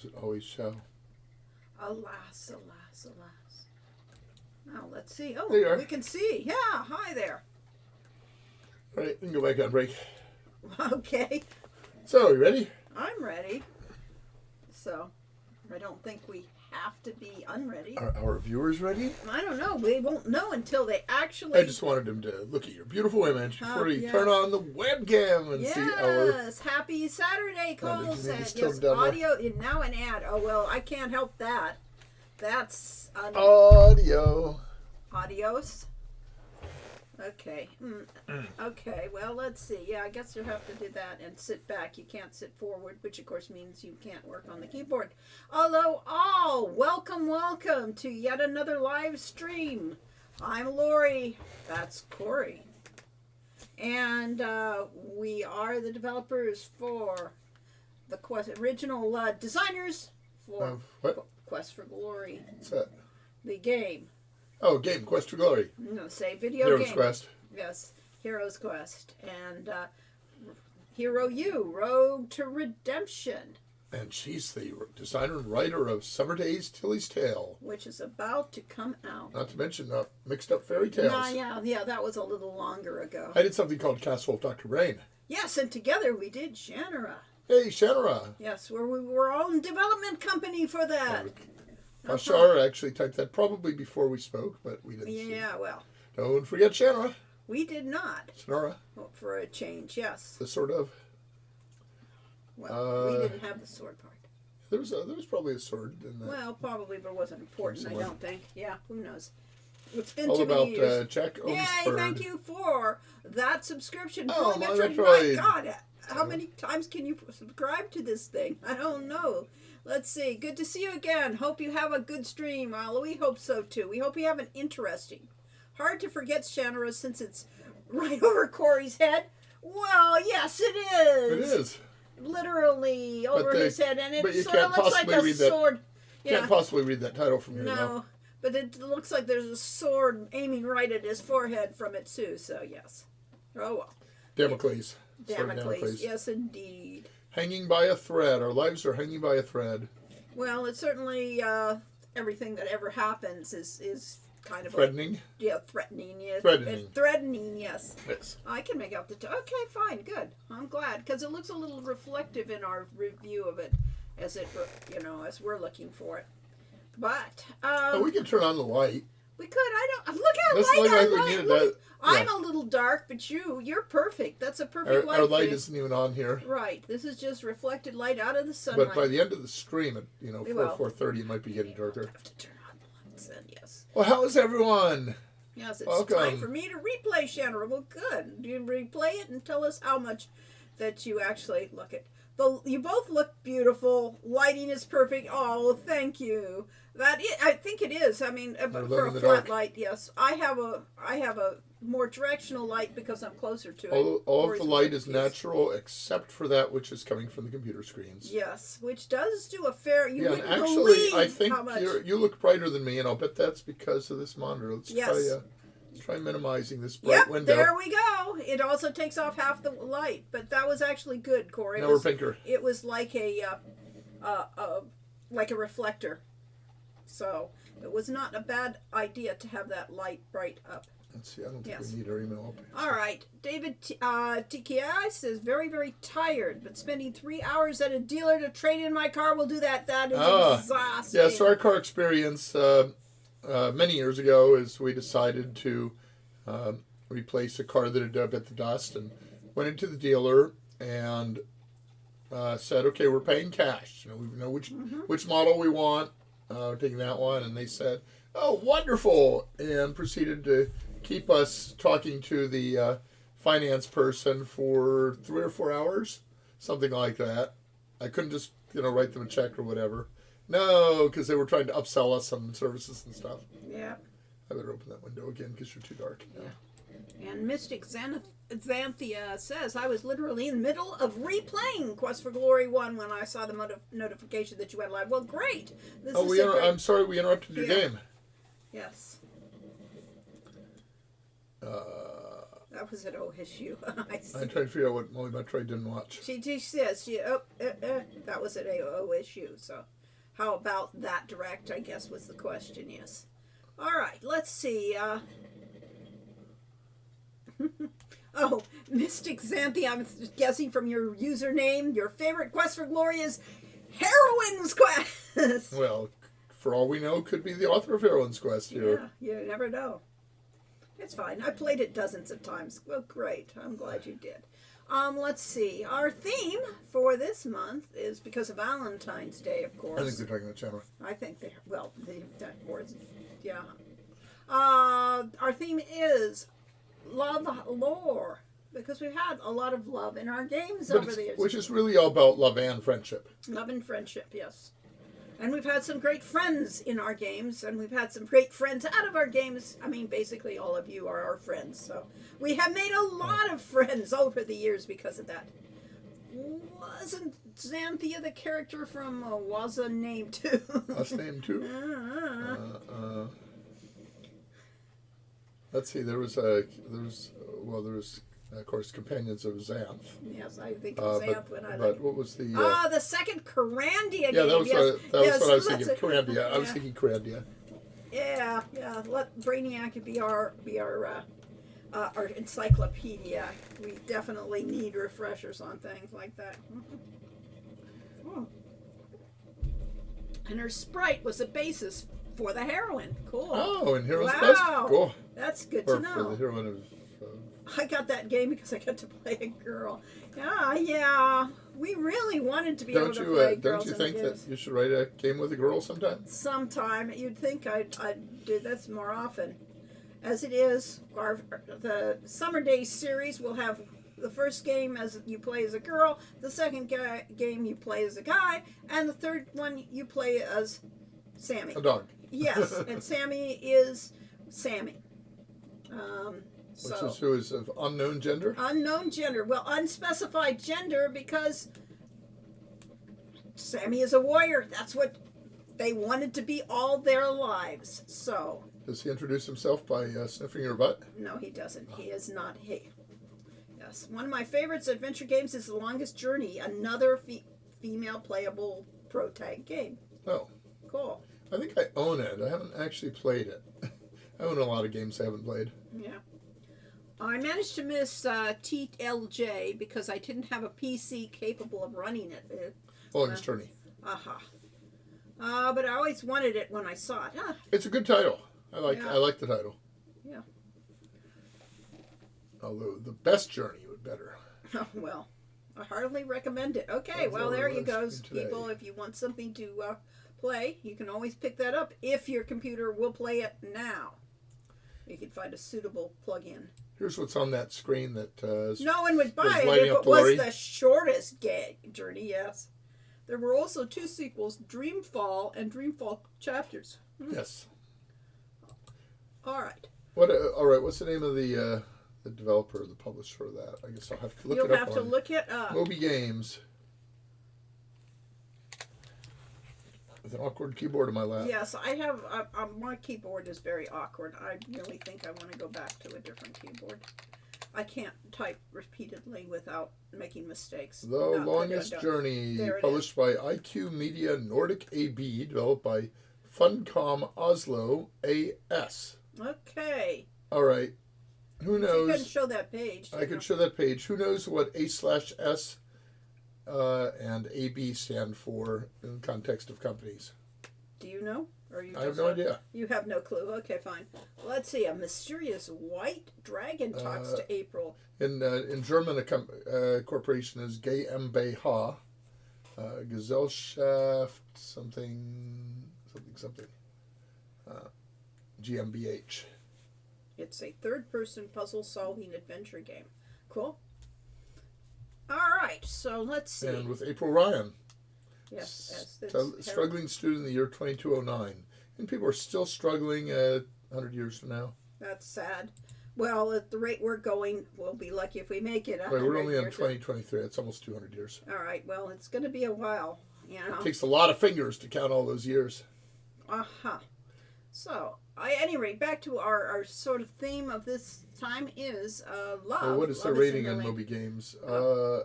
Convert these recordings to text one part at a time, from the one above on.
As it always shall. Alas, alas, alas. Now, let's see. Oh, There you are. we can see. Yeah, hi there. All right, we can go back on break. Okay, So, you ready? I'm ready. So, I don't think we have to be unready. Are our viewers ready? I don't know. We won't know until they actually... I just wanted them to look at your beautiful image before you yes. turn on the webcam and see our... Yes, happy Saturday, Cole did you said. just Yes, turn down audio, now an ad. Oh, well, I can't help that. That's... Audio. Adios. Okay. Okay, well, let's see. Yeah, I guess you'll have to do that and sit back. You can't sit forward, which of course means you can't work on the keyboard. Hello, all. Welcome to yet another live stream. I'm Lori. That's Corey. And we are the developers for the original designers for What? Quest for Glory, What's that? the game. Oh, game, Quest for Glory. No, say video Heroes game. Quest. Yes, Heroes Quest. And Hero U, Road to Redemption, And she's the designer and writer of Summer Days, Tilly's Tale. which is about to come out. Not to mention Mixed Up Fairy Tales. Yeah, that was a little longer ago. I did something called Castle of Dr. Brain. Yes, and together we did Shannara. Hey, Shanara. Yes, we were our own development company for that. Bashar actually typed that probably before we spoke, but we didn't see. Yeah, well, Don't forget Shanara. we did not. Sonora, Well, for a change, yes. the sort of. Well, we didn't have the sword part. There was probably a sword in that. Well, probably, but it wasn't important, I Somewhere. don't think. Yeah, who knows? It's been All too about many years. Jack Yay, Owensford. thank you for that subscription. Oh, Billy my Metroid. Metroid. My God, how many times can you subscribe to this thing? I don't know. Let's see. Good to see you again. Hope you have a good stream. We hope so, too. We hope you have an interesting. Hard to forget Shannara since it's right over Corey's head. Well, yes, it is. It is. Literally over his head, and but it you sort of can't looks like possibly a read that. sword. Can't possibly read that title from here, though. No, but it looks like there's a sword aiming right at his forehead from it too. So yes. Oh well. Damocles. Sword of Damocles. Yes, indeed. Hanging by a thread. Our lives are hanging by a thread. Well, it's certainly everything that ever happens is kind of Threatening. threatening. Yes. Threatening. Threatening. Yes. Yes. I can make out the. Okay, fine, good. I'm glad because it looks a little reflective in our review of it, as as we're looking for it. But We can turn on the light. we could. I don't look how This light looked our like we light. needed Look, that. I'm Yeah. a little dark, but you're perfect. That's a perfect light. Our light for you. isn't even on here. Right. This is just reflected light out of the sunlight. But by the end of the stream at 4:30, it might be getting I darker. have to turn on the lights then. Yes. Well, how is everyone? Yes. It's Welcome. time for me to replay Shannara. Well, good. You replay it and tell us how much that you actually look at. You both look beautiful. Lighting is perfect. Oh, thank you. I think it is. I mean, for a flat light, yes. I have a more directional light because I'm closer to it. All of the light is natural except for that which is coming from the computer screens. Yes, which does do a fair. You Yeah, and wouldn't actually, believe I think how much. you look brighter than me, and I'll bet that's because of this monitor. Let's try minimizing this bright window. There we go. It also takes off half the light, but that was actually good, Corey. Now we're pinker. It was like a reflector, so it was not a bad idea to have that light bright up. Let's see. I don't think we need our email up. All right. David TKI says, very, very tired, but spending 3 hours at a dealer to trade in my car will do that. That is exhausting. Yeah, so our car experience many years ago is we decided to replace a car that had bit the dust and went into the dealer and said, okay, we're paying cash. We know which model we want. We're taking that one. And they said, oh, wonderful, and proceeded to keep us talking to the finance person for 3 or 4 hours, something like that. I couldn't just write them a check or whatever. No, because they were trying to upsell us some services and stuff. Yeah. I better open that window again because you're too dark now. Yeah. And Mystic Xanthia says, I was literally in the middle of replaying Quest for Glory 1 when I saw the notification that you had live. Well, great. I'm sorry we interrupted your game. Yes. That was at OSU. I see. I'm trying to figure out what Molly Metroid didn't watch. She says that was at OSU. So, how about that direct? I guess was the question. Yes. All right. Let's see. Oh, Mystic Xanthi, I'm guessing from your username, your favorite quest for glory is Heroine's Quest. Well, for all we know, could be the author of Heroine's Quest here. Yeah, you never know. It's fine. I played it dozens of times. Well, great. I'm glad you did. Let's see. Our theme for this month is because of Valentine's Day, of course. I think they're talking about Chandler. I think they, well, that words, yeah. Our theme is love lore, because we've had a lot of love in our games over the years. Which is really all about love and friendship. Love and friendship, yes. And we've had some great friends in our games, and we've had some great friends out of our games. I mean, basically all of you are our friends, so we have made a lot of friends over the years because of that. Wasn't Xanthia the character from Waza Name 2? Us name too? Let's see, there was of course, Companions of Xanth. Yes, I think of Xanth when I But what was the... the second Carandia game. Yeah, that was what I was thinking. Let's- Carandia. Yeah. I was thinking Carandia. Yeah. Let Brainiac be our encyclopedia. We definitely need refreshers on things like that. Oh. And her sprite was the basis for the heroine. Cool. Oh, and Heroine's Wow. Quest? Cool. That's good Or to know. for the heroine of... I got that game because I got to play a girl. Yeah. We really wanted to be able to play girls. Don't you in the think games. that you should write a game with a girl sometime? Sometime. You'd think I'd do this more often. As it is, the Summer Days series will have the first game as you play as a girl, the second game you play as a guy, and the third one you play as Sammy. A dog. Yes, and Sammy is Sammy. Who is of unknown gender? Unknown gender. Well, unspecified gender because Sammy is a warrior. That's what they wanted to be all their lives. So. Does he introduce himself by sniffing your butt? No, he doesn't. He is not. Yes. One of my favorites adventure games is The Longest Journey, another female playable pro tag game. Oh. Cool. I think I own it. I haven't actually played it. I own a lot of games I haven't played. Yeah. I managed to miss TLJ because I didn't have a PC capable of running it. Longest Journey. But I always wanted it when I saw it. It's a good title. I like the title. Yeah. Although the best Journey would better. Oh, well, I hardly recommend it. Okay, well, there you go, people. If you want something to play, you can always pick that up if your computer will play it now. You can find a suitable plug-in. Here's what's on that screen that... no one would buy it if it was the shortest Journey, yes. There were also 2 sequels, Dreamfall and Dreamfall Chapters. Yes. All right. All right, what's the name of the developer, the publisher of that? I guess I'll have to look it up. You'll have to look it up. Moby Games. With an awkward keyboard in my lap. Yes, I have. My keyboard is very awkward. I really think I want to go back to a different keyboard. I can't type repeatedly without making mistakes. The Longest Journey, published by IQ Media Nordic AB, developed by Funcom Oslo AS. Okay. All right. Who knows? You can show that page. I can show that page. Who knows what A/S and AB stand for in the context of companies? Do you know? Or you I have no idea. You have no clue. Okay, fine. Let's see. A mysterious white dragon talks to April. In German, a corporation is GmbH, Gesellschaft something. GmbH. It's a third-person puzzle-solving adventure game. Cool. All right, so let's see. And with April Ryan. Yes, struggling student in the year 2209. And people are still struggling 100 years from now. That's sad. Well, at the rate we're going, we'll be lucky if we make it. Right, we're only on 2023. It's almost 200 years. All right, well, it's going to be a while. You know. It takes a lot of fingers to count all those years. Uh-huh. So, at any rate, back to our sort of theme of this time is love. Well, what is the Love rating in on the Moby land. Games?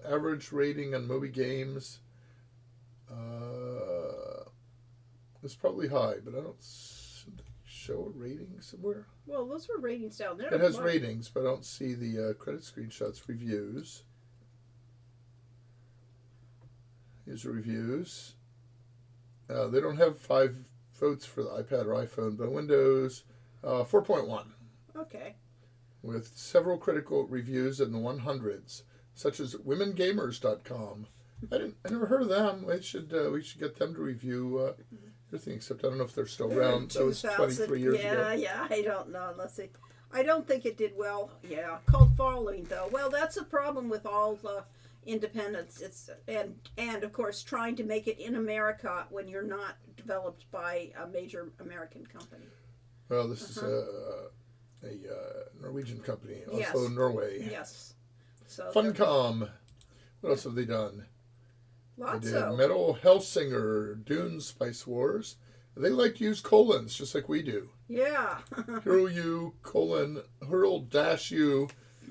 Average rating on Moby Games is probably high, but I don't show a rating somewhere. Well, those were ratings down there. It has What? ratings, but I don't see the credit screenshots. Reviews. User reviews. They don't have 5 votes for the iPad or iPhone, but Windows 4.1, Okay. with several critical reviews in the 100s, such as WomenGamers.com. I never heard of them. We should get them to review everything. Except I don't know if they're still around. That was 23 years ago. Yeah, I don't know. Let's see. I don't think it did well. Yeah, called following though. Well, that's a problem with all the independence. It's and of course trying to make it in America when you're not developed by a major American company. Well, this is a Norwegian company, Yes. Oslo, Norway. Yes. So Funcom. What else have they done? lots They did of Metal Hellsinger, Dune Spice Wars. They like to use colons, just like we do. yeah. Hero U, hurl dash U,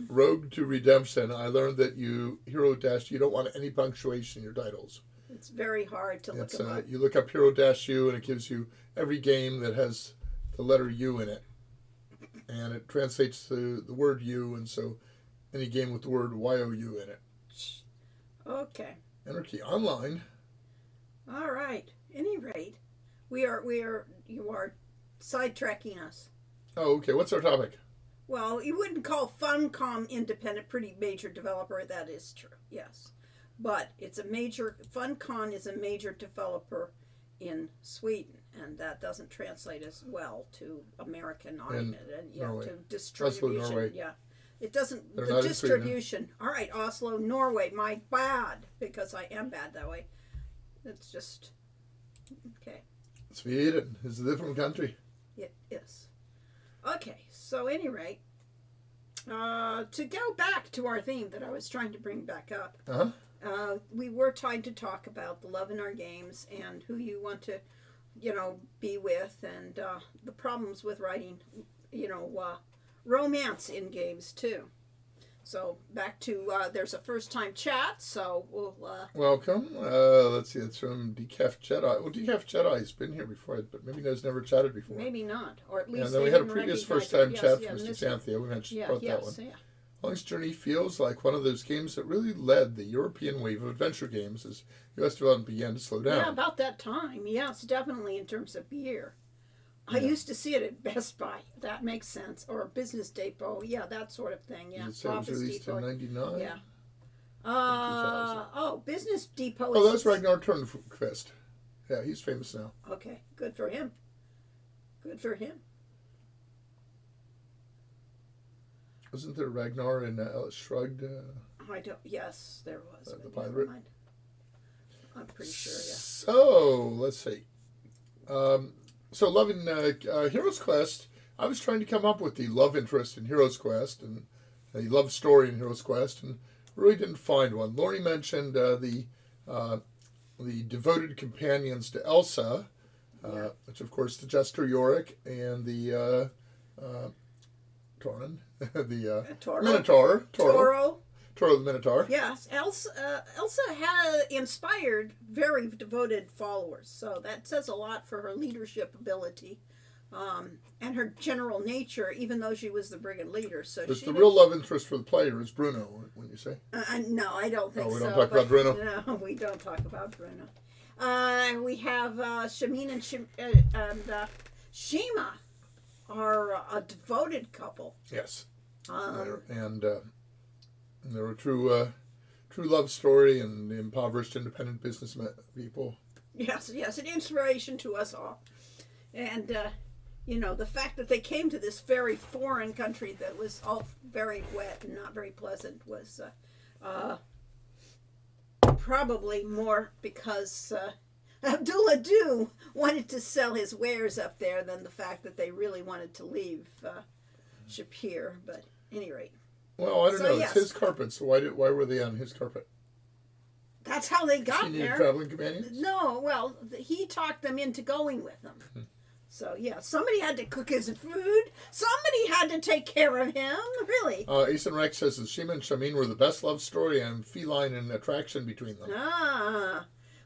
rogue to redemption. I learned that you don't want any punctuation in your titles. It's very hard to look It's, them up. you look up hero dash U and it gives you every game that has the letter U in it. And it translates to the word U, and so any game with the word YOU in it. Okay. Enter key online. All right. Any rate, you are sidetracking us. Oh, okay. What's our topic? Well, you wouldn't call Funcom independent, pretty major developer. That is true, yes. But Funcom is a major developer in Sweden, and that doesn't translate as well to American In Norway. to distribution. Oslo, Norway. Yeah. It doesn't, They're the not in Sweden. distribution. All right, Oslo, Norway, my bad, because I am bad that way. It's just, okay. Sweden is a different country. It is. Okay, so any rate, to go back to our theme that I was trying to bring back up, Uh-huh. we were trying to talk about the love in our games and who you want to, be with, and the problems with writing, romance in games too. So back to there's a first time chat, so we'll. Welcome. Let's see. It's from Decaf Jedi. Well, Decaf Jedi's been here before, but maybe has never chatted before. Maybe not, or at least. And then they we had a didn't previous recognize first time it. chat Yes, from Mr. missed it. Xanthia. We mentioned Yeah, about that yes, one. yeah. Longest Journey feels like one of those games that really led the European wave of adventure games as U.S. development began to slow down. Yeah, about that time. Yes, definitely in terms of year. I Yeah. used to see it at Best Buy. That makes sense. Or Business Depot. Yeah, that sort of thing. Yeah. It was released in 99? Yeah. 2000. Business Depot Oh, is. that's Ragnar Turnquist. Yeah, he's famous now. Okay, good for him. Good for him. Wasn't there Ragnar in Atlas Shrugged? I don't. Yes, there was. The but never pirate? mind. I'm pretty sure. Yeah. So, let's see. So, love in Heroes Quest, I was trying to come up with the love interest in Heroes Quest and the love story in Heroes Quest, and really didn't find one. Lori mentioned the devoted companions to Elsa, Yeah. which, of course, the Jester Yorick and the Tauren, the Toro. Minotaur. Toro. Toro the Minotaur. Yes, Elsa had inspired very devoted followers, so that says a lot for her leadership ability, and her general nature. Even though she was the brigand leader, so But she the didn't- real love interest for the player is Bruno, when you say. no, I don't think so. Oh, we don't talk but- about Bruno? No, we don't talk about Bruno. We have Shamin and Shima are a devoted couple. Yes. Um, They're a true love story and impoverished independent business people. Yes, an inspiration to us all. And, the fact that they came to this very foreign country that was all very wet and not very pleasant was probably more because Abdullah Do wanted to sell his wares up there than the fact that they really wanted to leave Shapir. But at any rate. Well, I don't So, know. yes. It's his carpet, so why were they on his carpet? That's how they Does got he need there. traveling companions? No, well, he talked them into going with them. So yeah, somebody had to cook his food. Somebody had to take care of him. Really. Ace and Rex says that Shima and Shamin were the best love story and feline and attraction between them.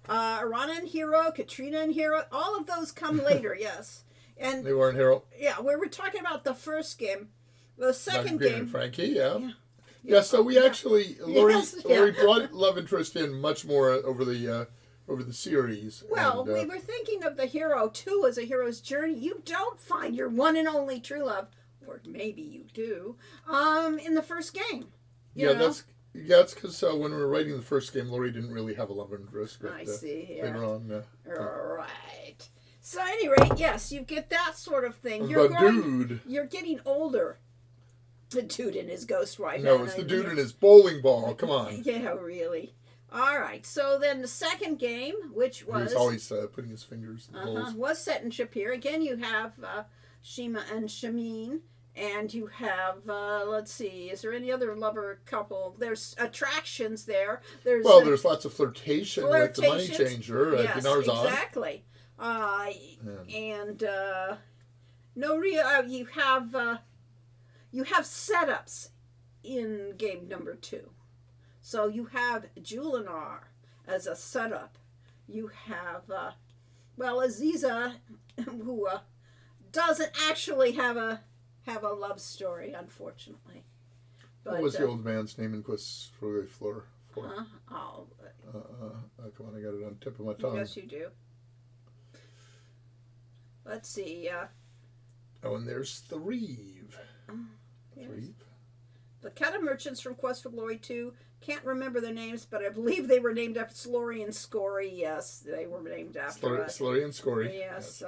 Rana and Hiro, Katrina and Hiro, all of those come later. Yes, and They weren't Hero. yeah, we were talking about the first game. The second Green game. and Frankie, yeah. Yeah. So we actually Lori Yes, brought love interest in much more over the series. Well, and, we were thinking of the hero too as a hero's journey. You don't find your one and only true love, or maybe you do, in the first game. You know? that's because when we were writing the first game, Lori didn't really have a love interest. But, I see. Yeah. Later on, Right. So, at any rate, yes, you get that sort of thing. dude. You're getting older. The dude and his ghost wife. No, it's the dude and his bowling ball. Come on. Yeah, really. All right. So then the second game, which was... He was always putting his fingers in the holes. was set in Shapir. Again, you have Shima and Shamin. And you have, let's see, is there any other lover couple? There's attractions there. There's lots of flirtation with the money changer, yes, Dinarzad. Exactly. And no real. You have setups in game number 2. So you have Julinar as a setup. You have Aziza, who doesn't actually have a love story, unfortunately. But, what was the old man's name in Quest for the Floor? Oh, come on, I got it on the tip of my tongue. yes, you do. Let's see. And there's Threeve. Yes. Threeve? The Kata merchants from Quest for Glory 2. Can't remember their names, but I believe they were named after Slory and Scory. Yes, they were named after Slory and Scory. Yes.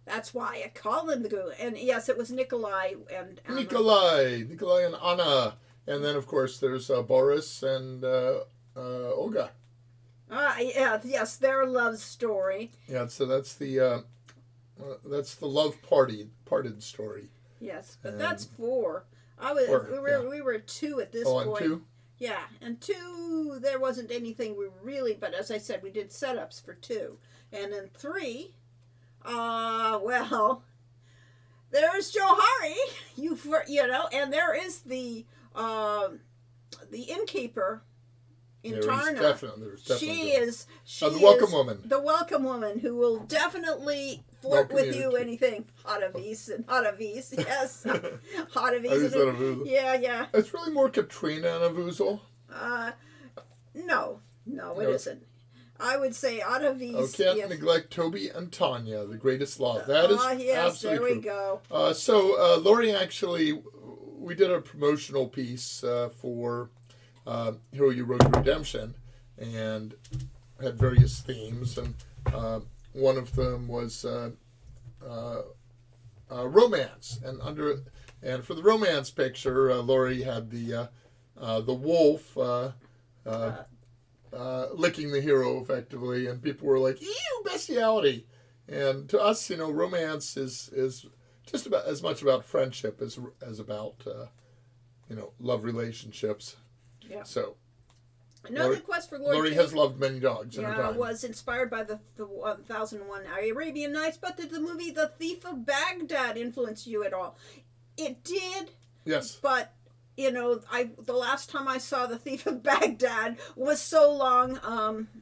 That's why I call them the Goo. And yes, it was Nikolai and Anna. Nikolai and Anna. And then, of course, there's Boris and Olga. Yes, their love story. Yeah, so that's the parted story. Yes, but that's 4. We were 2 at this point. On 2? Yeah, and 2 there wasn't anything we really, but as I said, we did setups for 2, and then 3. There's Johari, and there is the innkeeper in Tarna. There's definitely. She is the welcome woman. The welcome woman who will definitely flirt with you. Anything Hadavis, yes, Hadavis. Yeah. It's really more Katrina and Avuzel. No, it isn't. I would say Hadavis. Can't neglect Toby and Tanya, the greatest love. That is absolutely there we true. go. So Lori actually, we did a promotional piece for Hero You Road to Redemption, and had various themes, and one of them was romance, and for the romance picture, Lori had the wolf licking the hero effectively, and people were like, "Ew, bestiality!" And to us, romance is just about as much about friendship as about love relationships. Yeah. So, another Quest for Glory. Lori has loved many dogs in her time. Was inspired by the 1001 Arabian Nights, but did the movie The Thief of Baghdad influence you at all? It did. Yes. But the last time I saw The Thief of Baghdad was so long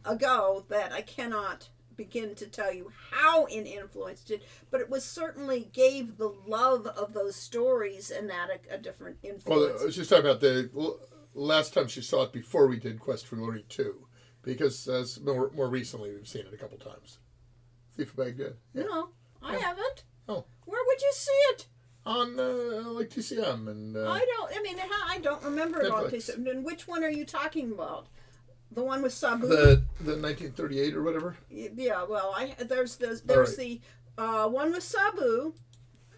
ago that I cannot begin to tell you how it influenced it, but it was certainly gave the love of those stories and that a different influence. Well, I was just talking about the last time she saw it before we did Quest for Glory 2, because as more recently we've seen it a couple times. Thief of Baghdad. Yeah. No, I haven't. Oh. Where would you see it? On like TCM and. I don't remember it on TCM. And which one are you talking about? The one with Sabu. The 1938 or whatever. Yeah, well, there's the one with Sabu,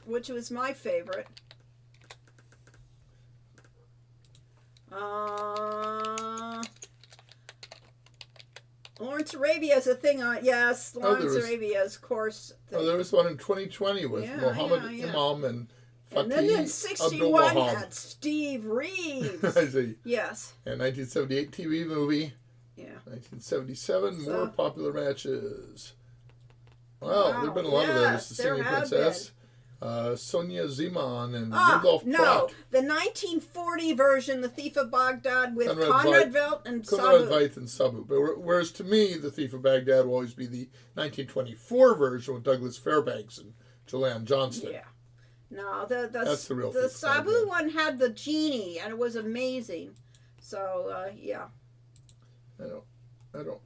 which was my favorite. Lawrence Arabia is a thing on. Yes, Lawrence Arabia is, of course. There was one in 2020 with Mohammed Imam and Fatih and then in 61 Abdul-Wahab. had Steve Reeves. I see. Yes. And 1978 TV movie. Yeah. 1977 more popular matches. Well, there have been a lot of yes, those. The there Singing have Princess, Sonia Zeman, and Ah, Rudolph no, Trott. the 1940 version, The Thief of Baghdad, with Conrad Conrad Veidt and Conrad Sabu. Veidt and Sabu. But whereas to me, The Thief of Baghdad will always be the 1924 version with Douglas Fairbanks and Joanne Johnston. Yeah. No, That's the real the Thief of Sabu Baghdad. one had the genie, and it was amazing. So, yeah. I don't.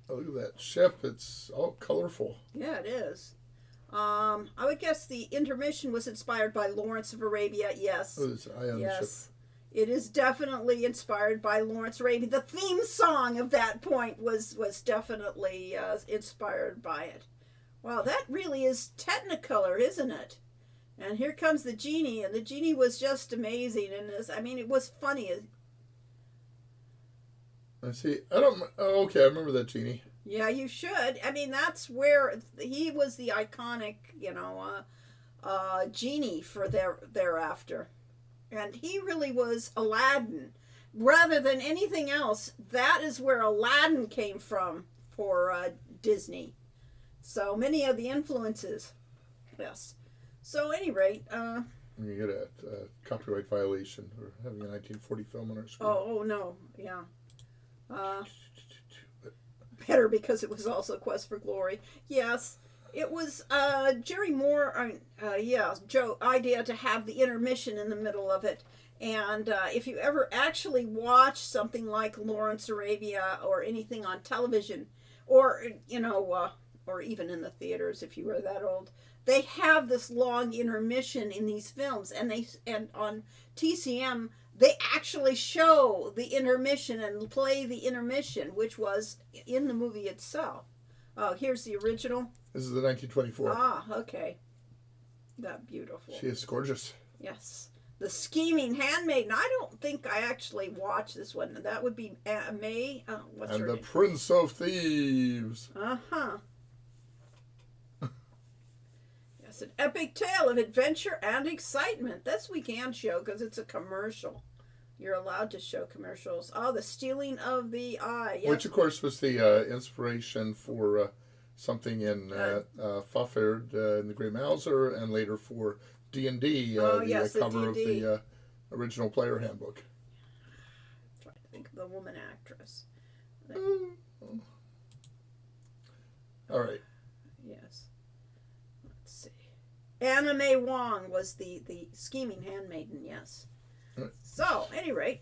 Oh, look at that ship. It's all colorful. Yeah, it is. I would guess the intermission was inspired by Lawrence of Arabia. Yes. Oh, there's an eye on the ship. Yes. It is definitely inspired by Lawrence of Arabia. The theme song of that point was definitely inspired by it. Wow, that really is Technicolor, isn't it? And here comes the genie, and the genie was just amazing. And it was funny. I see. I don't. Oh, okay, I remember that genie. Yeah, you should. I mean, that's where he was the iconic, genie for thereafter. And he really was Aladdin. Rather than anything else, that is where Aladdin came from for Disney. So many of the influences. Yes. So, at any rate, You get a copyright violation for having a 1940 film on our screen. oh no, yeah. Better because it was also Quest for Glory. Yes, it was Jerry Moore, Joe idea to have the intermission in the middle of it. And if you ever actually watch something like Lawrence Arabia or anything on television, or or even in the theaters if you were that old, they have this long intermission in these films, and on TCM they actually show the intermission and play the intermission, which was in the movie itself. Oh, here's the original. This is the 1924. Ah, okay. That beautiful. She is gorgeous. Yes. The Scheming Handmaiden. I don't think I actually watched this one. That would be May. What's And her the name? Prince of Thieves. Uh-huh. Yes, an epic tale of adventure and excitement. This we can show because it's a commercial. You're allowed to show commercials. Oh, The Stealing of the Eye. Yes. Which, of course, was the inspiration for something in Fafhrd in the Grey Mouser, and later for D&D, the cover of D&D. the original player handbook. I'm trying to think of the woman actress. All right. Yes. Let's see. Anna May Wong was the Scheming Handmaiden, yes. Right. So, at any rate,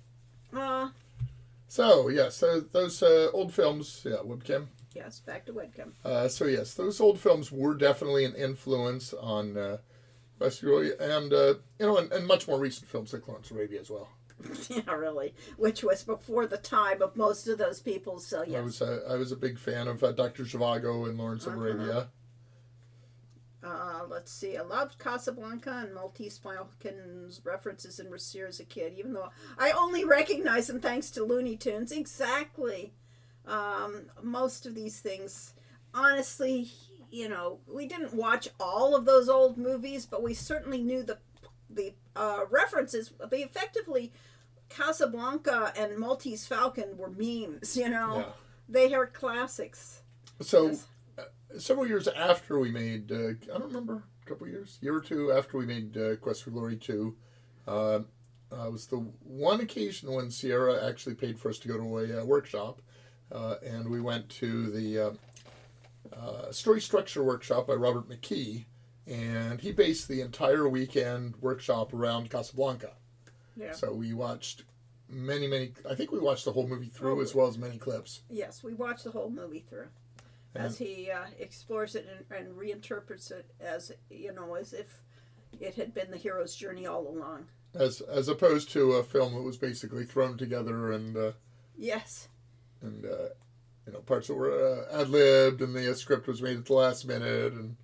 So, yes, those old films, webcam. yes, back to Wedcombe. So, yes, those old films were definitely an influence on Western and, and much more recent films like Lawrence of Arabia as well. Yeah, really. Which was before the time of most of those people, so yes. I was a big fan of Dr. Zhivago and Lawrence of Arabia. Let's see. I loved Casablanca and Maltese Falcon's references in Rasir as a kid, even though I only recognize them thanks to Looney Tunes. Exactly. Most of these things, honestly, we didn't watch all of those old movies, but we certainly knew the references. They effectively, Casablanca and Maltese Falcon were memes, Yeah. They are classics. So, Yes. Several years after we made, I don't remember, a couple years, year or two after we made Quest for Glory 2, it was the one occasion when Sierra actually paid for us to go to a workshop, and we went to the Story Structure Workshop by Robert McKee, and he based the entire weekend workshop around Casablanca. Yeah. So we watched many, I think we watched the whole movie through as well as many clips. Yes, we watched the whole movie through. As he explores it and reinterprets it as if it had been the hero's journey all along. As opposed to a film that was basically thrown together and Yes. And parts that were ad-libbed, and the script was made at the last minute, and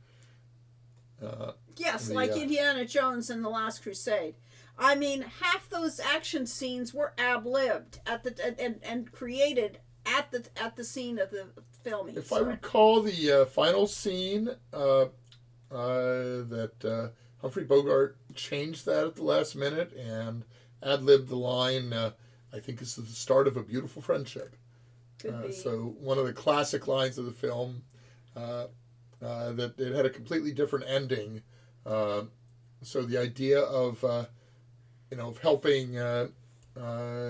yes, like Indiana Jones and the Last Crusade. I mean, half those action scenes were ad-libbed and created at the scene of the filming. If I recall, the final scene that Humphrey Bogart changed that at the last minute and ad-libbed the line, I think this is the start of a beautiful friendship. Could be. So one of the classic lines of the film, that it had a completely different ending. So the idea of of helping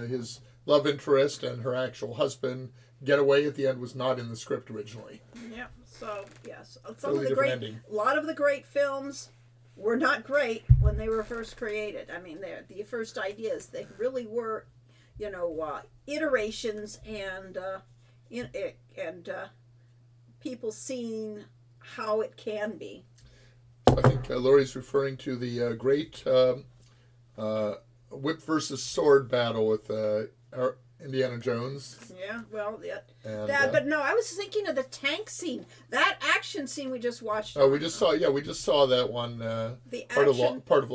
his love interest and her actual husband get away at the end was not in the script originally. Yeah. So yes, Totally different ending. a lot of the great films were not great when they were first created. I mean, the first ideas, they really were, iterations and people seeing how it can be. I think Lori's referring to the great whip versus sword battle with Indiana Jones. Yeah, well, And, but no, I was thinking of the tank scene, that action scene we just watched. we just saw that one. The part of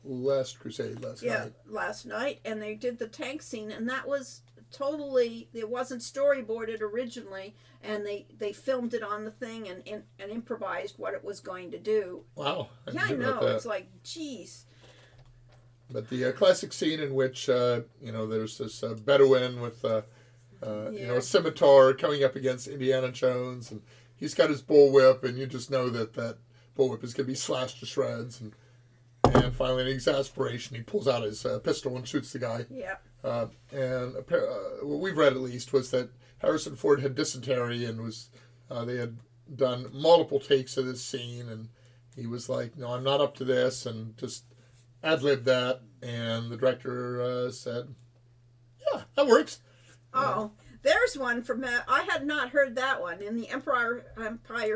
last Crusade last night. last night, and they did the tank scene, and that was totally, it wasn't storyboarded originally, and they filmed it on the thing and improvised what it was going to do. Wow. I know. It's like, geez. But the classic scene in which there's this Bedouin with a scimitar coming up against Indiana Jones, and he's got his bullwhip, and you just know that bullwhip is going to be slashed to shreds, and finally, in exasperation, he pulls out his pistol and shoots the guy. Yeah. And what we've read at least was that Harrison Ford had dysentery and they had done multiple takes of this scene, and he was like, "No, I'm not up to this," and just ad-libbed that, and the director said, "Yeah, that works." Oh, there's one from I had not heard that one. In The Empire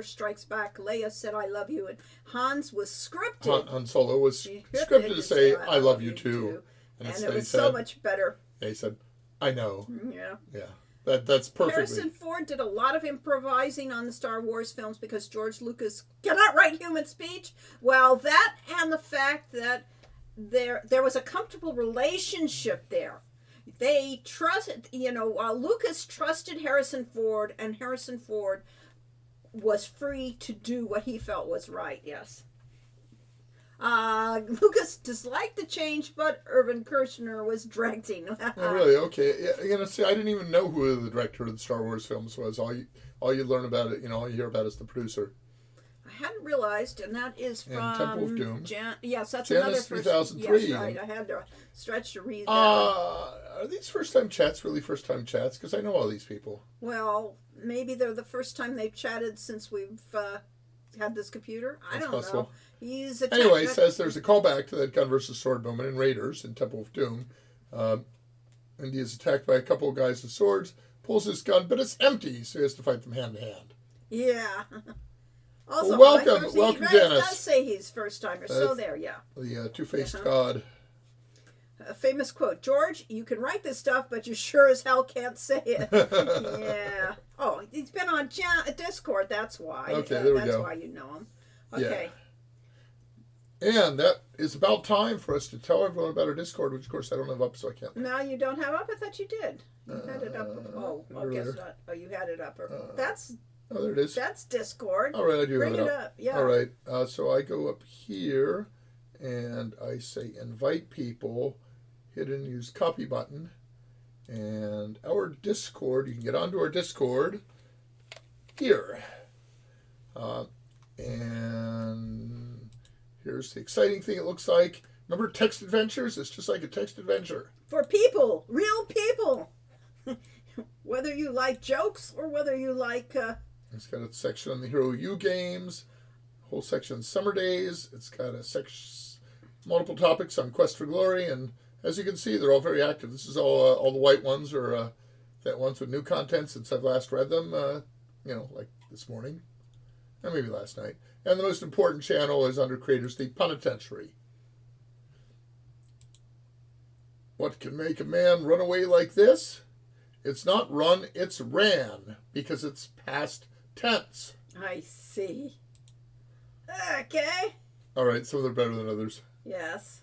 Strikes Back, Leia said, "I love you," and Hans was scripted. Han Solo was scripted to say, "I love you too," and it was so much better. He said, "I know." Yeah. Yeah. That's perfectly. Harrison Ford did a lot of improvising on the Star Wars films because George Lucas cannot write human speech. Well, that and the fact that there was a comfortable relationship there. They trusted, Lucas trusted Harrison Ford, and Harrison Ford was free to do what he felt was right, yes. Lucas disliked the change, but Irvin Kershner was directing. Oh, really? Okay. Yeah, see, I didn't even know who the director of the Star Wars films was. All you learn about it, all you hear about is the producer. I hadn't realized, and that is from Temple of Doom. Yes, that's Janus another 3003. Yes, right. I had to stretch to read that. Are these first-time chats really first-time chats? Because I know all these people. Well, maybe they're the first time they've chatted since we've had this computer. I don't know. He's anyway, it says there's a callback to that gun versus sword moment in Raiders in Temple of Doom. And he is attacked by a couple of guys with swords, pulls his gun, but it's empty, so he has to fight them hand to hand. Yeah. Also, welcome, Dennis. It does say he's first timer, so there, yeah. The two-faced god. A famous quote: "George, you can write this stuff, but you sure as hell can't say it." Yeah. Oh, he's been on Discord. That's why. Okay, there we go. That's why you know him. Okay. Yeah. And that is about time for us to tell everyone about our Discord, which of course I don't have up, so I can't. No, you don't have up. I thought you did. You had it up. I guess not. Oh, you had it up. That's. Oh, there it is. That's Discord. All right, I do Bring have it up. Yeah. All right. So I go up here, and I say invite people. Hit and use copy button, and our Discord. You can get onto our Discord here, and here's the exciting thing. It looks like, remember text adventures? It's just like a text adventure for people, real people. Whether you like jokes or whether you like. It's got a section on the Hero U games, a whole section on summer days. It's got a section, multiple topics on Quest for Glory, and as you can see, they're all very active. This is all the white ones are that ones with new content since I've last read them. Like this morning, and maybe last night. And the most important channel is under creators, the Penitentiary. What can make a man run away like this? It's not run, it's ran, because it's past tense. I see. Okay. All right, some of them are better than others. Yes.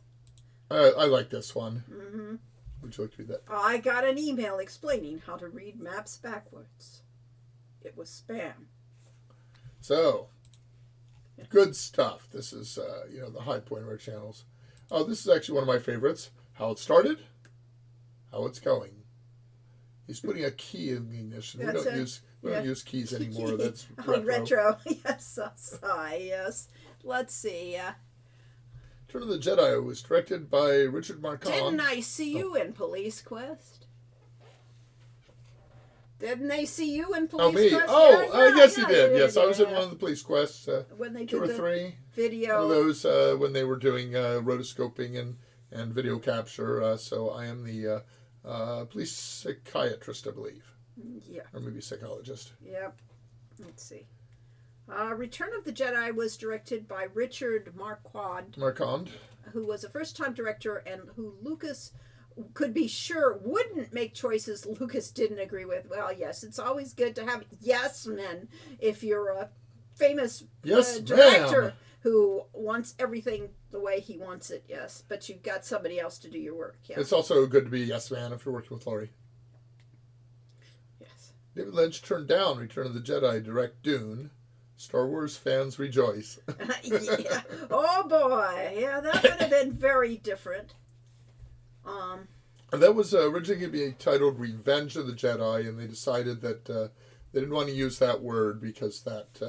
I like this one. Mm-hmm. Would you like to read that? I got an email explaining how to read maps backwards. It was spam. So, good stuff. This is, the high point of our channels. Oh, this is actually one of my favorites. How it started, how it's going. He's putting a key in the ignition. We That's don't it. use Yeah. don't use keys anymore. That's Oh, retro. retro. Yes, sigh. Yes. Let's see. Return of the Jedi was directed by Richard Marquand. Didn't I see you in Police Quest? Didn't they see you in Police Oh, me? Quest? Oh, Yeah, yes, yeah, he did. yeah, Yes, I was in yeah. one of the police quests. When they 2 did or the 3. One video. of those when they were doing rotoscoping and video capture. So I am the police psychiatrist, I believe, Yeah. or maybe psychologist. Yep. Let's see. Return of the Jedi was directed by Richard Marquand, Marquand. who was a first-time director and who Lucas could be sure wouldn't make choices Lucas didn't agree with. Well, yes, it's always good to have yes men if you're a famous Yes, director ma'am. who wants everything the way he wants it. Yes, but you've got somebody else to do your work. Yeah. It's also good to be a yes man if you're working with Laurie. Yes. David Lynch turned down Return of the Jedi, direct Dune. Star Wars fans rejoice. Yeah. Oh boy. Yeah, that would have been very different. And that was originally going to be titled Revenge of the Jedi, and they decided that they didn't want to use that word because that,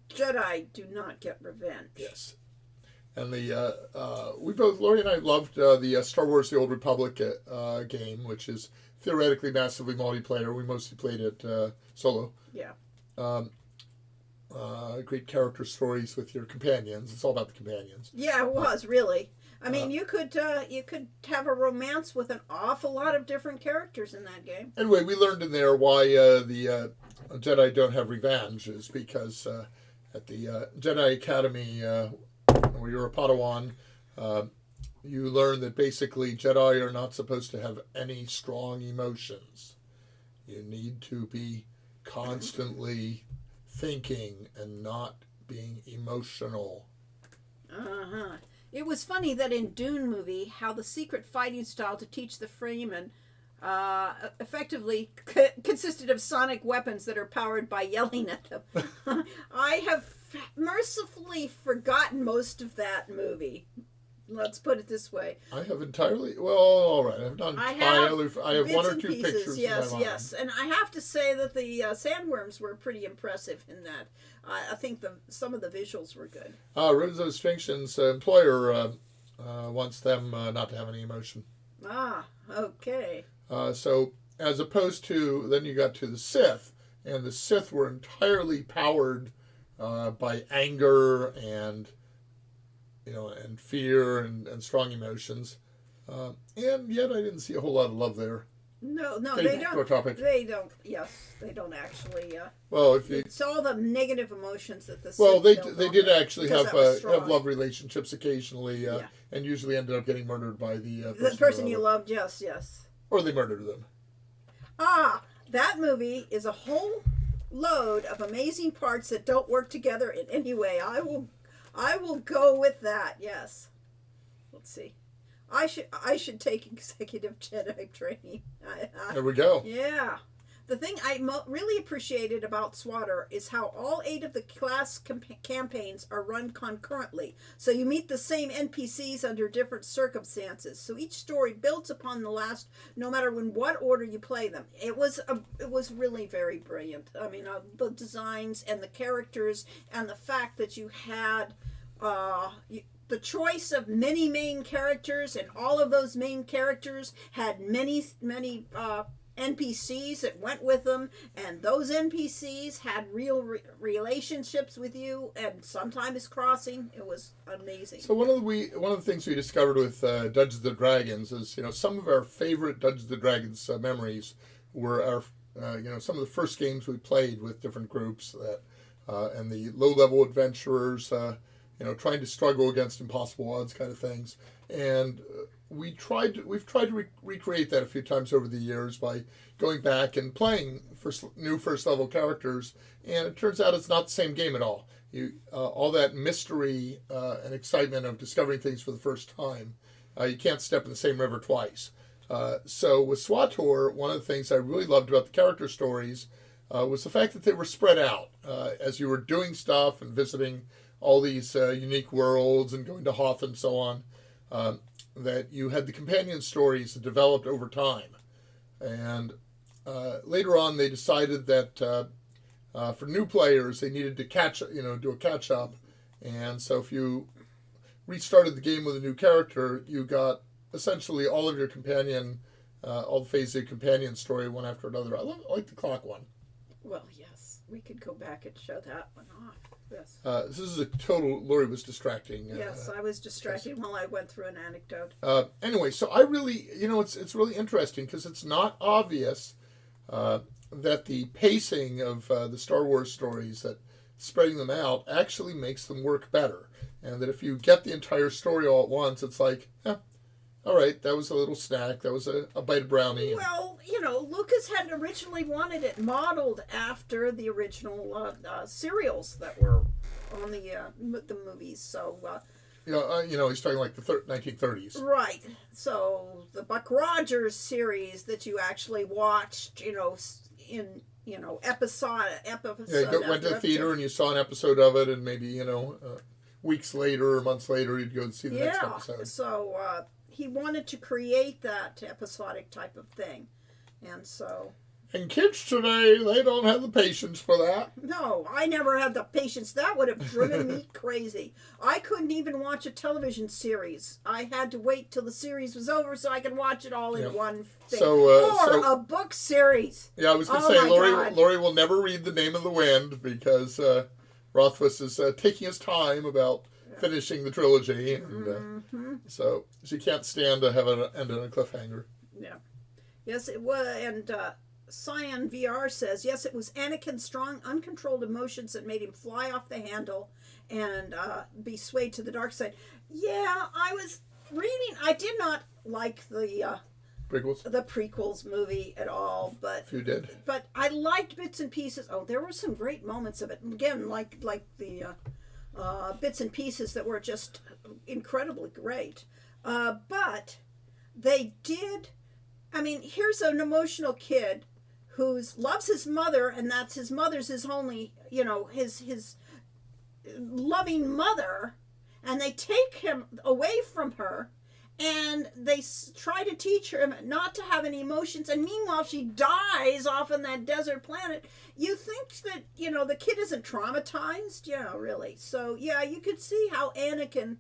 Jedi do not get revenge. yes. And we both, Laurie and I, loved the Star Wars The Old Republic game, which is theoretically massively multiplayer. We mostly played it solo. Yeah. Great character stories with your companions. It's all about the companions. Yeah, it was really. I mean, you could have a romance with an awful lot of different characters in that game. Anyway, we learned in there why the Jedi don't have revenge is because at the Jedi Academy, where you're a Padawan, you learn that basically Jedi are not supposed to have any strong emotions. You need to be constantly thinking and not being emotional. Uh-huh. It was funny that in Dune movie, how the secret fighting style to teach the Fremen effectively consisted of sonic weapons that are powered by yelling at them. I have mercifully forgotten most of that movie. Let's put it this way. I have entirely, well, all right, I've not entirely, I have bits one or and two pieces, pictures yes, in my mind. yes. And I have to say that the sandworms were pretty impressive in that. I think some of the visuals were good. Rivers of Extinction's employer wants them not to have any emotion. Ah, okay. So as opposed to, then you got to the Sith, and the Sith were entirely powered by anger and, and fear and strong emotions. And yet I didn't see a whole lot of love there. No, Getting they back don't. to our topic. They don't. Yes, they don't actually. Well, if you, It's all the negative emotions that the well, Sith built they on did it, actually because have that was strong. have love relationships occasionally, Yeah. and usually ended up getting murdered by the The person you loved, yes, yes. or they murdered them. Ah, that movie is a whole load of amazing parts that don't work together in any way. I will go with that. Yes. Let's see. I should take executive Jedi training. There we go. Yeah. The thing I really appreciated about SWATR is how all 8 of the class campaigns are run concurrently. So you meet the same NPCs under different circumstances. So each story builds upon the last, no matter in what order you play them. It was really very brilliant. I mean, the designs and the characters and the fact that you had the choice of many main characters, and all of those main characters had many NPCs that went with them, and those NPCs had real relationships with you, and sometimes crossing. It was amazing. So one of the things we discovered with Dungeons and Dragons is some of our favorite Dungeons and Dragons memories were our some of the first games we played with different groups that and the low level adventurers trying to struggle against impossible odds kind of things. And we've tried to recreate that a few times over the years by going back and playing new first level characters. And it turns out it's not the same game at all. All that mystery and excitement of discovering things for the first time, you can't step in the same river twice. So with SWTOR, one of the things I really loved about the character stories was the fact that they were spread out as you were doing stuff and visiting all these unique worlds and going to Hoth and so on, that you had the companion stories that developed over time. And later on, they decided that for new players, they needed to do a catch up. And so if you restarted the game with a new character, you got essentially all of your all the phases of your companion story one after another. I like the clock one. Well, yes, we could go back and show that one off. Yes. This is a total. Lori was distracting. Yes, I was distracted while I went through an anecdote. Anyway, so I really, it's really interesting because it's not obvious that the pacing of the Star Wars stories, that spreading them out actually makes them work better, and that if you get the entire story all at once, it's like, all right, that was a little snack, that was a bite of brownie. Well, Lucas had originally wanted it modeled after the original serials that were on the movies. So, he's talking like the 1930s. Right. So the Buck Rogers series that you actually watched, in episode. Yeah, went to the theater and you saw an episode of it, and maybe weeks later or months later you'd go and see the next episode. So he wanted to create that episodic type of thing, and so. And kids today, they don't have the patience for that. No, I never had the patience. That would have driven me crazy. I couldn't even watch a television series. I had to wait till the series was over so I could watch it all in one thing. Or a book series. Yeah, I was going to say, Lori will never read The Name of the Wind because Rothfuss is taking his time about finishing the trilogy. And so she can't stand to have it end on a cliffhanger. Yeah. Yes, it was. And Cyan VR says, yes, it was Anakin's strong, uncontrolled emotions that made him fly off the handle and be swayed to the dark side. Yeah, I was reading. I did not like the prequels movie at all, but you did. But I liked bits and pieces. Oh, there were some great moments of it. Again, like the bits and pieces that were just incredibly great. But they did. I mean, here's an emotional kid who loves his mother, and that's his mother's his only, his loving mother, and they take him away from her, and they try to teach her not to have any emotions, and meanwhile she dies off on that desert planet. You think that, the kid isn't traumatized? Yeah, really. So, yeah, you could see how Anakin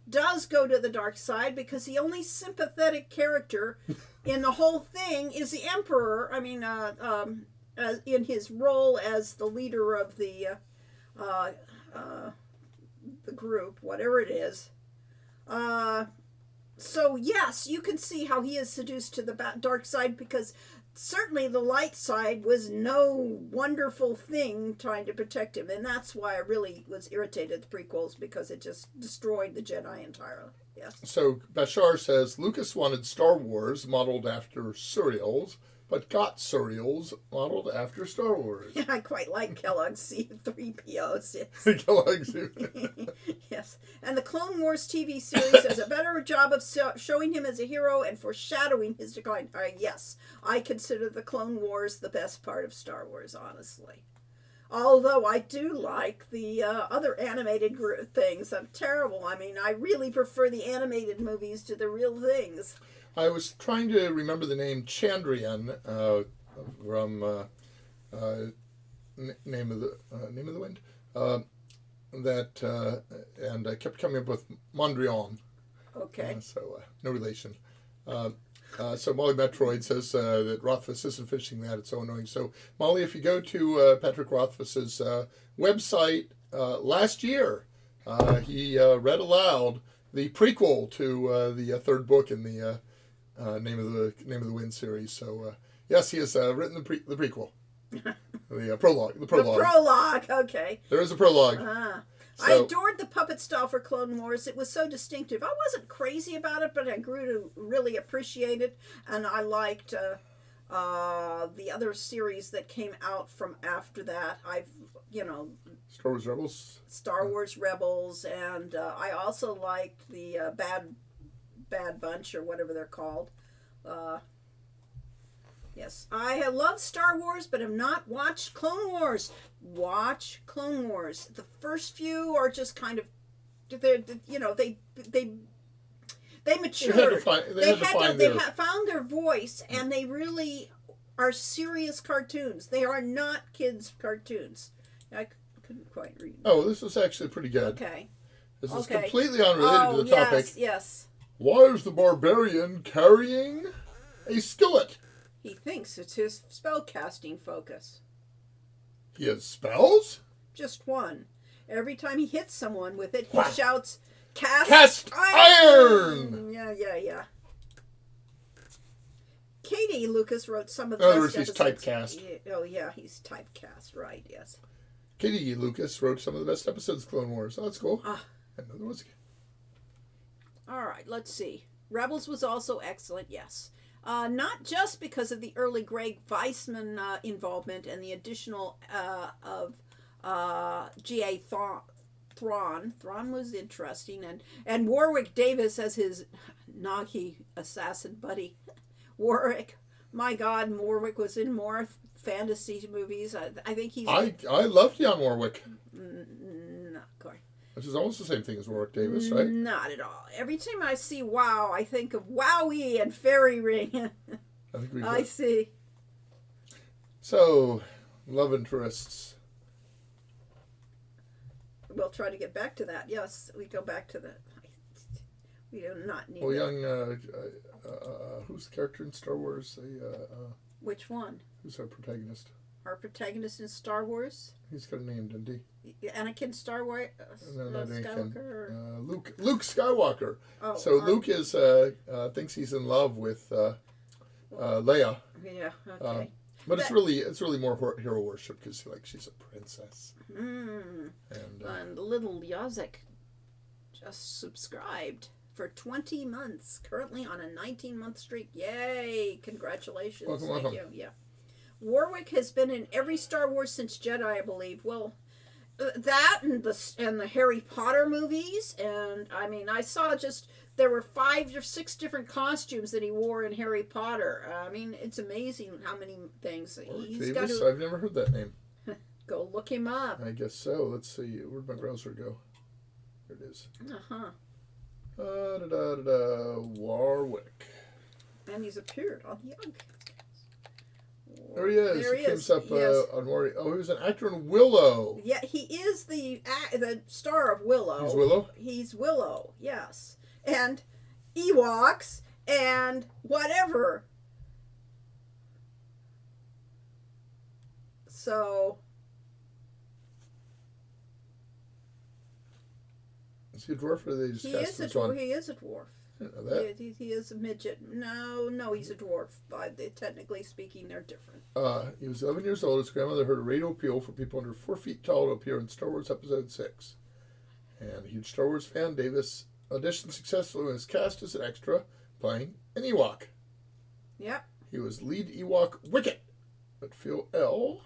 does go to the dark side, because the only sympathetic character in the whole thing is the Emperor. I mean, in his role as the leader of the group, whatever it is. So yes, you can see how he is seduced to the dark side, because certainly the light side was no wonderful thing trying to protect him, and that's why I really was irritated at the prequels, because it just destroyed the Jedi entirely. Yes. So Bashar says Lucas wanted Star Wars modeled after serials, but got serials modeled after Star Wars. Yeah, I quite like Kellogg's C-3POs. Yes. Kellogg's. Yes. And the Clone Wars TV series does a better job of showing him as a hero and foreshadowing his decline. Yes, I consider the Clone Wars the best part of Star Wars, honestly. Although I do like the other animated things. I'm terrible. I mean, I really prefer the animated movies to the real things. I was trying to remember the name Chandrian from Name of the Wind. And I kept coming up with Mondrian. Okay. No relation. So Molly Metroid says that Rothfuss isn't finishing that. It's so annoying. So Molly, if you go to Patrick Rothfuss's website last year, he read aloud the prequel to the third book in the Name of the Wind series. So yes, he has written the prequel, the prologue. The prologue. Okay. There is a prologue. I adored the puppet style for Clone Wars. It was so distinctive. I wasn't crazy about it, but I grew to really appreciate it, and I liked the other series that came out from after that. Star Wars Rebels, and I also liked the Bad Bunch, or whatever they're called. Yes, I have loved Star Wars, but have not watched Clone Wars. Watch Clone Wars. The first few are just kind of, They matured. They found their voice, and they really are serious cartoons. They are not kids' cartoons. I couldn't quite read. Oh, this was actually pretty good. Okay. This is completely unrelated to the topic. Yes. Why is the barbarian carrying a skillet? He thinks it's his spellcasting focus. He has spells? Just one. Every time he hits someone with it, he shouts, Cast iron! Yeah. Katie Lucas wrote some of the In other best words, he's episodes. typecast. He's typecast, right, yes. Katie Lucas wrote some of the best episodes of Clone Wars. Oh, that's cool. Another one's again. All right, let's see. Rebels was also excellent, yes. Not just because of the early Greg Weisman involvement and the additional of G.A. Thrawn. Thrawn was interesting. And Warwick Davis as his Nagi assassin buddy. Warwick. My God, Warwick was in more fantasy movies. I think he's... I loved Jan Warwick. Not quite. Which is almost the same thing as Warwick Davis, right? Not at all. Every time I see WoW, I think of Wowie and Fairy Ring. I see. So, love interests. We'll try to get back to that. Yes, we go back to that. We do not need. Well, who's the character in Star Wars? Which one? Who's our protagonist? Our protagonist in Star Wars? He's got a name, didn't he? Anakin Star Wars? No, not Anakin. Skywalker? Luke Skywalker. Oh, so Luke is thinks he's in love with Leia. Yeah. Okay. But it's really more hero worship because she's a princess. And little Yazek just subscribed for 20 months, currently on a 19-month streak. Yay! Congratulations. Welcome. Thank you. Yeah. Warwick has been in every Star Wars since Jedi, I believe. Well, that and the Harry Potter movies, and I mean, I saw there were 5 or 6 different costumes that he wore in Harry Potter. I mean, it's amazing how many things he's got. I've never heard that name. Go look him up. I guess so. Let's see. Where'd my browser go? There it is. Warwick. And he's appeared on Young. There he is. There he comes up on Warwick. Oh, he was an actor in Willow. Yeah, he is the star of Willow. He's Willow? He's Willow, yes. And Ewoks and whatever. So... Is he a dwarf or they just he is a dwarf. I didn't know that. He is a midget. No, he's a dwarf. Technically speaking, they're different. He was 11 years old. His grandmother heard a radio appeal for people under 4 feet tall to appear in Star Wars Episode 6. And a huge Star Wars fan, Davis auditioned successfully and was cast as an extra, playing an Ewok. Yep. He was lead Ewok Wicket, but Phil L.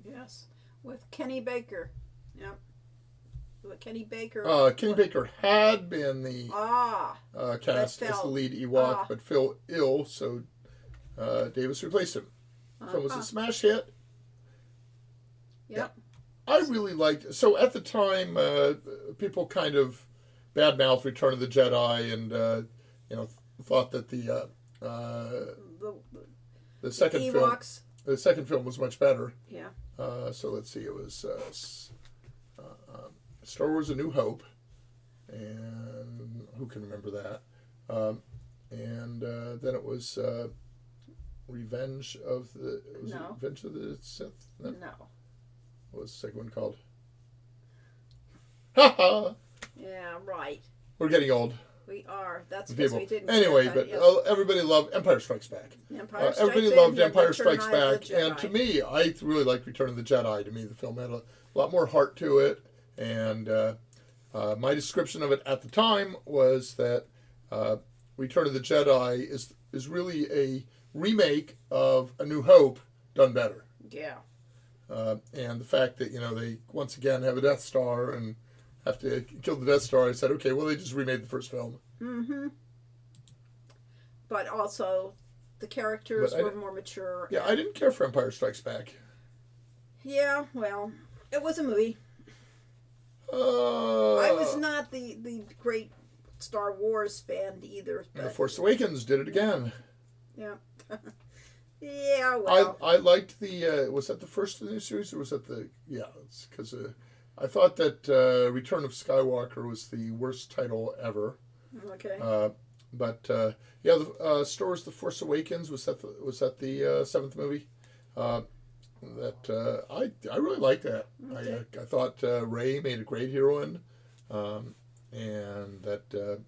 Yes, with Kenny Baker. Yep. With Kenny Baker. Kenny Baker had been the cast as the lead Ewok, but Phil ill, so Davis replaced him. So it was a smash hit. Yep. I really liked. So at the time, people kind of badmouthed Return of the Jedi, and thought that the second film was much better. Yeah. So let's see. It was Star Wars: A New Hope, and who can remember that? And then it was Revenge of the Sith. No. What was the second one called? Ha ha! Yeah, right. We're getting old. We are. That's because we didn't. Anyway, but everybody loved Empire Strikes Back. Everybody loved Empire Strikes Back, and to me, I really liked Return of the Jedi. To me, the film had a lot more heart to it, and my description of it at the time was that Return of the Jedi is really a remake of A New Hope done better. Yeah. And the fact that they once again have a Death Star and have to kill the Death Star, I said, okay, well, they just remade the first film. Mm-hmm. But also, the characters were more mature. Yeah, I didn't care for Empire Strikes Back. Yeah, well, it was a movie. I was not the great Star Wars fan either. And The But Force Awakens did it again. yeah, yeah. Well, I liked the. Was that the first of the new series, or was that the? Yeah, it's because I thought that Return of Skywalker was the worst title ever. okay. But yeah, the Star Wars: The Force Awakens was that the seventh movie. That I really liked that. Okay. I thought Rey made a great heroine, and that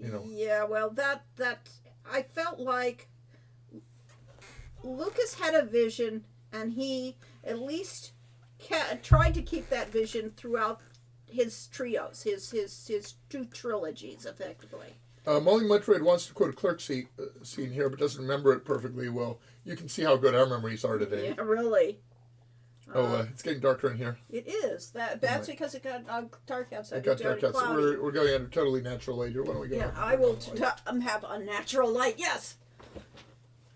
you know. Yeah, well, that I felt like Lucas had a vision, and he at least tried to keep that vision throughout his trios, his two trilogies, effectively. Molly Muttrade wants to quote a Clerk scene here, but doesn't remember it perfectly well. You can see how good our memories are today. Yeah, really. It's getting darker in here. It is. That's because it got dark outside. It got dark outside. Cloudy. We're going under totally natural light here. Why don't we go? Yeah, I will have unnatural light. Yes,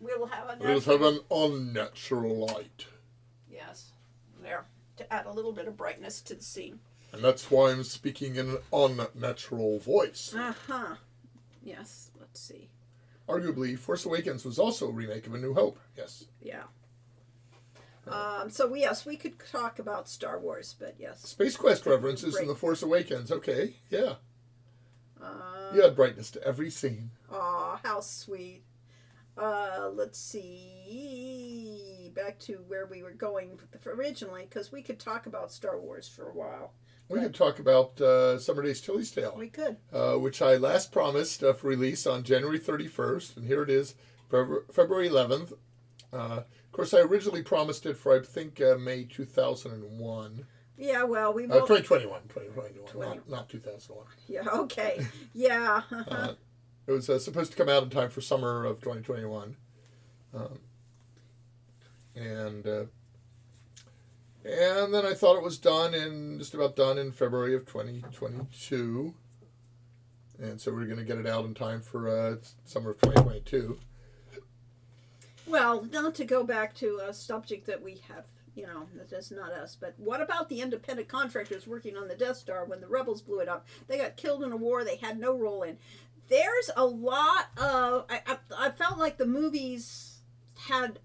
we will have a We'll have an unnatural light. Yes, there to add a little bit of brightness to the scene. And that's why I'm speaking in an unnatural voice. Uh-huh. Yes, let's see. Arguably, Force Awakens was also a remake of A New Hope. Yes. Yeah. So yes, we could talk about Star Wars, but yes. Space Quest references in Great. The Force Awakens. Okay, yeah. Uh, You had brightness to every scene. Aw, how sweet. Let's see. Back to where we were going originally, because we could talk about Star Wars for a while. We could talk about Summer Days Tilly's Tale, We could. which I last promised for release on January 31st, and here it is, February 11th. Of course, I originally promised it for, I think, May 2001. Yeah, well, we will. 2021, not 2001. Yeah, okay. Yeah. It was supposed to come out in time for summer of 2021. And then I thought it was just about done in February of 2022. And so we're going to get it out in time for summer of 2022. Well, not to go back to a subject that we have, that is not us, but what about the independent contractors working on the Death Star when the rebels blew it up? They got killed in a war they had no role in. There's a lot of... I felt like the movies had,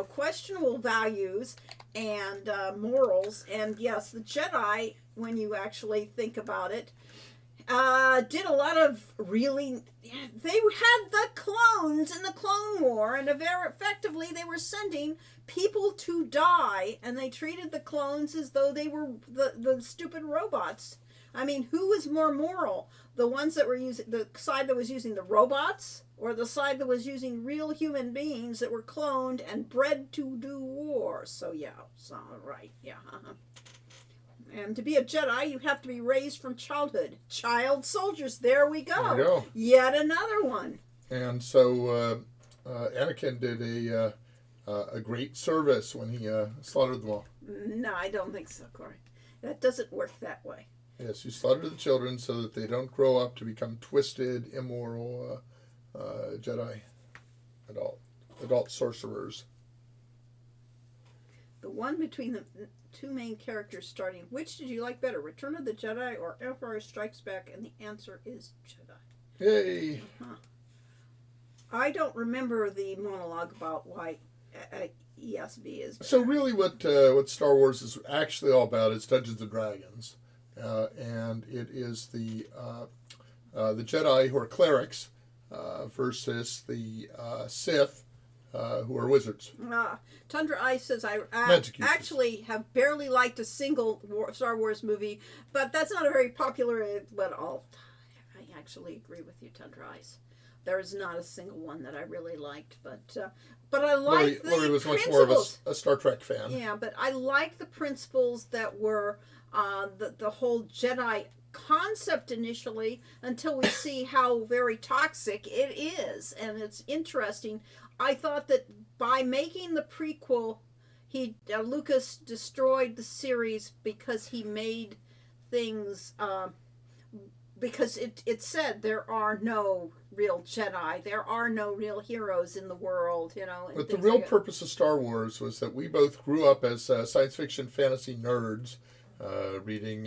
questionable values and morals. And yes, the Jedi, when you actually think about it, did a lot of really... They had the clones in the Clone War, and very effectively they were sending people to die, and they treated the clones as though they were the stupid robots. I mean, who was more moral? The ones that were using... The side that was using the robots, or the side that was using real human beings that were cloned and bred to do war? So, yeah. So, right. Yeah. And to be a Jedi, you have to be raised from childhood. Child soldiers. There we go. There you go. Yet another one. And so Anakin did a great service when he slaughtered them all. No, I don't think so, Corey. That doesn't work that way. Yes, you slaughter the children so that they don't grow up to become twisted, immoral Jedi, adult sorcerers. The one between the two main characters starting, which did you like better, Return of the Jedi or Empire Strikes Back? And the answer is Jedi. Yay! Huh. I don't remember the monologue about why ESB is better. So really what Star Wars is actually all about is Dungeons and Dragons. And it is the Jedi who are clerics versus the Sith who are wizards. Tundra Ice says, I Magic users. actually have barely liked a single Star Wars movie, but that's not a very popular... I actually agree with you, Tundra Ice. There is not a single one that I really liked, but I like the Lori was much principles. more of a Star Trek fan. Yeah, but I like the principles that were the whole Jedi concept initially, until we see how very toxic it is, and it's interesting. I thought that by making the prequel, Lucas destroyed the series because he made things. Because it said there are no real Jedi, there are no real heroes in the world, and But the things real like that. purpose of Star Wars was that we both grew up as science fiction fantasy nerds, reading,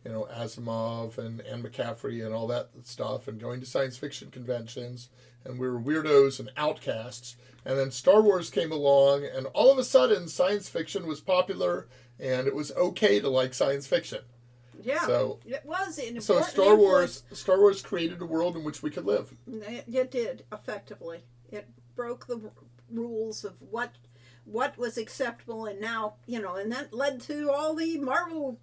Asimov and Anne McCaffrey and all that stuff, and going to science fiction conventions, and we were weirdos and outcasts. And then Star Wars came along, and all of a sudden, science fiction was popular, and it was okay to like science fiction. Yeah, So it was an important so Star Wars created a world in which we could live. It did effectively. It broke the rules of what was acceptable, and now and that led to all the Marvel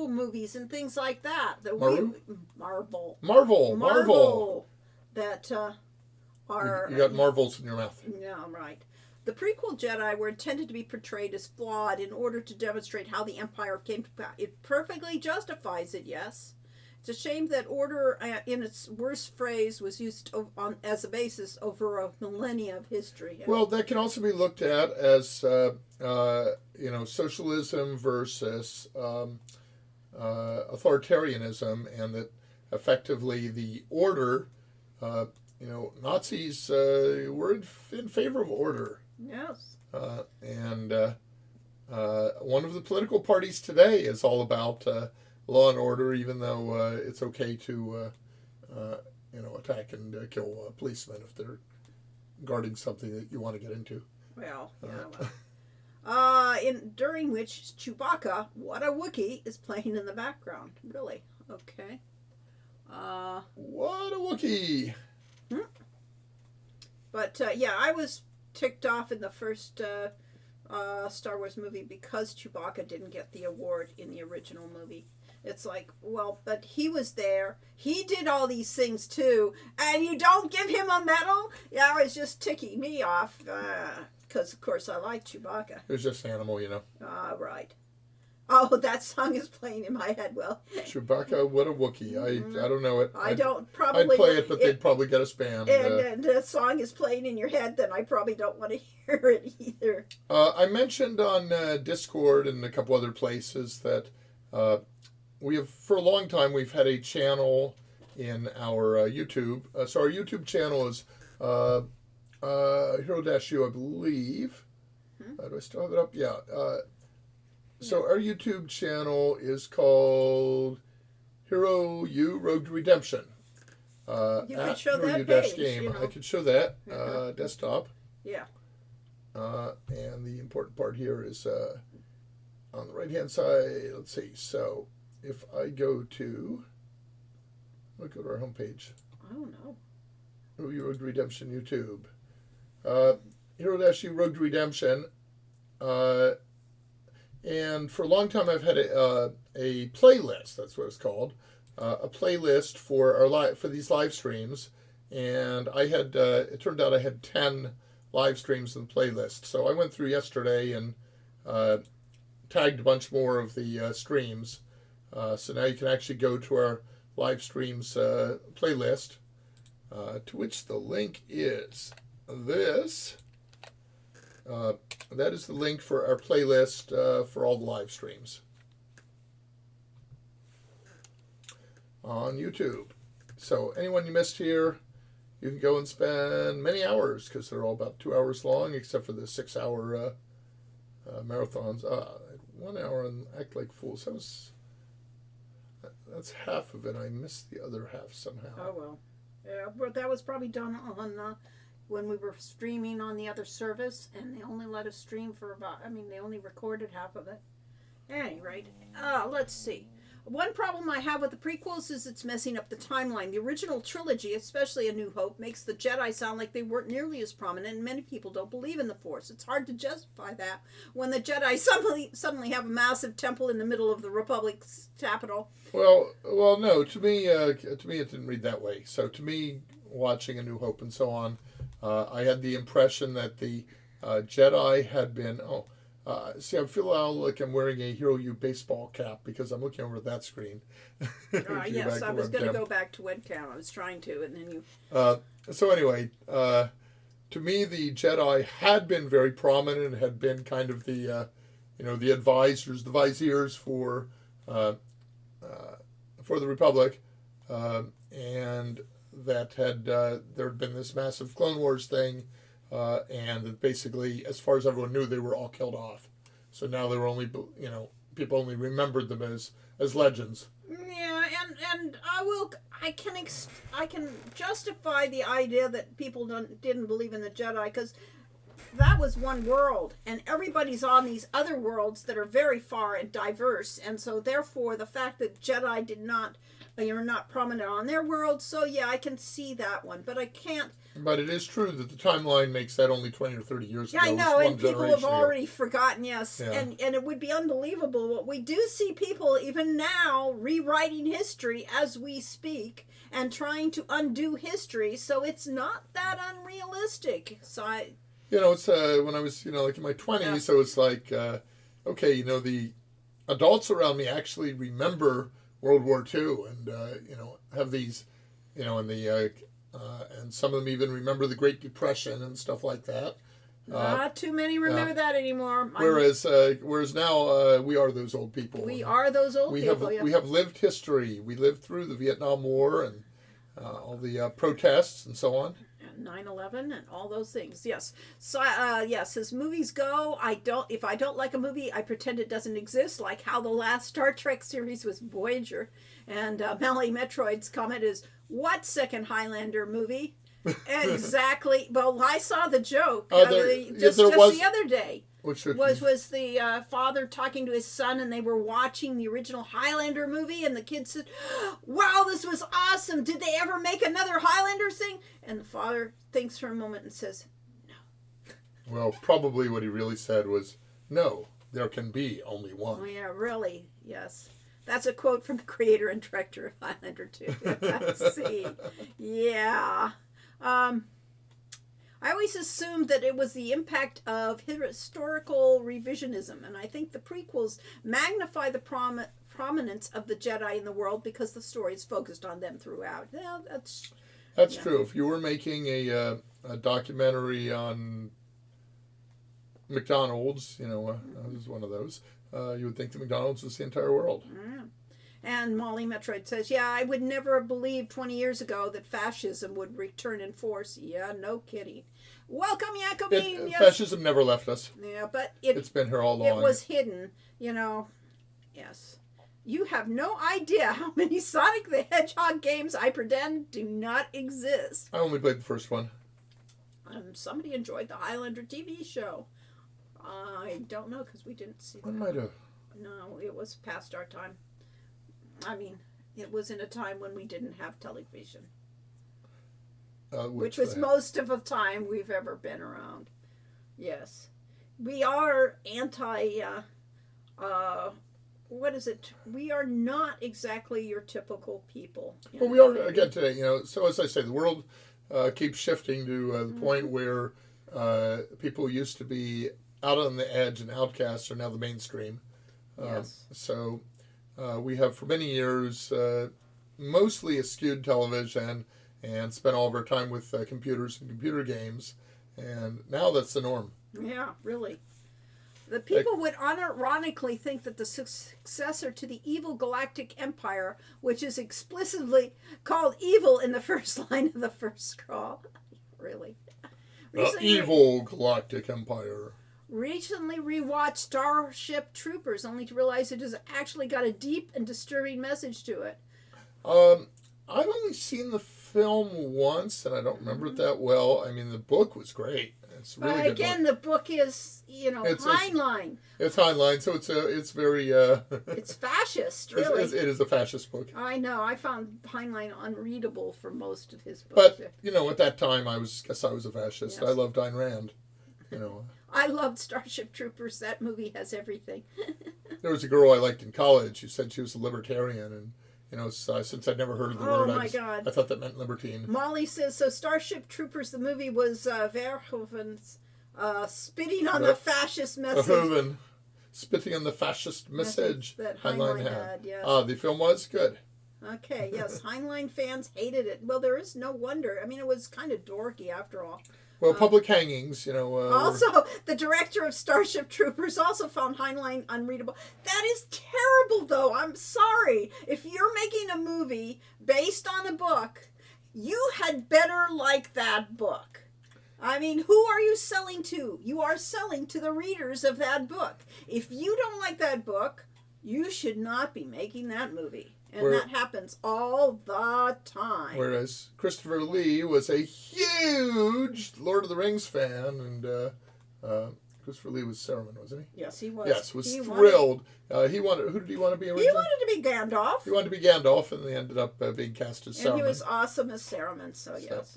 movies and things like that. Marvel that are you got marvels in your mouth. Yeah, right. The prequel Jedi were intended to be portrayed as flawed in order to demonstrate how the Empire came to pass. It perfectly justifies it, yes. It's a shame that order, in its worst phrase, was used as a basis over a millennia of history. Well, that can also be looked at as, socialism versus authoritarianism, and that effectively the order, Nazis were in favor of order. Yes. And one of the political parties today is all about law and order, even though it's okay to, attack and kill policemen if they're guarding something that you want to get into. Well, during which Chewbacca, what a Wookiee, is playing in the background. Really? Okay. What a Wookiee! But I was ticked off in the first Star Wars movie because Chewbacca didn't get the award in the original movie. It's like, well, but he was there. He did all these things too, and you don't give him a medal? Yeah, it was just ticking me off because, of course, I like Chewbacca. It was just an animal, Right. Oh, that song is playing in my head. Well, Chewbacca, what a Wookiee. I don't know it. I'd play it, but they'd probably get us banned. And the song is playing in your head, then I probably don't want to hear it either. I mentioned on Discord and a couple other places that we have, for a long time, we've had a channel in our YouTube. So our YouTube channel is Hero-U, I believe. Do I still have it up? Yeah. So our YouTube channel is called Hero-U Road to Redemption. You could show that Hero-U page. Game. I could show that desktop. Yeah. And the important part here is on the right-hand side. Let's see. So if I go to our homepage. I don't know. Hero-U Road to Redemption YouTube. Hero-U Road to Redemption. And for a long time, I've had a playlist. That's what it's called, a playlist for these live streams. And I had it turned out I had 10 live streams in the playlist. So I went through yesterday and tagged a bunch more of the streams. So now you can actually go to our live streams playlist, to which the link is this. That is the link for our playlist for all the live streams on YouTube. So anyone you missed here, you can go and spend many hours, because they're all about 2 hours long, except for the 6-hour marathons. 1 hour on Act Like Fools. That's half of it. I missed the other half somehow. Oh, well. Yeah, but that was probably done on when we were streaming on the other service, and they only let us stream for they only recorded half of it. At any rate, let's see. One problem I have with the prequels is it's messing up the timeline. The original trilogy, especially A New Hope, makes the Jedi sound like they weren't nearly as prominent, and many people don't believe in the Force. It's hard to justify that when the Jedi suddenly have a massive temple in the middle of the Republic's capital. Well, no. To me, it didn't read that way. So to me, watching A New Hope and so on, I had the impression that the Jedi had been. See, I feel like I'm wearing a Hero-U baseball cap because I'm looking over at that screen. Yes, I was going to go back to webcam. I was trying to, and then you. So anyway, to me, the Jedi had been very prominent, had been kind of the, the advisors, the viziers for the Republic, and that there had been this massive Clone Wars thing. And basically, as far as everyone knew, they were all killed off. So now they were only, people only remembered them as legends. Yeah, and I can justify the idea that people didn't believe in the Jedi, because that was one world, and everybody's on these other worlds that are very far and diverse, and so therefore the fact that Jedi did not, you're not prominent on their world, so yeah, I can see that one, but I can't. But it is true that the timeline makes that only 20 or 30 years ago. I know, It's and people have already forgotten, yes, Yeah. and it would be unbelievable. What we do see people even now rewriting history as we speak and trying to undo history, so it's not that unrealistic. So it's when I was, like in my 20s, so it's like, okay, the adults around me actually remember World War II and, have these, and and some of them even remember the Great Depression and stuff like that. Not too many remember that anymore. Whereas now we are those old people. We are those old people. We have lived history. We lived through the Vietnam War and all the protests and so on. 9/11 and all those things. Yes. So yes, as movies go, if I don't like a movie, I pretend it doesn't exist, like how the last Star Trek series was Voyager. And Melly Metroid's comment is, "What second Highlander movie?" Exactly. Well, I saw the joke just the other day. Was the father talking to his son, and they were watching the original Highlander movie, and the kid said, "Wow, this was awesome. Did they ever make another Highlander thing?" And the father thinks for a moment and says, "No." Well, probably what he really said was, "No, there can be only one." Oh yeah, really? Yes. That's a quote from the creator and director of Highlander 2. Let's see. Yeah. I always assumed that it was the impact of historical revisionism, and I think the prequels magnify the prominence of the Jedi in the world because the story is focused on them throughout. Yeah, that's true. If you were making a documentary on McDonald's, this is one of those, you would think that McDonald's was the entire world. Yeah. And Molly Metroid says, "Yeah, I would never have believed 20 years ago that fascism would return in force." Yeah, no kidding. Welcome, Jacobine. Yes. Fascism never left us. Yeah, but it's been here all along. It was hidden, Yes. You have no idea how many Sonic the Hedgehog games I pretend do not exist. I only played the first one. Somebody enjoyed the Highlander TV show. I don't know, because we didn't see that. When might have? No, it was past our time. I mean, it was in a time when we didn't have television. Which was most of the time we've ever been around. Yes. We are what is it? We are not exactly your typical people. Well, we are, again, today, so as I say, the world keeps shifting to the point where people who used to be out on the edge and outcasts are now the mainstream. Yes. So we have for many years mostly eschewed television and spent all of our time with computers and computer games, and now that's the norm. Yeah, really. The people would unironically think that the successor to the evil galactic empire, which is explicitly called evil in the first line of the first scroll, really. Evil galactic empire. Recently rewatched Starship Troopers, only to realize it has actually got a deep and disturbing message to it. I've only seen the film once, and I don't remember it that well. I mean, the book was great. It's really good. Again, the book is, Heinlein. It's Heinlein, so it's very. It's fascist, really. It is a fascist book. I know. I found Heinlein unreadable for most of his books. But at that time, I was a fascist. Yes. I loved Ayn Rand. I loved Starship Troopers. That movie has everything. There was a girl I liked in college who said she was a libertarian, and since I'd never heard of the word, God. I thought that meant libertine. Molly says, so Starship Troopers, the movie, was Verhoeven's spitting on the fascist message. Verhoeven spitting on the fascist message that Heinlein had. Yes. The film was good. Okay, yes. Heinlein fans hated it. Well, there is no wonder. I mean, it was kind of dorky after all. Well, public hangings, Also, the director of Starship Troopers also found Heinlein unreadable. That is terrible, though. I'm sorry. If you're making a movie based on a book, you had better like that book. I mean, who are you selling to? You are selling to the readers of that book. If you don't like that book, you should not be making that movie. And Where- that happens all the time. Whereas Christopher Lee was a huge Lord of the Rings fan, and Christopher Lee was Saruman, wasn't he? Yes, he was. Yes, was He thrilled. He wanted. Who did he want to be originally? He wanted to be Gandalf. He wanted to be Gandalf, and they ended up being cast as Saruman. And he was awesome as Saruman, so yes.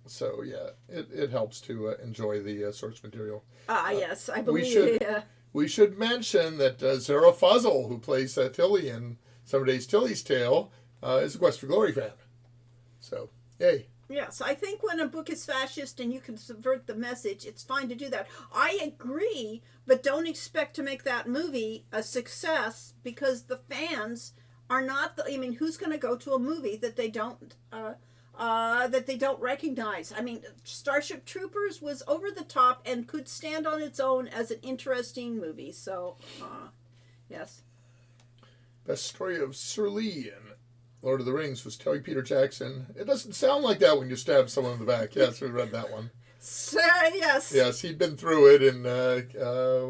So yeah, it helps to enjoy the source material. Yes, I believe. should- We should mention that Zara Fuzzle, who plays Tilly in Summer Days Tilly's Tale, is a Quest for Glory fan. So, yay. Yes, I think when a book is fascist and you can subvert the message, it's fine to do that. I agree, but don't expect to make that movie a success because the fans are not. Who's going to go to a movie that they don't recognize? I mean, Starship Troopers was over the top and could stand on its own as an interesting movie. So, yes. Best story of Sir Lee in Lord of the Rings was Terry Peter Jackson. It doesn't sound like that when you stab someone in the back. Yes, we read that one. Sir, yes. Yes, he'd been through it in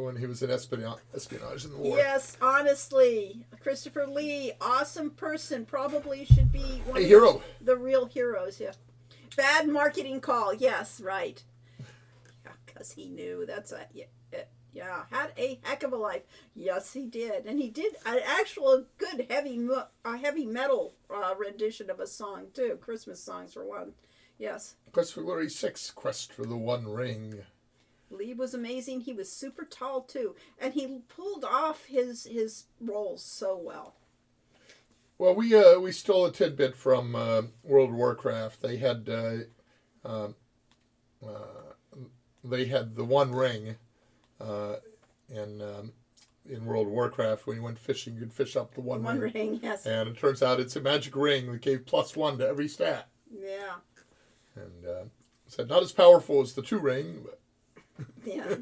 when he was in espionage in the war. Yes, honestly, Christopher Lee, awesome person, probably should be one A of hero. the real heroes. Yeah, bad marketing call. Yes, right. Yeah, because he knew that's a had a heck of a life. Yes, he did, and he did an actual good heavy metal rendition of a song too. Christmas songs for one. Yes. Quest for Glory 6, Quest for the One Ring. Lee was amazing. He was super tall too, and he pulled off his roles so well. Well, we stole a tidbit from World of Warcraft. They had the One Ring in World of Warcraft. When you went fishing, you could fish up the One Ring. Ring, yes. And it turns out it's a magic ring that gave +1 to every stat. Yeah. And said not as powerful as the Two Ring, but Yeah.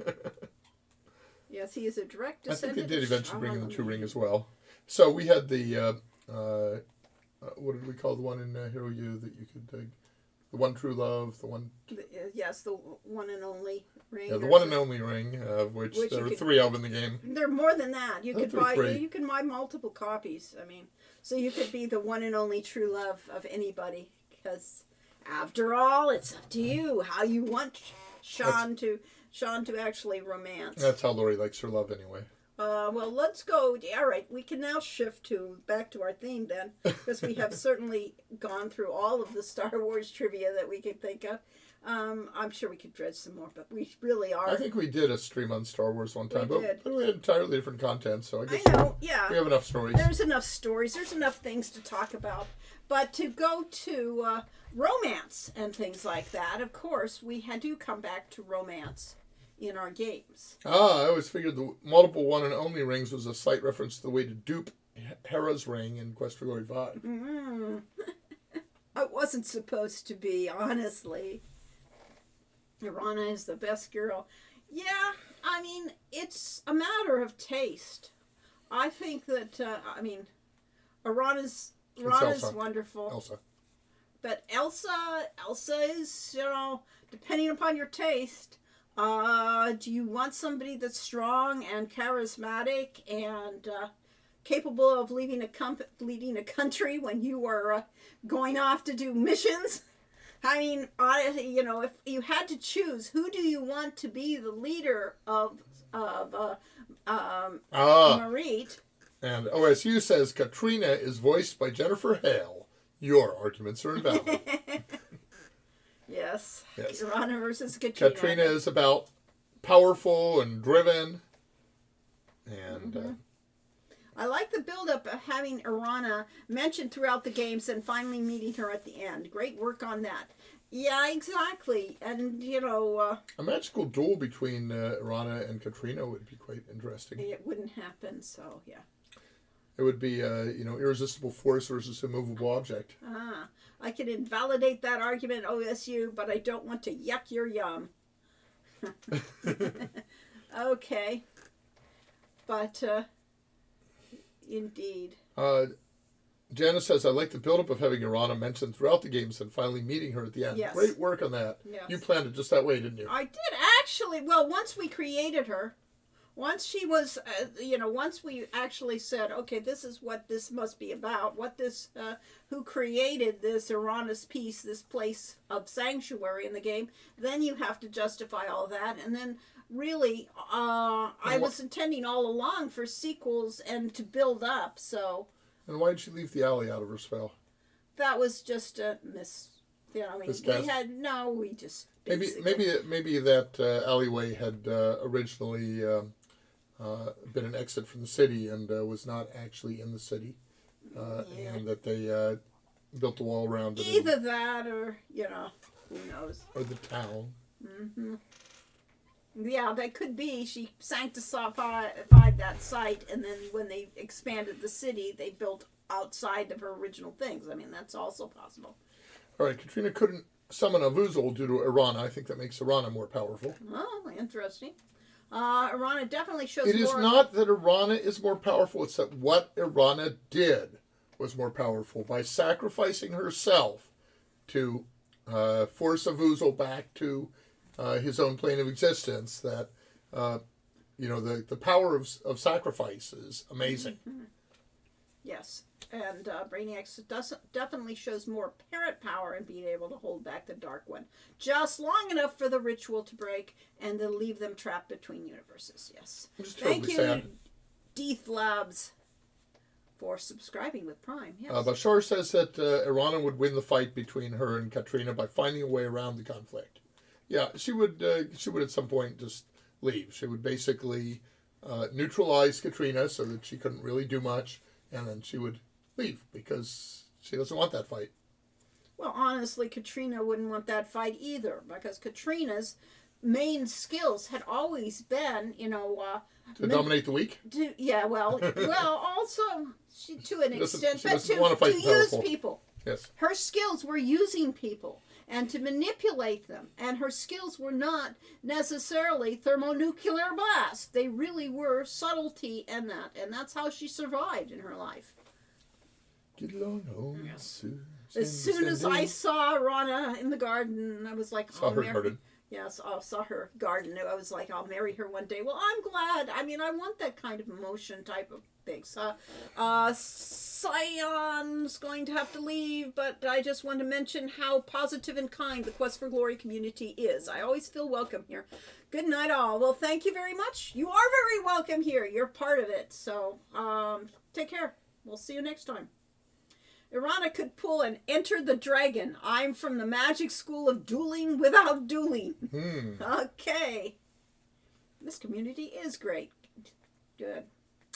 Yes, he is a direct I think descendant. they did of eventually bring in the Sauron. Two Ring as well. So we had the what did we call the one in Hero U that you could the One True Love, the one Yes, the one and only ring. the There's one and only ring, of which Which there you are could- 3 of in the game. There are more than that. You I could thought there were buy 3. you can buy multiple copies. I mean, so you could be the one and only true love of anybody. Because after all, it's up to you how you want Sean to actually romance. That's how Lori likes her love anyway. Well, let's go. All right, we can now shift back to our theme then, because we have certainly gone through all of the Star Wars trivia that we could think of. I'm sure we could dredge some more, but we really are. I think we did a stream on Star Wars one time, We did. but we had entirely different content, so I guess I know, yeah. we have enough stories. There's enough stories. There's enough things to talk about. But to go to romance and things like that, of course, we do come back to romance in our games. I always figured the multiple one and only rings was a slight reference to the way to dupe Hera's ring in Quest for Glory 5. It wasn't supposed to be, honestly. Irana is the best girl. Yeah, I mean, it's a matter of taste. I think that, Irana's Elsa. wonderful. Elsa. But Elsa is, depending upon your taste, do you want somebody that's strong and charismatic and capable of leading a country when you are going off to do missions? I mean, if you had to choose, who do you want to be the leader of Marit? And OSU says Katrina is voiced by Jennifer Hale. Your arguments are invalid. Yes. Yes. Irana versus Katrina. Katrina is about powerful and driven. And I like the build-up of having Irana mentioned throughout the games and finally meeting her at the end. Great work on that. Yeah, exactly. And, a magical duel between Irana and Katrina would be quite interesting. it wouldn't happen, so, yeah. It would be, irresistible force versus immovable object. I could invalidate that argument, OSU, but I don't want to yuck your yum. Okay. But, indeed. Janice says, I like the build-up of having Irana mentioned throughout the games and finally meeting her at the end. Yes. Great work on that. Yes. You planned it just that way, didn't you? I did actually. Well, once we created her, once she was, once we actually said, okay, this is what this must be about, who created this Uranus piece, this place of sanctuary in the game, then you have to justify all that. And then really, I was intending all along for sequels and to build up, so. And why did she leave the alley out of her spell? That was just a we just. Maybe that alleyway had originally been an exit from the city and was not actually in the city, and that they built the wall around it. Either that, or who knows? Or the town. Mm-hmm. Yeah, that could be. She sanctified that site, and then when they expanded the city, they built outside of her original things. I mean, that's also possible. All right, Katrina couldn't summon a Vuzul due to Irana. I think that makes Irana more powerful. Oh, interesting. Irana definitely shows It is not that Irana is more powerful, it's that what Irana did was more powerful. By sacrificing herself to force a Vuzul back to his own plane of existence, that, the power of sacrifice is amazing. Mm-hmm. Yes. And Brainiac definitely shows more parent power in being able to hold back the Dark One just long enough for the ritual to break and then leave them trapped between universes. Yes. Thank you, Deeth Labs, for subscribing with Prime. Yes. Bashar says that Irana would win the fight between her and Katrina by finding a way around the conflict. Yeah, she would at some point just leave. She would basically neutralize Katrina so that she couldn't really do much, and then she would leave because she doesn't want that fight. Well, honestly, Katrina wouldn't want that fight either, because Katrina's main skills had always been, to dominate the weak. Also to an extent, but to use people. Yes. Her skills were using people and to manipulate them, and her skills were not necessarily thermonuclear blast. They really were subtlety and that's how she survived in her life. Get along home. Yes. As soon as I saw Rana in the garden, I was like, saw her garden. Yes, I saw her garden. I was like, I'll marry her one day. Well, I'm glad. I mean, I want that kind of emotion type of thing. So, Scion's going to have to leave, but I just want to mention how positive and kind the Quest for Glory community is. I always feel welcome here. Good night, all. Well, thank you very much. You are very welcome here. You're part of it. So, take care. We'll see you next time. Irana could pull an Enter the Dragon. I'm from the magic school of dueling without dueling. Okay. This community is great. Good.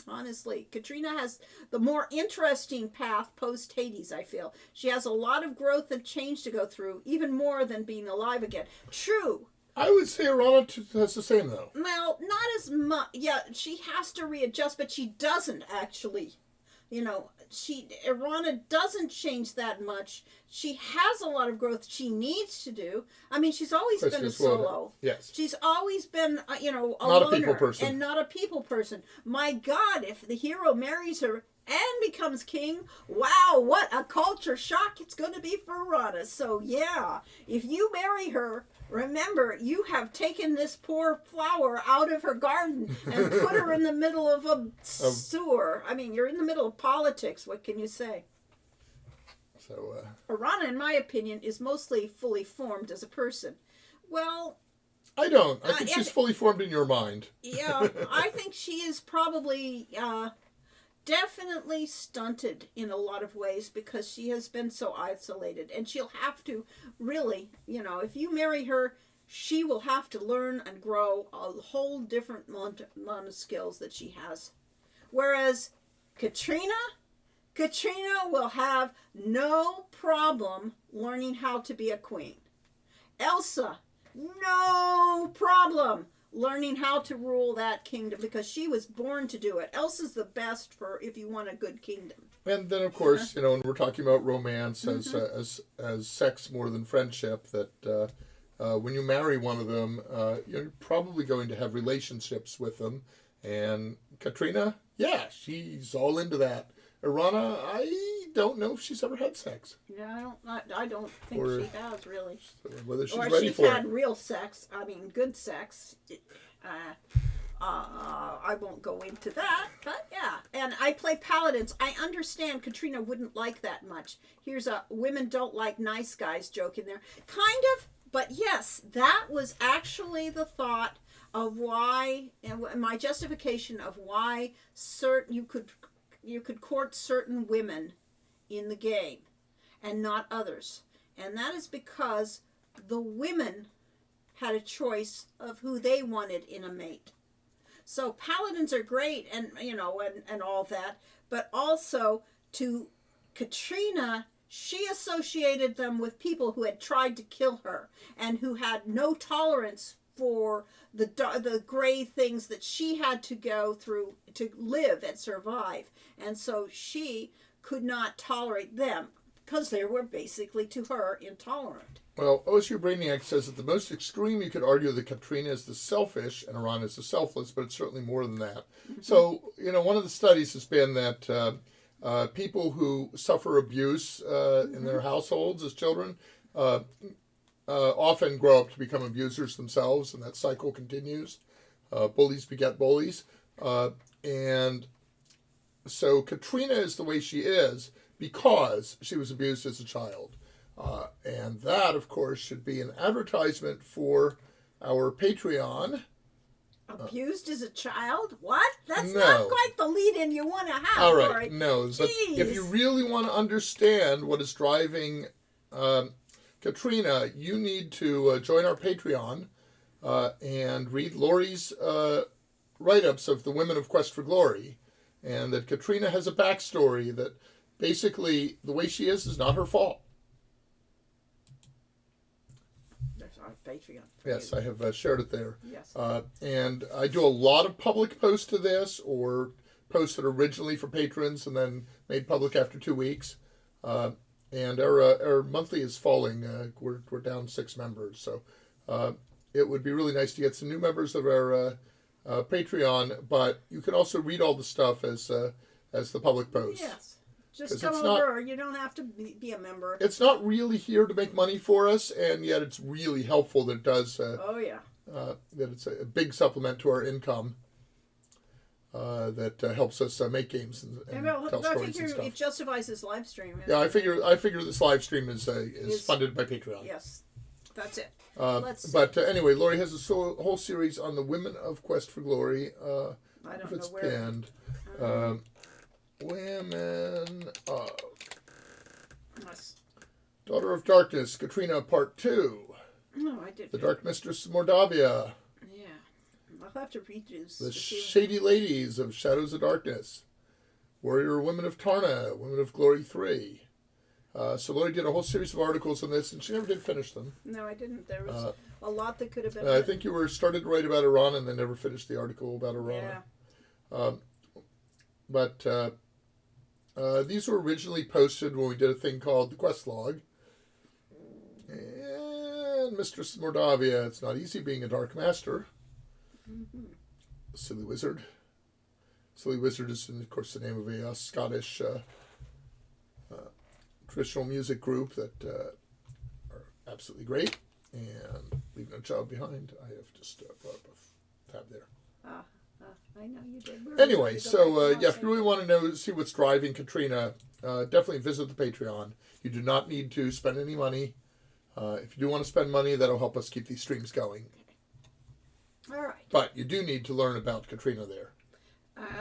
Honestly, Katrina has the more interesting path post-Hades, I feel. She has a lot of growth and change to go through, even more than being alive again. True. I would say Irana has the same, though. Well, not as much. Yeah, she has to readjust, but she doesn't actually. Irana doesn't change that much. She has a lot of growth she needs to do. I mean, she's always been a solo. Yes. She's always been, a not loner a people person. and not a people person. My God, if the hero marries her and becomes king, wow, what a culture shock it's going to be for Irana. So, yeah, if you marry her, remember, you have taken this poor flower out of her garden and put her in the middle of a sewer. I mean, you're in the middle of politics. What can you say? So, Irana, in my opinion, is mostly fully formed as a person. Well, I don't. I think she's fully formed in your mind. Yeah, I think she is probably definitely stunted in a lot of ways because she has been so isolated, and she'll have to really, if you marry her, she will have to learn and grow a whole different amount of skills that she has. Whereas Katrina will have no problem learning how to be a queen. Elsa, no problem learning how to rule that kingdom because she was born to do it. Elsa's the best for if you want a good kingdom. And then, of course, when we're talking about romance as sex more than friendship, that when you marry one of them, you're probably going to have relationships with them. And Katrina, yeah, she's all into that. Irana, I don't know if she's ever had sex. Yeah, I don't think she has really. Whether she's ready for it. Or she's had real sex. I mean, good sex. I won't go into that, but yeah. And I play paladins. I understand Katrina wouldn't like that much. Here's a women don't like nice guys joke in there. Kind of, but yes, that was actually the thought of why, and my justification of why certain you could court certain women in the game and not others. And that is because the women had a choice of who they wanted in a mate. So paladins are great, and and all that, but also to Katrina, she associated them with people who had tried to kill her and who had no tolerance for the gray things that she had to go through to live and survive, and so she could not tolerate them because they were basically to her intolerant. Well, OSU Brainiac says that the most extreme you could argue that Katrina is the selfish and Iran is the selfless, but it's certainly more than that. So, one of the studies has been that people who suffer abuse in their households as children often grow up to become abusers themselves, and that cycle continues. Bullies beget bullies. And so Katrina is the way she is because she was abused as a child. And that, of course, should be an advertisement for our Patreon. Abused as a child? What? That's No. not quite the lead-in you want to have. All right, no. But Jeez. if you really want to understand what is driving Katrina, you need to join our Patreon and read Lori's write-ups of the women of Quest for Glory, and that Katrina has a backstory that basically the way she is not her fault. There's our Patreon. Yes, I have shared it there. Yes. And I do a lot of public posts to this, or posts that are originally for patrons and then made public after 2 weeks. And our monthly is falling. We're down 6 members. So it would be really nice to get some new members of our Patreon, but you can also read all the stuff as the public posts. Yes. Just 'Cause come it's over. You don't have to be a member. It's not really here to make money for us, and yet it's really helpful that it does. Oh, yeah. That it's a big supplement to our income that helps us make games and tell I stories and figure stuff. it justifies his live stream. Yeah, I figure this live stream is funded by Patreon. Yes, that's it. Let's see. But anyway, Lori has a whole series on the women of Quest for Glory. I don't if know it's where. pinned. Women of Yes. Daughter of Darkness, Katrina Part 2. No, I did. The Dark Mistress of Mordavia. Yeah. I'll have to read this. The to see- Shady Ladies of Shadows of Darkness. Warrior Women of Tarna, Women of Glory 3. So Lori did a whole series of articles on this, and she never did finish them. No, I didn't. There was a lot that could have been. I think you started to write about Iran and then never finished the article about Iran. Yeah. But these were originally posted when we did a thing called the Quest Log. And Mistress Mordavia, it's not easy being a Dark Master. Mm-hmm. Silly Wizard. Silly Wizard is, of course, the name of a Scottish traditional music group that are absolutely great. And Leave No Child Behind. I have just brought up a tab there. I know you did. Anyway, so if you really want to see what's driving Katrina, definitely visit the Patreon. You do not need to spend any money. If you do want to spend money, that'll help us keep these streams going. All right. But you do need to learn about Katrina there.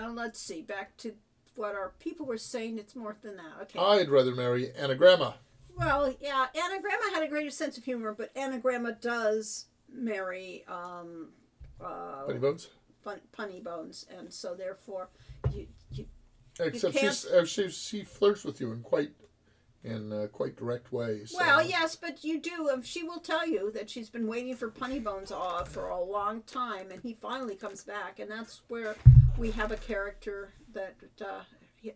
Let's see. Back to what our people were saying. It's more than that. Okay. I'd rather marry Anagramma. Well, yeah, Anagramma had a greater sense of humor, but Anagramma does marry Bunny Bones? Punny Bones, and so therefore you Except can't- she flirts with you in quite direct ways. So. Well, yes, but you do. She will tell you that she's been waiting for Punny Bones for a long time, and he finally comes back, and that's where we have a character that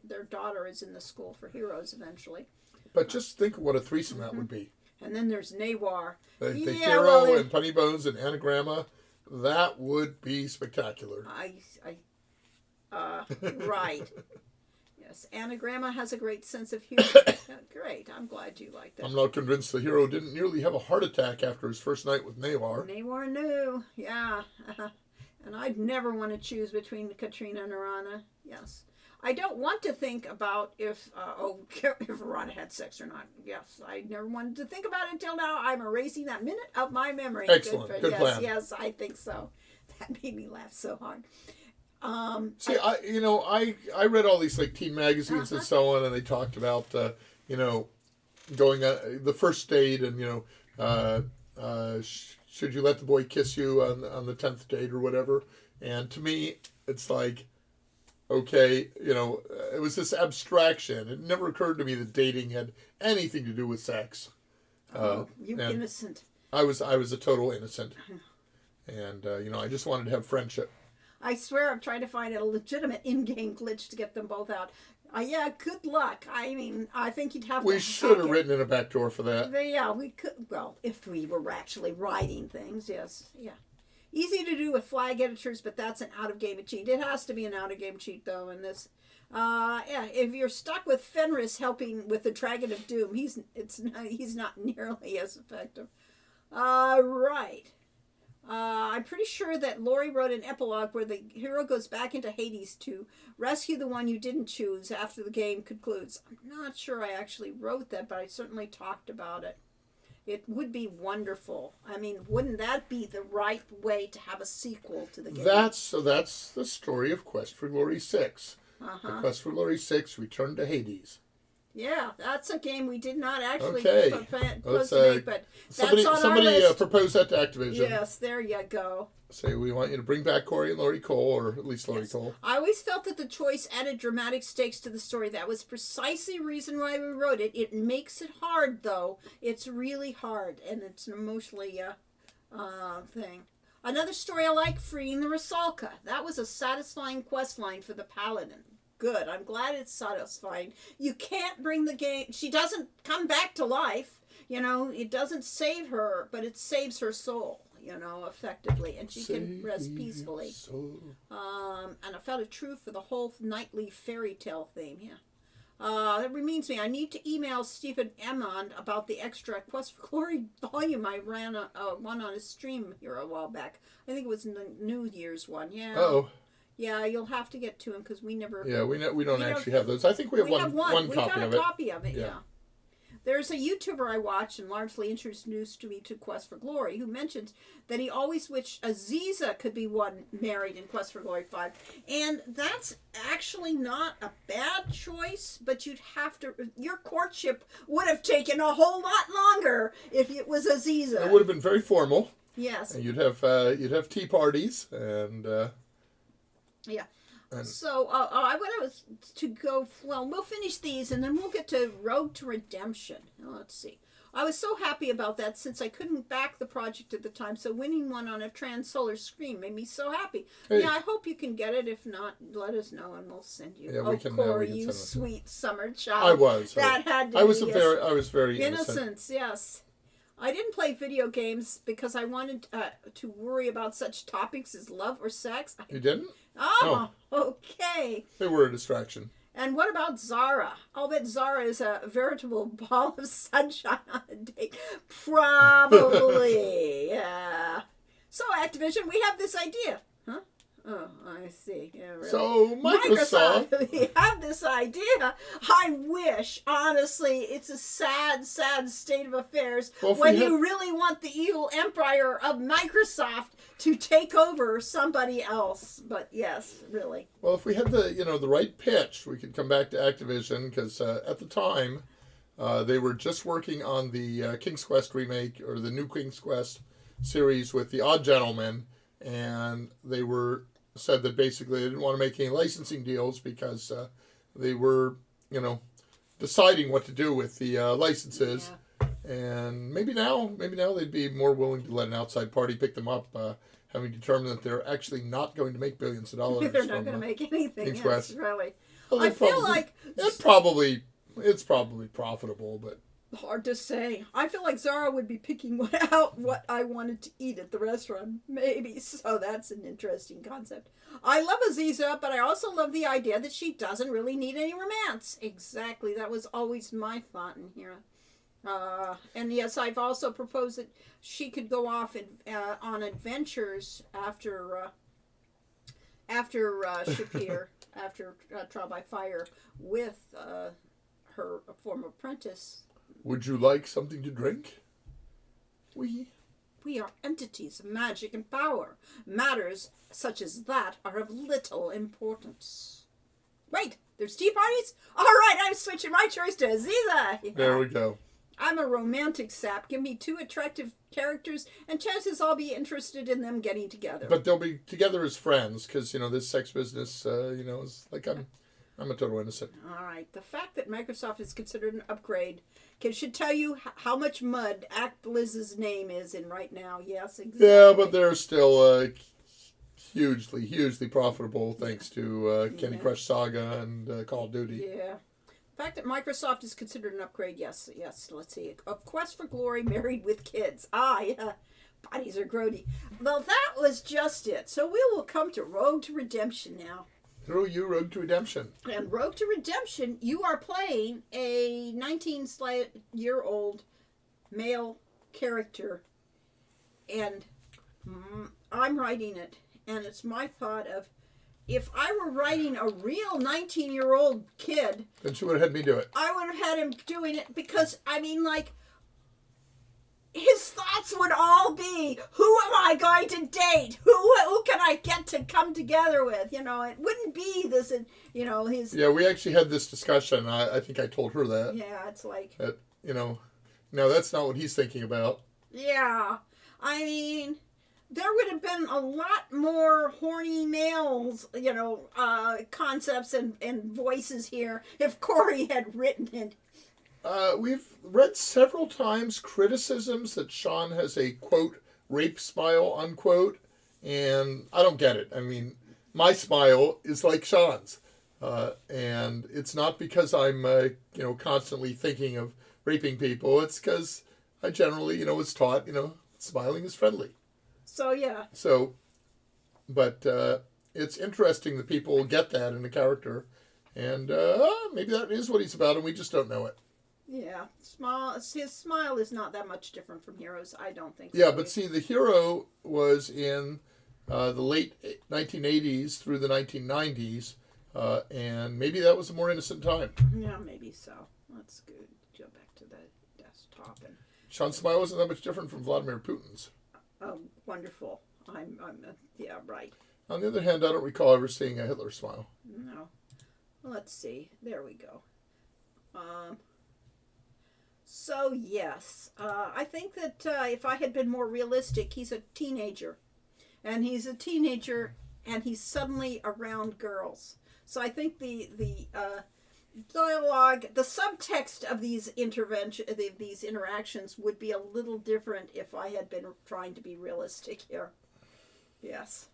their daughter is in the school for heroes eventually. But just think of what a threesome that would be. And then there's Nawar. The Yeah, hero well, and Punny Bones and Anagramma, that would be spectacular. Right. Yes, Anagramma has a great sense of humor. Great, I'm glad you like that. I'm not convinced the hero didn't nearly have a heart attack after his first night with Nawar. Nawar knew, yeah. And I'd never want to choose between Katrina and Arana. Yes. I don't want to think about if if Arana had sex or not. Yes, I never wanted to think about it until now. I'm erasing that minute of my memory. Excellent. Good yes, plan. Yes, I think so. That made me laugh so hard. See, I read all these like teen magazines and so on, and they talked about going on the first date, and should you let the boy kiss you on the 10th date or whatever. And to me, it's like, okay, it was this abstraction. It never occurred to me that dating had anything to do with sex. You innocent. I was a total innocent, and I just wanted to have friendship. I swear I'm trying to find a legitimate in-game glitch to get them both out. Yeah, good luck. I mean, I think you'd have to... We should have written in a backdoor for that. Yeah, we could... Well, if we were actually writing things, yes. Yeah. Easy to do with flag editors, but that's an out-of-game cheat. It has to be an out-of-game cheat, though, in this. Yeah, if you're stuck with Fenris helping with the Dragon of Doom, he's not nearly as effective. Right. I'm pretty sure that Lori wrote an epilogue where the hero goes back into Hades to rescue the one you didn't choose after the game concludes. I'm not sure I actually wrote that, but I certainly talked about it. It would be wonderful. I mean, wouldn't that be the right way to have a sequel to the game? That's the story of Quest for Glory 6. The Quest for Glory 6, Return to Hades. Yeah, that's a game we did not actually Let's, make, but somebody that's on our list. Propose that to Activision. Yes, there you go. Say, we want you to bring back Corey and Lori Cole, or at least Lori Cole. I always felt that the choice added dramatic stakes to the story. That was precisely the reason why we wrote it. It makes it hard, though. It's really hard, and it's an emotionally thing. Another story I like, Freeing the Rusalka. That was a satisfying quest line for the Paladin. Good. I'm glad it's satisfying. You can't bring the game... She doesn't come back to life. It doesn't save her, but it saves her soul, effectively. And she can rest peacefully. And I felt it true for the whole nightly fairy tale theme, yeah. That reminds me, I need to email Stephen Emmond about the extra Quest for Glory volume. I ran one on a stream here a while back. I think it was the New Year's one, yeah. Uh-oh. Yeah, you'll have to get to them because we never... Yeah, we don't actually have those. I think we have one copy of it. We got a copy of it, yeah. There's a YouTuber I watch and largely introduced me to Quest for Glory who mentions that he always wished Aziza could be one married in Quest for Glory 5. And that's actually not a bad choice, but you'd have to... Your courtship would have taken a whole lot longer if it was Aziza. It would have been very formal. Yes. And you'd have tea parties and... Yeah. So I want to go. Well, we'll finish these and then we'll get to Road to Redemption. Let's see. I was so happy about that since I couldn't back the project at the time. So winning one on a Trans-Solar Screen made me so happy. Hey. Yeah, I hope you can get it. If not, let us know and we'll send you. Yeah, we can. Corey, you sweet summer child. I was. That had to. I was very innocent. Innocence, yes. I didn't play video games because I wanted to worry about such topics as love or sex. You didn't? Oh, okay. They were a distraction. And what about Zara? I'll bet Zara is a veritable ball of sunshine on a date. Probably. Yeah. So, Activision, we have this idea. Huh? Oh, I see. Yeah, really. So, Microsoft. We have this idea. I wish, honestly, it's a sad, sad state of affairs when you really want the evil empire of Microsoft to take over somebody else. But yes, really. Well, if we had the right pitch, we could come back to Activision because at the time they were just working on the King's Quest remake or the new King's Quest series with the Odd Gentleman, and they said that basically they didn't want to make any licensing deals because they were, deciding what to do with the licenses. Yeah. And maybe now they'd be more willing to let an outside party pick them up, having determined that they're actually not going to make billions of dollars. They're not going to make anything. Yes, really. Well, I feel like it's probably profitable, but hard to say. I feel like Zara would be picking out what I wanted to eat at the restaurant, maybe. So that's an interesting concept. I love Aziza, but I also love the idea that she doesn't really need any romance. Exactly. That was always my thought in here. And yes, I've also proposed that she could go off on adventures after after Shapir, after Trial by Fire, with her former apprentice. Would you like something to drink? We. We are entities of magic and power. Matters such as that are of little importance. Wait, there's tea parties? All right, I'm switching my choice to Aziza. Yeah. There we go. I'm a romantic sap. Give me 2 attractive characters, and chances I'll be interested in them getting together. But they'll be together as friends because this sex business, is like I'm a total innocent. All right. The fact that Microsoft is considered an upgrade should tell you how much mud Act Bliz's name is in right now. Yes, exactly. Yeah, but they're still hugely profitable thanks to Candy Crush Saga and Call of Duty. Yeah. The fact that Microsoft is considered an upgrade, yes. Let's see. A Quest for Glory married with kids. Yeah. Bodies are grody. Well, that was just it. So we will come to Rogue to Redemption now. Through you, Rogue to Redemption. And Rogue to Redemption, you are playing a 19-year-old male character. And I'm writing it. And it's my thought of, if I were writing a real 19-year-old kid... Then she would have had me do it. I would have had him doing it because, his thoughts would all be, who am I going to date? Who can I get to come together with? It wouldn't be this, his... Yeah, we actually had this discussion. I think I told her that. Yeah, it's like... That, no, that's not what he's thinking about. Yeah. There would have been a lot more horny males, concepts and voices here if Corey had written it. We've read several times criticisms that Sean has a, quote, rape smile, unquote, and I don't get it. My smile is like Sean's, and it's not because I'm, constantly thinking of raping people. It's because I generally, was taught, smiling is friendly. So, yeah. But it's interesting that people get that in the character, and maybe that is what he's about, and we just don't know it. Yeah, his smile is not that much different from Hero's. I don't think. Yeah, so. but see, the Hero was in the late 1980s through the 1990s, and maybe that was a more innocent time. Yeah, maybe so. Let's go back to the desktop and. Sean's smile wasn't that much different from Vladimir Putin's. Oh, wonderful! Yeah, right. On the other hand, I don't recall ever seeing a Hitler smile. No. Let's see. There we go. So, yes, I think that if I had been more realistic, he's a teenager. And he's a teenager, and he's suddenly around girls. So I think the dialogue, the subtext of these interactions would be a little different if I had been trying to be realistic here. Yes.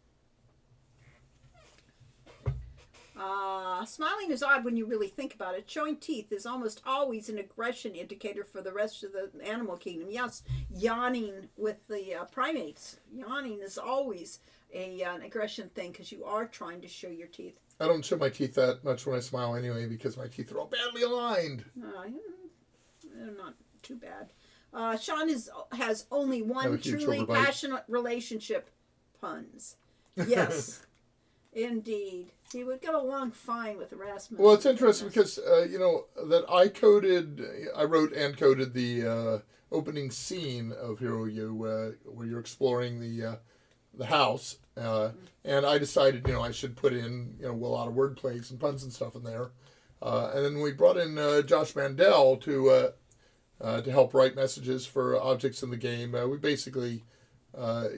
Smiling is odd when you really think about it. Showing teeth is almost always an aggression indicator for the rest of the animal kingdom. Yes, yawning with the primates. Yawning is always an aggression thing because you are trying to show your teeth. I don't show my teeth that much when I smile anyway because my teeth are all badly aligned. They're not too bad. Sean has only one truly passionate relationship. Puns. Yes. Indeed. He would get along fine with Rasmus. Well, it's interesting because, that I wrote and coded the opening scene of Hero U where you're exploring the house. And I decided, I should put in, a lot of wordplays and puns and stuff in there. And then we brought in Josh Mandel to help write messages for objects in the game. We basically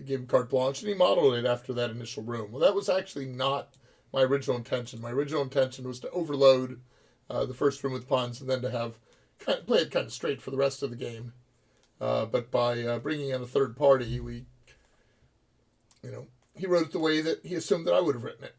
gave him carte blanche, and he modeled it after that initial room. Well, that was actually not my original intention. My original intention was to overload the first room with puns and then to play it kind of straight for the rest of the game. But by bringing in a third party, he wrote it the way that he assumed that I would have written it.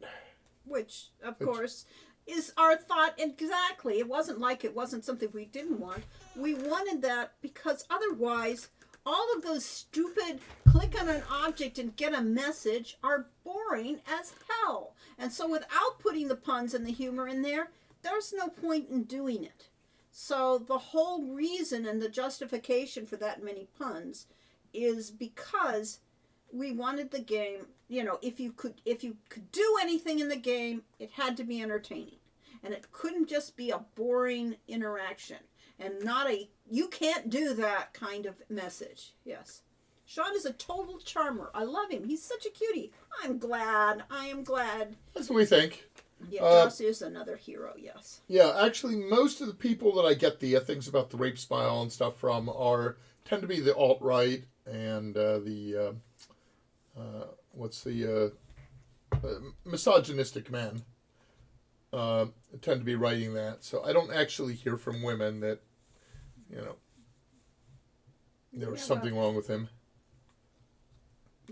Which, of course, is our thought exactly. It wasn't like it wasn't something we didn't want. We wanted that because otherwise all of those stupid click on an object and get a message are boring as hell. And so without putting the puns and the humor in there, there's no point in doing it. So the whole reason and the justification for that many puns is because we wanted the game, if you could do anything in the game, it had to be entertaining. And it couldn't just be a boring interaction and not you can't do that kind of message. Yes. Sean is a total charmer. I love him. He's such a cutie. I am glad. That's what we think. Yeah, Joss is another hero, yes. Yeah, actually, most of the people that I get the things about the rape smile and stuff from tend to be the alt-right and misogynistic men tend to be writing that. So I don't actually hear from women that, there was something wrong with him.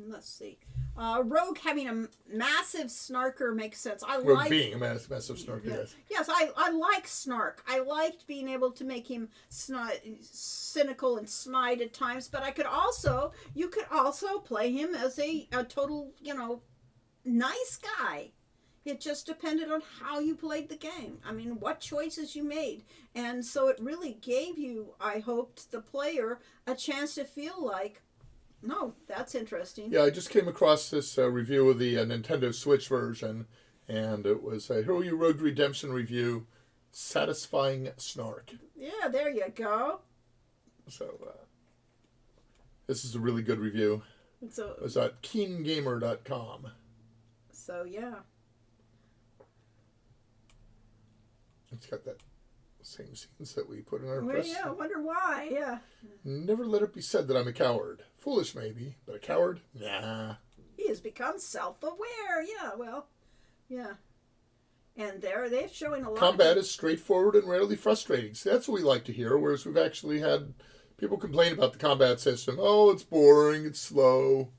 Let's see. Rogue having a massive snarker makes sense. Rogue being a massive snarker, yes. Yes, I like Snark. I liked being able to make him cynical and snide at times, but you could also play him as a total, nice guy. It just depended on how you played the game. I mean, what choices you made. And so it really gave you, I hoped, the player a chance to feel like, no, that's interesting. Yeah, I just came across this review of the Nintendo Switch version, and it was a Hero U Rogue Redemption review, Satisfying Snark. Yeah, there you go. So, this is a really good review. It was at keengamer.com. So, yeah. It's got that same scenes that we put in our press. Yeah, I wonder why, yeah. Never let it be said that I'm a coward. Foolish, maybe, but a coward? Nah. He has become self-aware, yeah, well, yeah. And they're showing a lot Combat is straightforward and rarely frustrating. So that's what we like to hear, whereas we've actually had people complain about the combat system. Oh, it's boring, it's slow.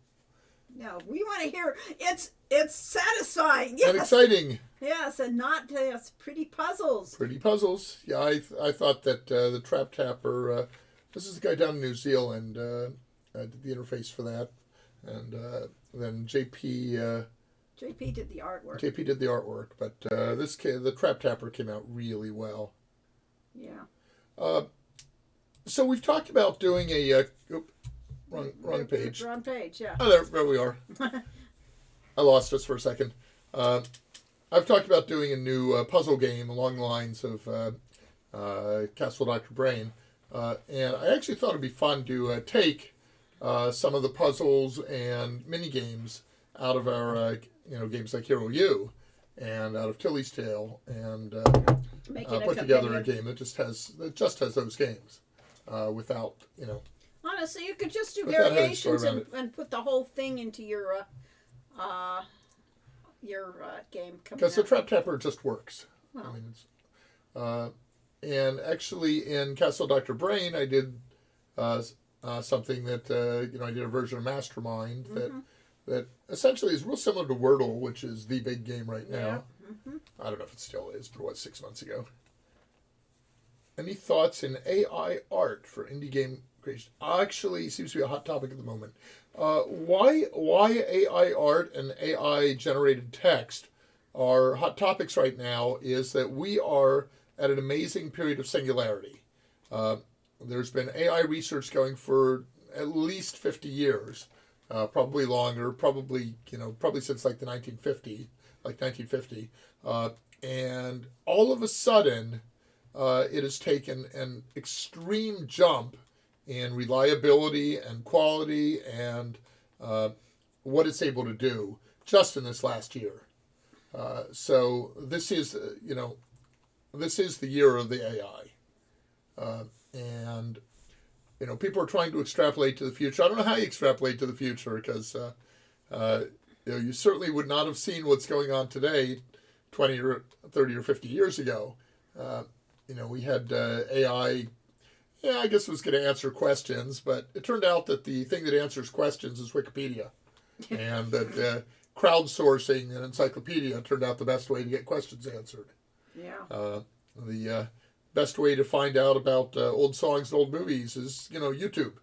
No, we want to hear it's satisfying, yes. And exciting. Yes, and not pretty puzzles. Pretty puzzles. Yeah, I thought that the Trap Tapper, this is the guy down in New Zealand, did the interface for that. And then JP did the artwork. JP did the artwork, but the Trap Tapper came out really well. Yeah. So we've talked about doing a... wrong page. Wrong page, yeah. Oh, there we are. I lost us for a second. I've talked about doing a new puzzle game along the lines of Castle Dr. Brain. And I actually thought it'd be fun to take some of the puzzles and mini games out of our games like Hero U and out of Tilly's Tale and put together a game that just has those games without Honestly, you could just do variations and put the whole thing into your game. Because the Trap Tapper just works. Well. I mean, it's, and actually in Castle Dr. Brain, I did something that I did a version of Mastermind that essentially is real similar to Wordle, which is the big game right now. Yeah. Mm-hmm. I don't know if it still is, but it was 6 months ago. Any thoughts in AI art for indie game creation? Actually, seems to be a hot topic at the moment. Why AI art and AI generated text are hot topics right now is that we are at an amazing period of singularity. There's been AI research going for at least 50 years, probably longer, probably since like 1950, and all of a sudden, it has taken an extreme jump in reliability and quality and what it's able to do just in this last year. So this is the year of the AI, and people are trying to extrapolate to the future. I don't know how you extrapolate to the future because you certainly would not have seen what's going on today 20 or 30 or 50 years ago. We had AI. Yeah, I guess it was going to answer questions, but it turned out that the thing that answers questions is Wikipedia, and that crowdsourcing an encyclopedia turned out the best way to get questions answered. Yeah. The best way to find out about old songs and old movies is, YouTube.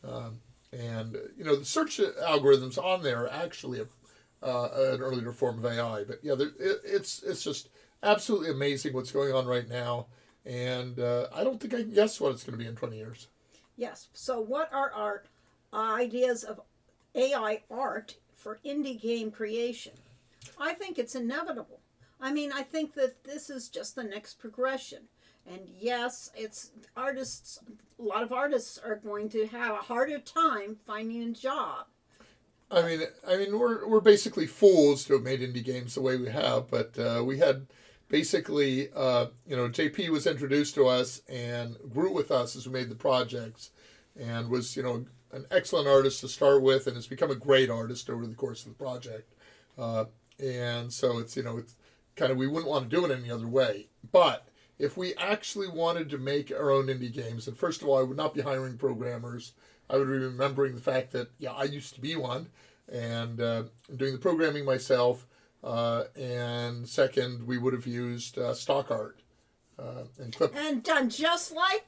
And the search algorithms on there are actually an earlier form of AI. But yeah, it's just absolutely amazing what's going on right now. And I don't think I can guess what it's going to be in 20 years. Yes. So what are our ideas of AI art for indie game creation. I think it's inevitable. I mean, I think that this is just the next progression. And yes, it's artists, a lot of artists are going to have a harder time finding a job. I mean, we're basically fools to have made indie games the way we have, but we had basically, JP was introduced to us and grew with us as we made the projects, and was, an excellent artist to start with, and has become a great artist over the course of the project. And so it's kind of, we wouldn't want to do it any other way. But if we actually wanted to make our own indie games, and first of all, I would not be hiring programmers. I would be remembering the fact that, I used to be one, and doing the programming myself. And second, we would have used stock art and clip. And done just like,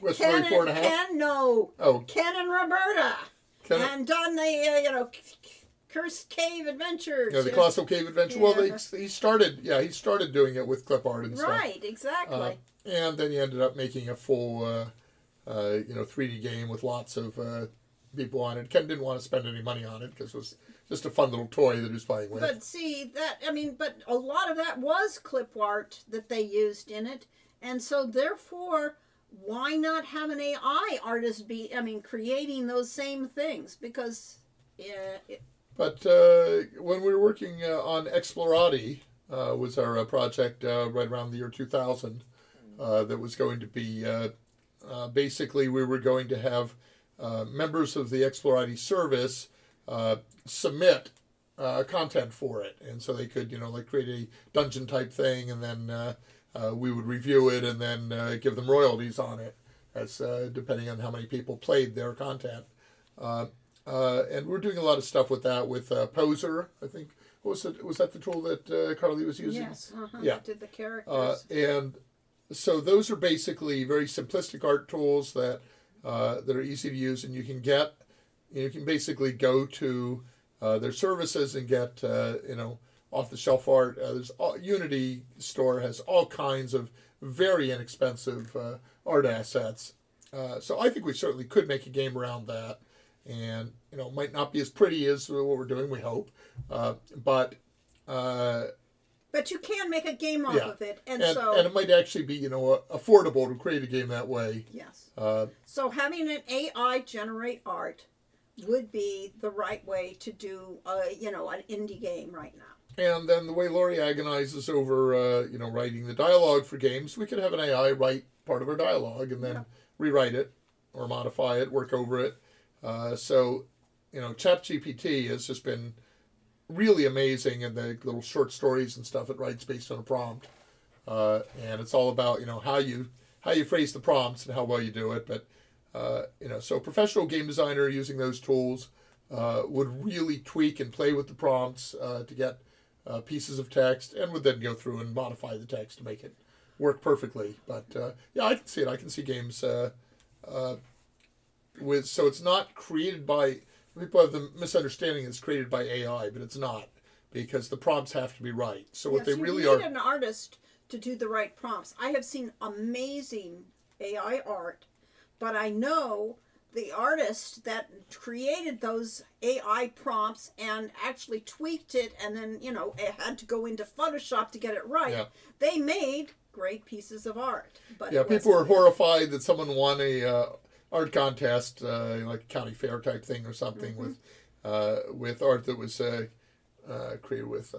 West Ken, 4.5. Ken and Roberta. And done the, Cursed Cave Adventures. Yeah, the Colossal Cave Adventure. Yeah. Well, he started doing it with clip art and stuff. Right, exactly. And then he ended up making a full, 3D game with lots of people on it. Ken didn't want to spend any money on it because it was just a fun little toy that he was playing with. But see, but a lot of that was clip art that they used in it. And so therefore, why not have an AI artist creating those same things? Because, But when we were working on Explorati, was our project right around the year 2000, that was going to be, basically we were going to have members of the Explorati service submit content for it. And so they could, create a dungeon type thing, and then we would review it and then give them royalties on it, as depending on how many people played their content. And we're doing a lot of stuff with that, with Poser, I think. Was that the tool that Carly was using? yes, Yeah. did the characters. And so those are basically very simplistic art tools that are easy to use, and you can basically go to their services and get off the shelf art. Unity store has all kinds of very inexpensive art assets. So I think we certainly could make a game around that. And it might not be as pretty as what we're doing, we hope, but you can make a game off of it, and it might actually be affordable to create a game that way. Yes. So having an AI generate art would be the right way to do an indie game right now. And then the way Laurie agonizes over writing the dialogue for games, we could have an AI write part of our dialogue and then rewrite it or modify it, work over it. So ChatGPT has just been really amazing in the little short stories and stuff it writes based on a prompt. And it's all about, how you phrase the prompts and how well you do it. But, so a professional game designer using those tools would really tweak and play with the prompts to get pieces of text, and would then go through and modify the text to make it work perfectly. But, I can see it. I can see games so it's not created by, people have the misunderstanding it's created by AI, but it's not, because the prompts have to be right. So what they really are, you need an artist to do the right prompts. I have seen amazing AI art, but I know the artist that created those AI prompts and actually tweaked it, and then it had to go into Photoshop to get it right. Yeah. They made great pieces of art, but people were horrified that someone won a art contest, like a county fair type thing or something, with art that was created with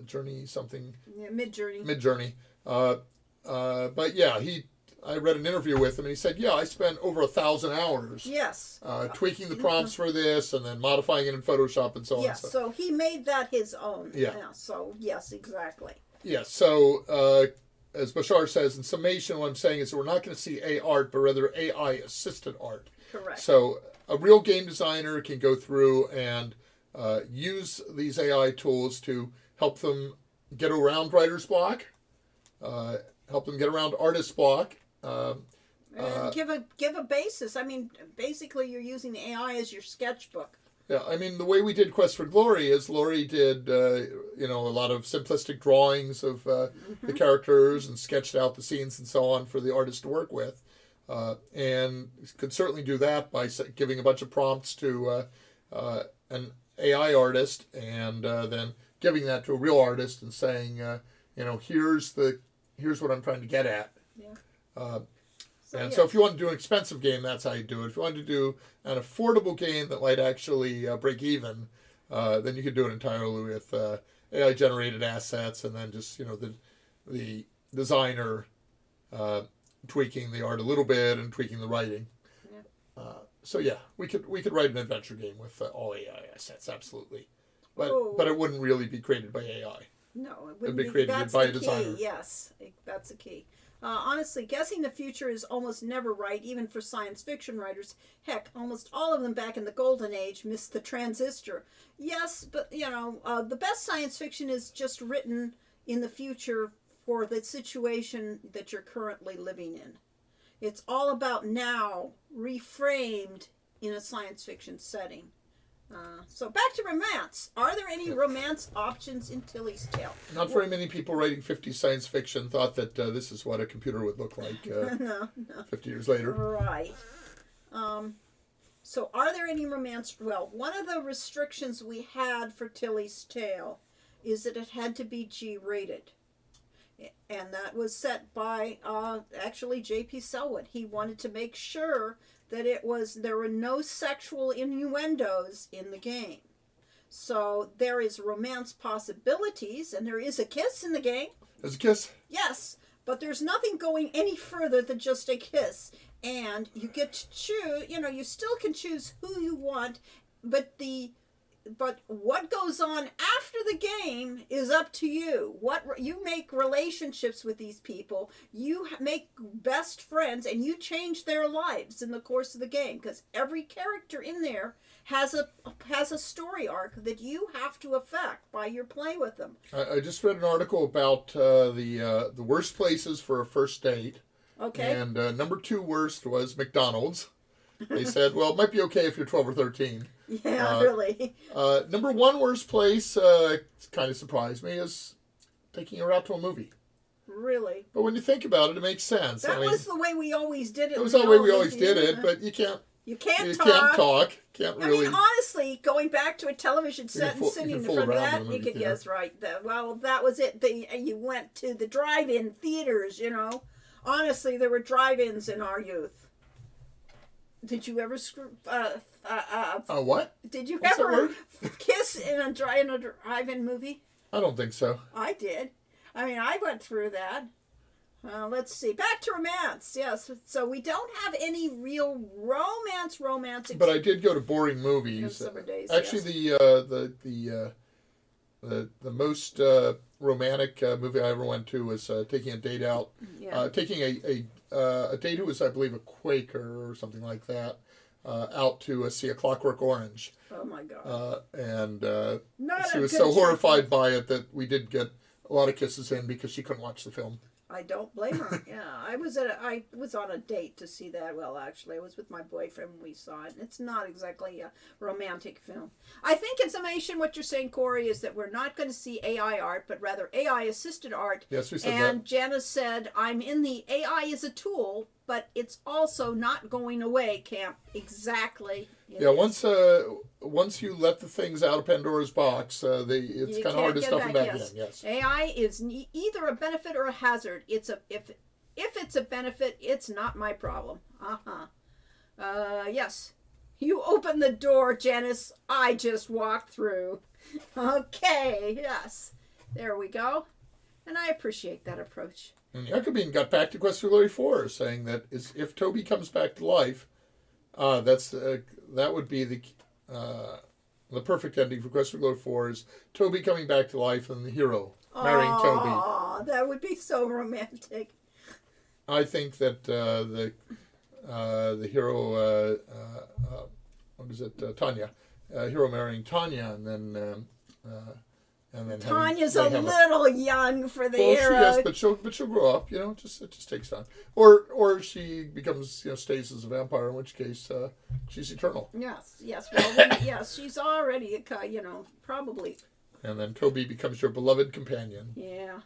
Journey something. Yeah, Midjourney. Midjourney. But I read an interview with him, and he said, I spent over 1,000 hours. Yes. Tweaking the prompts for this, and then modifying it in Photoshop and so on. Yes. So he made that his own. Yeah. So yes, exactly. Yeah. So. As Bashar says, in summation, what I'm saying is that we're not going to see AI art, but rather AI-assisted art. Correct. So a real game designer can go through and use these AI tools to help them get around writer's block, help them get around artist's block. And give a basis. I mean, basically, you're using AI as your sketchbook. Yeah, I mean, the way we did Quest for Glory is Laurie did, a lot of simplistic drawings of the characters and sketched out the scenes and so on for the artist to work with. and could certainly do that by giving a bunch of prompts to an AI artist, and then giving that to a real artist and saying, here's what I'm trying to get at. Yeah. So if you want to do an expensive game, that's how you do it. If you want to do an affordable game that might actually break even, then you could do it entirely with AI generated assets, and then just the designer tweaking the art a little bit and tweaking the writing. Yeah. We could write an adventure game with all AI assets, absolutely, but it wouldn't really be created by AI. No, it would be created by a designer. Yes, that's the key. Honestly, guessing the future is almost never right, even for science fiction writers. Heck, almost all of them back in the golden age missed the transistor. Yes, but the best science fiction is just written in the future for the situation that you're currently living in. It's all about now, reframed in a science fiction setting. So back to romance. Are there any romance options in Tilly's Tale? Not very many people writing 50s science fiction thought that this is what a computer would look like No. 50 years later. Right. So are there any romance? Well, one of the restrictions we had for Tilly's Tale is that it had to be G-rated. And that was set by actually J.P. Selwood. He wanted to make sure that there were no sexual innuendos in the game. So there is romance possibilities, and there is a kiss in the game. There's a kiss? Yes, but there's nothing going any further than just a kiss. And you get to choose, you still can choose who you want, but what goes on after the game is up to you. You make relationships with these people, you make best friends, and you change their lives in the course of the game, because every character in there has a story arc that you have to affect by your play with them. I just read an article about the worst places for a first date. Okay. And number 2 worst was McDonald's. They said, well, it might be okay if you're 12 or 13. Yeah, really. Number 1 worst place, kind of surprised me, is taking her out to a movie. Really? But when you think about it, it makes sense. That was the way we always did it. It was the way we always did it, but you can't. You can't talk. Can't really. I mean, honestly, going back to a television set and sitting in front of that, you could guess right. That was it. You went to the drive-in theaters. Honestly, there were drive-ins in our youth. Did you ever what? Did you What's ever kiss in a drive-in movie? I don't think so. I did. I mean, I went through that. Let's see. Back to romance. Yes. So we don't have any real romance. But I did go to boring movies. Summer days. Actually, yes. the most romantic movie I ever went to was taking a date out. Yeah. Taking a date who was, I believe, a Quaker or something like that, out to see A Clockwork Orange. Oh my God. And Not she a was good so horrified choice. by it that we did get a lot of kisses in because she couldn't watch the film. I don't blame her. Yeah, I was on a date to see that. Well, actually, I was with my boyfriend when we saw it. And it's not exactly a romantic film. I think in summation, what you're saying, Corey, is that we're not going to see AI art, but rather AI assisted art. Yes, we said and that. Janice said, "I'm in the AI is a tool, but it's also not going away camp." Exactly. Yeah, once you let the things out of Pandora's box, it's kind of hard to stuff them back in. Yes. AI is either a benefit or a hazard. If it's a benefit, it's not my problem. Yes. You open the door, Janice. I just walked through. Okay. Yes. There we go. And I appreciate that approach. And Jacobean got back to Quest for Glory 4, saying that if Toby comes back to life, that would be the perfect ending for Quest for Glory 4 is Toby coming back to life and the hero marrying Toby. Oh, that would be so romantic. I think that the hero, what is it, Tanya, hero marrying Tanya, and then Tanya's a little young for the hero. She is, but she'll grow up. It just takes time. Or she becomes stays as a vampire, in which case she's eternal. Yes. Well, yes, she's already probably. And then Toby becomes your beloved companion. Yeah.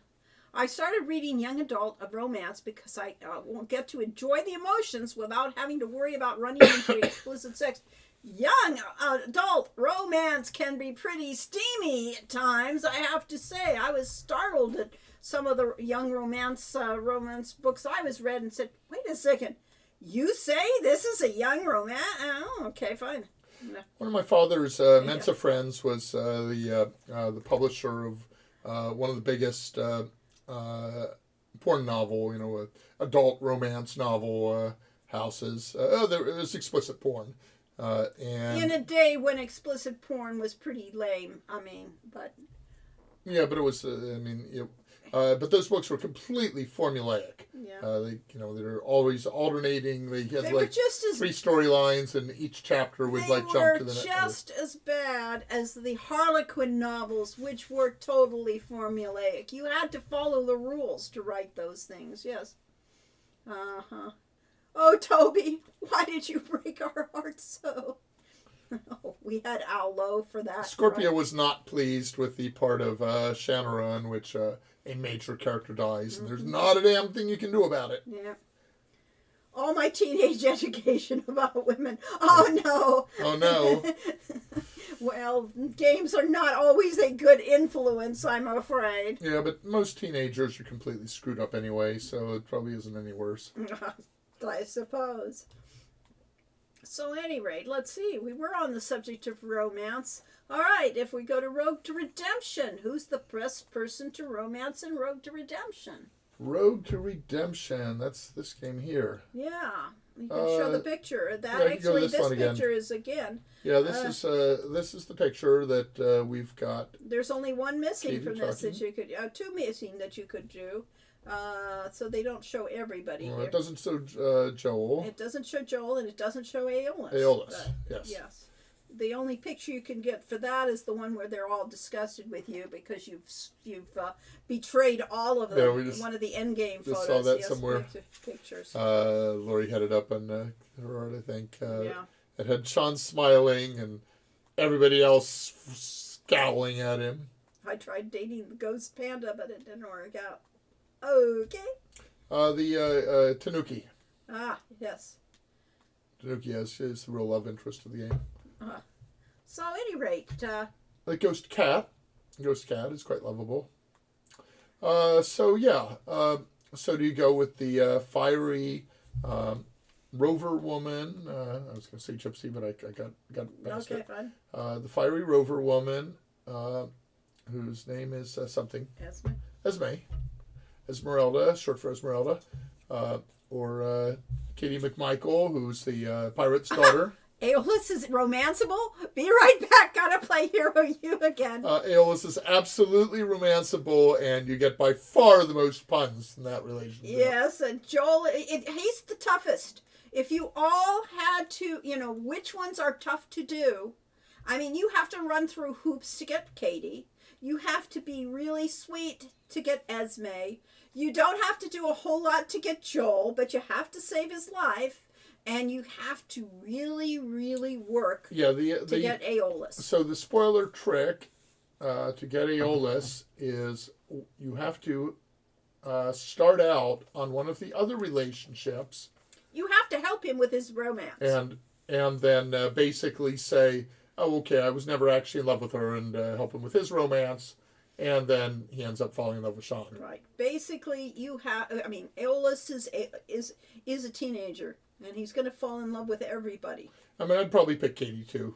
I started reading young adult romance because I won't get to enjoy the emotions without having to worry about running into explicit sex. Young adult romance can be pretty steamy at times, I have to say. I was startled at some of the young romance books I was read and said, wait a second, you say this is a young romance? Oh, okay, fine. One of my father's Mensa friends was the publisher of one of the biggest porn novel, adult romance novel houses. There was explicit porn. And in a day when explicit porn was pretty lame, but... Yeah, but it was, but those books were completely formulaic. Yeah. They're always alternating. They had They were just as 3 storylines, and each chapter would jump to the next. They were just as bad as the Harlequin novels, which were totally formulaic. You had to follow the rules to write those things. Yes. Oh, Toby, why did you break our hearts so? Oh, we had Al Lowe for that. Scorpio right? was not pleased with the part of Shannara in which a major character dies, and there's not a damn thing you can do about it. Yeah. All my teenage education about women. Oh, no. Oh, no. Well, games are not always a good influence, I'm afraid. Yeah, but most teenagers are completely screwed up anyway, so it probably isn't any worse. I suppose. So, at any rate, let's see. We were on the subject of romance. All right, if we go to Rogue to Redemption, who's the best person to romance in Rogue to Redemption? Road to Redemption. That's this game here. Yeah, you can show the picture. That yeah, actually, this one again. picture is again. Yeah, this is the picture that we've got. There's only one missing Katie from this talking. that you could, 2 missing that you could do. So they don't show everybody Well, here. it doesn't show Joel. It doesn't show Joel, and it doesn't show Aeolus. Aeolus, yes. Yes. The only picture you can get for that is the one where they're all disgusted with you because you've betrayed all of them. Yeah, we just- one of the endgame just photos. saw that yes, somewhere. Pictures. Lori had it up on her, I think. Yeah. It had Sean smiling and everybody else scowling at him. I tried dating the ghost panda, but it didn't work out. Okay. The Tanuki. Ah, yes. Tanuki is the real love interest of the game. So, at any rate, The Ghost Cat. Ghost Cat is quite lovable. So do you go with the fiery rover woman? I was going to say gypsy, but I got past okay, it. fine. The fiery rover woman, whose name is something. Esmeralda, short for Esmeralda. Or Katie McMichael, who's the pirate's daughter. Aeolus is romanceable? Be right back. Gotta play Hero U again. Aeolus is absolutely romanceable, and you get by far the most puns in that relationship. Yes, and Joel, he's the toughest. If you all had to, which ones are tough to do? You have to run through hoops to get Katie. You have to be really sweet to get Esme. You don't have to do a whole lot to get Joel, but you have to save his life. And you have to really, really work to get Aeolus. So the spoiler trick to get Aeolus is you have to start out on one of the other relationships. You have to help him with his romance. And then basically say, oh, okay, I was never actually in love with her, and help him with his romance. And then he ends up falling in love with Sean. Right. Basically, Aeolus is a teenager. And he's going to fall in love with everybody. I'd probably pick Katie, too.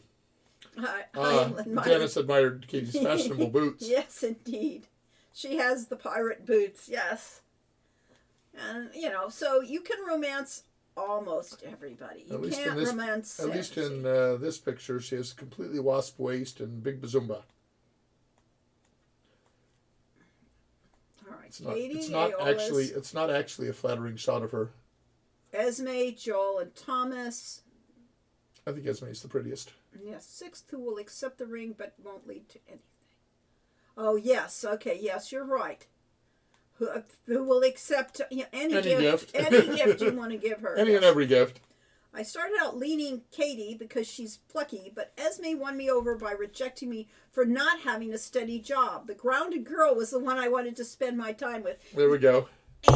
Dennis admired Katie's fashionable boots. Yes, indeed. She has the pirate boots, yes. And, so you can romance almost everybody. You can't romance... At least in this picture, she has completely wasp waist and big bazumba. All right, It's not actually a flattering shot of her. Esme, Joel, and Thomas. I think Esme is the prettiest. Yes, 6th, who will accept the ring but won't lead to anything. Oh, yes, okay, yes, you're right. Who will accept any gift. Any gift you want to give her. Any and every gift. I started out leaning Katie because she's plucky, but Esme won me over by rejecting me for not having a steady job. The grounded girl was the one I wanted to spend my time with. There we go.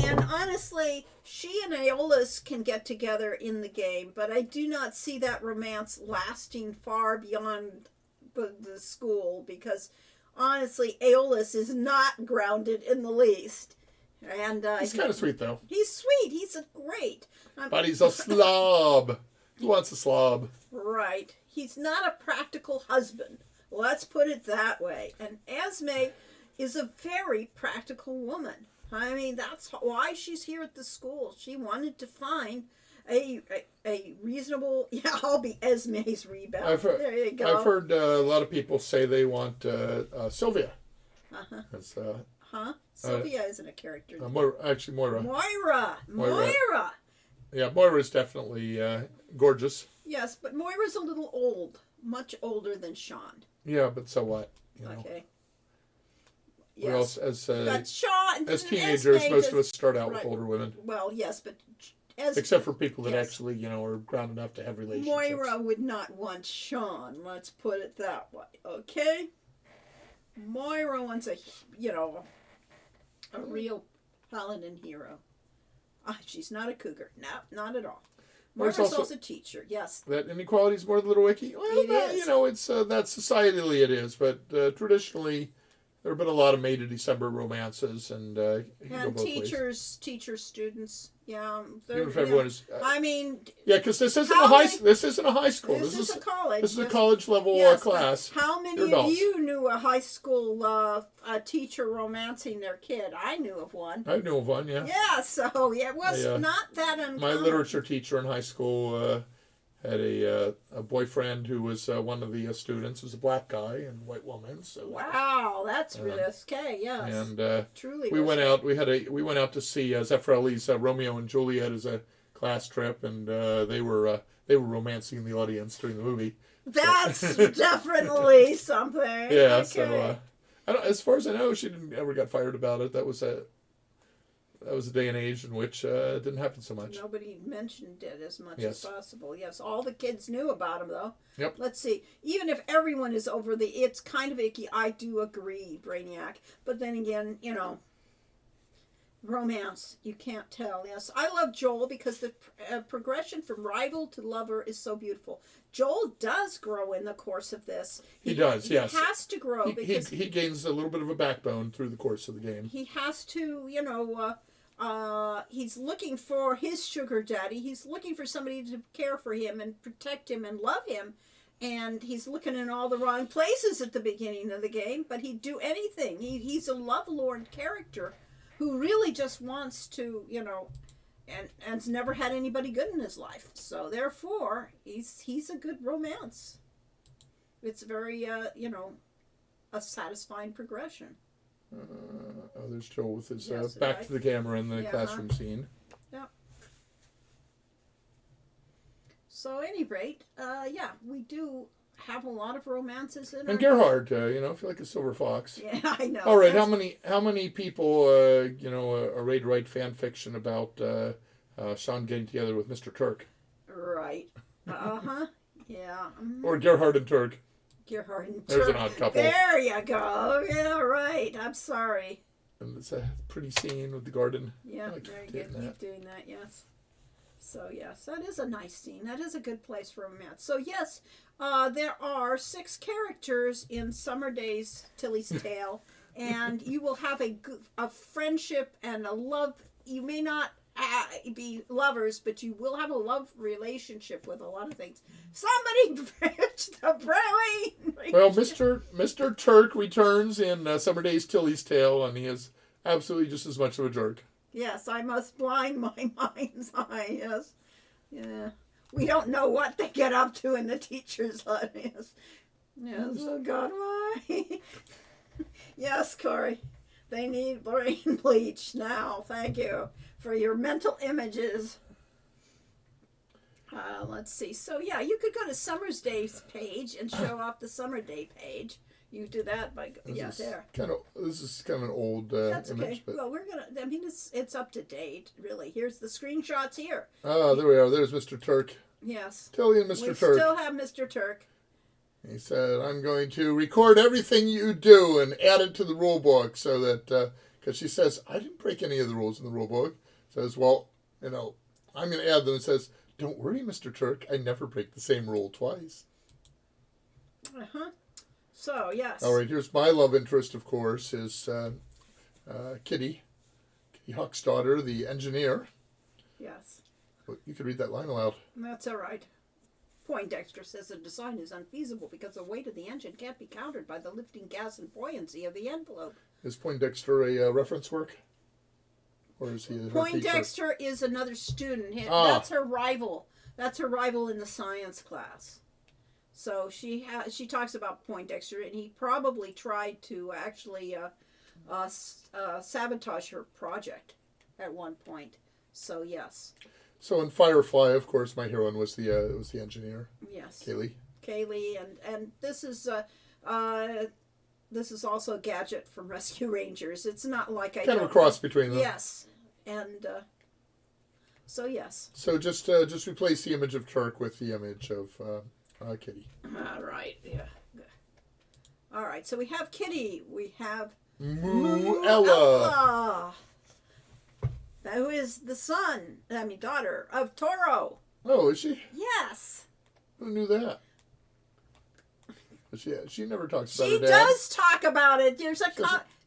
And honestly, she and Aeolus can get together in the game, but I do not see that romance lasting far beyond the school because honestly, Aeolus is not grounded in the least. And He's kind of sweet, though. He's sweet. He's great. But he's a slob. Who wants a slob? Right. He's not a practical husband. Let's put it that way. And Esme is a very practical woman. I mean, that's why she's here at the school. She wanted to find a reasonable... Yeah, I'll be Esme's rebound. There you go. I've heard a lot of people say they want Sylvia. Uh-huh. That's, Sylvia isn't a character. Actually, Moira. Moira! Yeah, Moira's definitely gorgeous. Yes, but Moira's a little old. Much older than Sean. Yeah, but so what? You know. Okay. Yes. Well, as teenagers, Esme most of us start out with older women. Well, yes, but except for people that actually, are ground enough to have relationships. Moira would not want Sean. Let's put it that way. Okay. Moira wants a real paladin hero. She's not a cougar. No, not at all. Moira's also a teacher. Yes. That inequality is more than Little Wiki. Well, it is. It's that societally it is, but traditionally. There have been a lot of May to December romances, and teachers, students, yeah. Even if everyone is, because this isn't this isn't a high school. This is a college. This is a college level class. How many of you knew a high school teacher romancing their kid? I knew of one. I knew of one, yeah. Yeah, so it was not that uncommon. My literature teacher in high school had a boyfriend who was one of the students, was a black guy and white woman. So wow, that's risque, yes. And truly, we went out. We went out to see Zeffirelli's Romeo and Juliet as a class trip, and they were romancing the audience during the movie. That's definitely something. Yeah. Okay. So as far as I know, she didn't ever got fired about it. That was a day and age in which it didn't happen so much. Nobody mentioned it as much as possible. Yes, all the kids knew about him, though. Yep. Let's see. Even if everyone is over it's kind of icky. I do agree, Brainiac. But then again, romance, you can't tell. Yes, I love Joel because the progression from rival to lover is so beautiful. Joel does grow in the course of this. He does, yes. He has to grow because he gains a little bit of a backbone through the course of the game. He has to, he's looking for his sugar daddy. He's looking for somebody to care for him and protect him and love him. And he's looking in all the wrong places at the beginning of the game, but he'd do anything. He's a lovelorn character who really just wants to, and's never had anybody good in his life. So therefore, he's a good romance. It's very, a satisfying progression. There's Joel with his back to the camera in the classroom scene. Yeah. So, at any rate, we do have a lot of romances in. And Gerhard, I feel like a silver fox. Yeah, I know. All right, how many people, are ready to write fan fiction about Sean getting together with Mr. Turk? Right. Yeah. Or Gerhard and Turk. Gerhard and Turk. There's an odd couple. There you go. Yeah, right. I'm sorry. And it's a pretty scene with the garden. Yeah, very good. Keep doing that, yes. So, yes, that is a nice scene. That is a good place for romance. So, yes, there are 6 characters in Summer Days, Tilly's Tale, and you will have a friendship and a love. You may not be lovers, but you will have a love relationship with a lot of things. Somebody bridge the brain. Well, Mr. Turk returns in Summer Days, Tilly's Tale, and he is absolutely just as much of a jerk. Yes, I must blind my mind's eye, yes. Yeah. We don't know what they get up to in the teacher's hut, yes. Yes, oh God, why? Yes, Corey. They need brain bleach now. Thank you for your mental images. Let's see. So, yeah, you could go to Summer's Days page and show off the Summer Day page. You do that by there. This is kind of an old That's image. Okay. But... Well, it's up to date, really. Here's the screenshots here. Ah, there we are. There's Mr. Turk. Yes. Tilly and Mr. We Turk. still have Mr. Turk. He said, I'm going to record everything you do and add it to the rule book so that, because she says, I didn't break any of the rules in the rule book. Says, well, I'm going to add them. And says, don't worry, Mr. Turk, I never break the same rule twice. Uh-huh. So, yes. All right, here's my love interest, of course, is Kitty Hawk's daughter, the engineer. Yes. You could read that line aloud. That's all right. Poindexter says the design is unfeasible because the weight of the engine can't be countered by the lifting gas and buoyancy of the envelope. Is Poindexter a reference work? Or is he her Poindexter is another student. Ah. That's her rival. That's her rival in the science class. So she talks about Poindexter, and he probably tried to actually sabotage her project at one point. So yes. So in Firefly, of course, my heroine was the engineer. Yes. Kaylee, and this is also Gadget from Rescue Rangers. It's not like I kind of a cross between them. Yes, and so yes. So just replace the image of Turk with the image of Kitty. All right. Yeah. All right. So we have Kitty. We have Muella. Who is the daughter of Toro. Oh, is she? Yes. Who knew that? She never talks about her She dad. does talk about it. There's a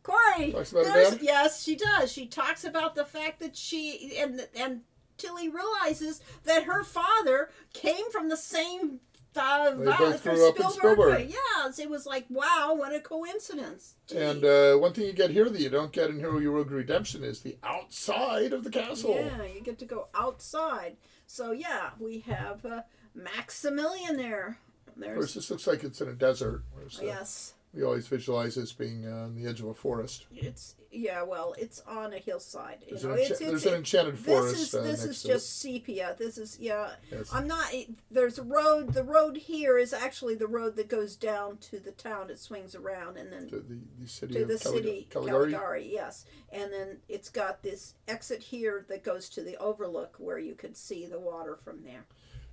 Corey. Talks about her dad? Yes, she does. She talks about the fact that she and Tilly realizes that her father came from the same They both grew up in Spielberg. Yes, it was like, wow, what a coincidence. Gee. And one thing you get here that you don't get in Hero Your Rogue Redemption is the outside of the castle. Yeah, you get to go outside. So yeah, we have Maximilian there. Of course, this looks like it's in a desert. Yes. We always visualize this being on the edge of a forest. It's on a hillside. There's an enchanted forest. This is just sepia. This is Yes. I'm not. There's a road. The road here is actually the road that goes down to the town. It swings around and then to the city to of the city Caligari. Caligari. Yes, and then it's got this exit here that goes to the overlook where you can see the water from there.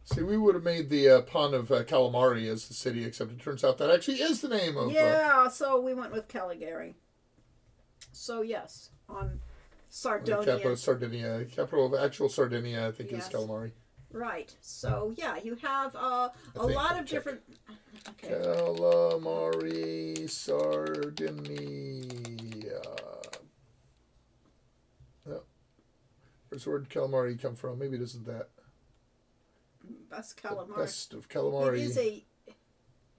See, we would have made the pun of Calamari as the city, except it turns out that actually is the name of... Yeah, so we went with Caligari. So, yes, on Sardinia. Capital of Sardinia. Capital of actual Sardinia, I think, is Calamari. Right. So, yeah, you have a lot of different... Okay. Calamari, Sardinia. Oh. Where's the word calamari come from? Maybe it isn't that. Best calamari. The best of calamari. It is the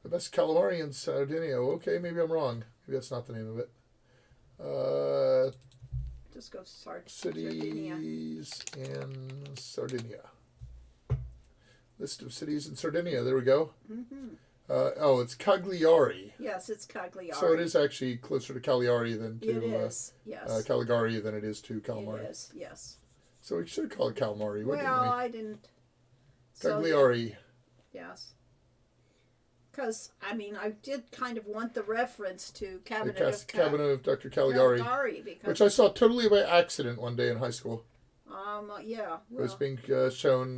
best calamari in Sardinia. Okay, maybe I'm wrong. Maybe that's not the name of it. Just go Sardinia. Cities in Sardinia. List of cities in Sardinia. There we go. Mm-hmm. It's Cagliari. Yes, it's Cagliari. So it is actually closer to Cagliari than to it is, yes. Caligari than it is to Calamari. It is, yes. So we should call it Calamari. Well, I didn't. Cagliari. So, yes. Because, I did kind of want the reference to Cabinet of Dr. Caligari. Which I saw totally by accident one day in high school. Yeah. Well, it was being shown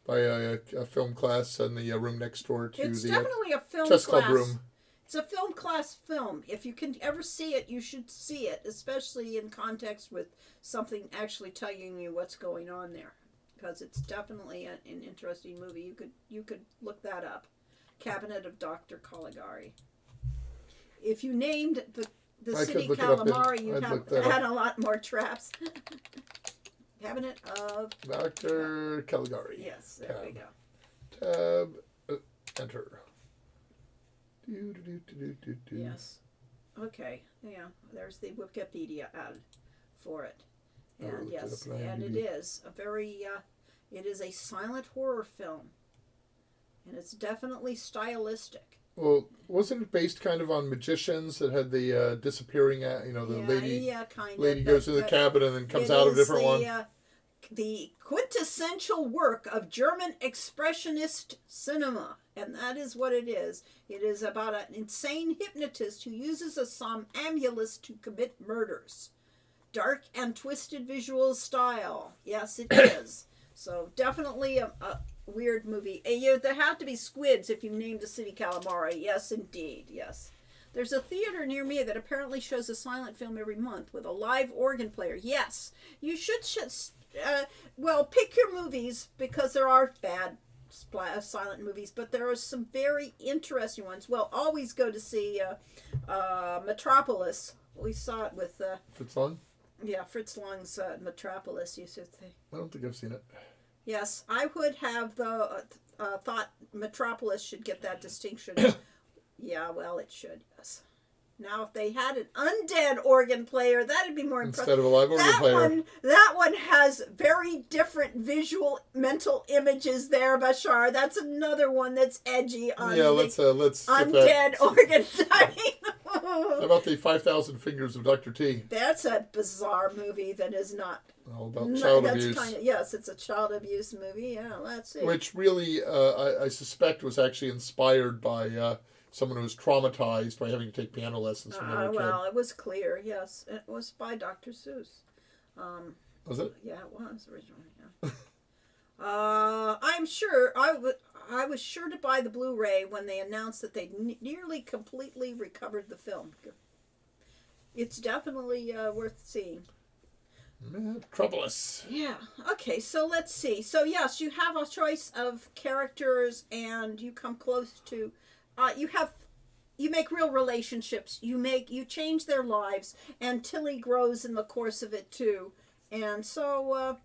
by a film class in the room next door to it's the definitely a film chess class. club room. It's a film class film. If you can ever see it, you should see it, especially in context with something actually telling you what's going on there. Because it's definitely an interesting movie. You could look that up. Cabinet of Dr. Caligari. If you named the city Calamari, you'd have had a lot more traps. Cabinet of Dr. Caligari. Yes, there we go. Tab, enter. Yes. Okay. Yeah. There's the Wikipedia ad for it. And yes, and it is a very, it is a silent horror film, and it's definitely stylistic. Well, wasn't it based kind of on magicians that had the disappearing, lady lady goes to the cabin and then comes out of a different one? The quintessential work of German expressionist cinema, and that is what it is. It is about an insane hypnotist who uses a somnambulist to commit murders. Dark and twisted visual style. Yes, it is. So definitely weird movie. There have to be squids if you named the city Calamari. Yes, indeed. Yes. There's a theater near me that apparently shows a silent film every month with a live organ player. Yes. You should well, pick your movies because there are bad silent movies, but there are some very interesting ones. Well, always go to see Metropolis. We saw it with Fritz Lang? Yeah, Fritz Lang's Metropolis. You should think. I don't think I've seen it. Yes, I would have thought Metropolis should get that distinction. Yeah, well, it should. Yes. Now, if they had an undead organ player, that'd be more impressive. Instead of a live organ player. That one has very different visual mental images there, Bashar. That's another one that's edgy on let's undead organ tying. How about the 5,000 Fingers of Dr. T? That's a bizarre movie that is not all about child abuse. Yes, it's a child abuse movie. Yeah, let's see. Which really, I suspect, was actually inspired by someone who was traumatized by having to take piano lessons when they were a kid. Well, it was clear. Yes, it was by Dr. Seuss. Was it? Yeah, it was originally. Yeah. I'm sure I was sure to buy the Blu-ray when they announced that they nearly completely recovered the film. It's definitely worth seeing. Metropolis. Yeah. Okay, so let's see. So yes, you have a choice of characters, and you come close to. You make real relationships. You change their lives, and Tilly grows in the course of it too, and so.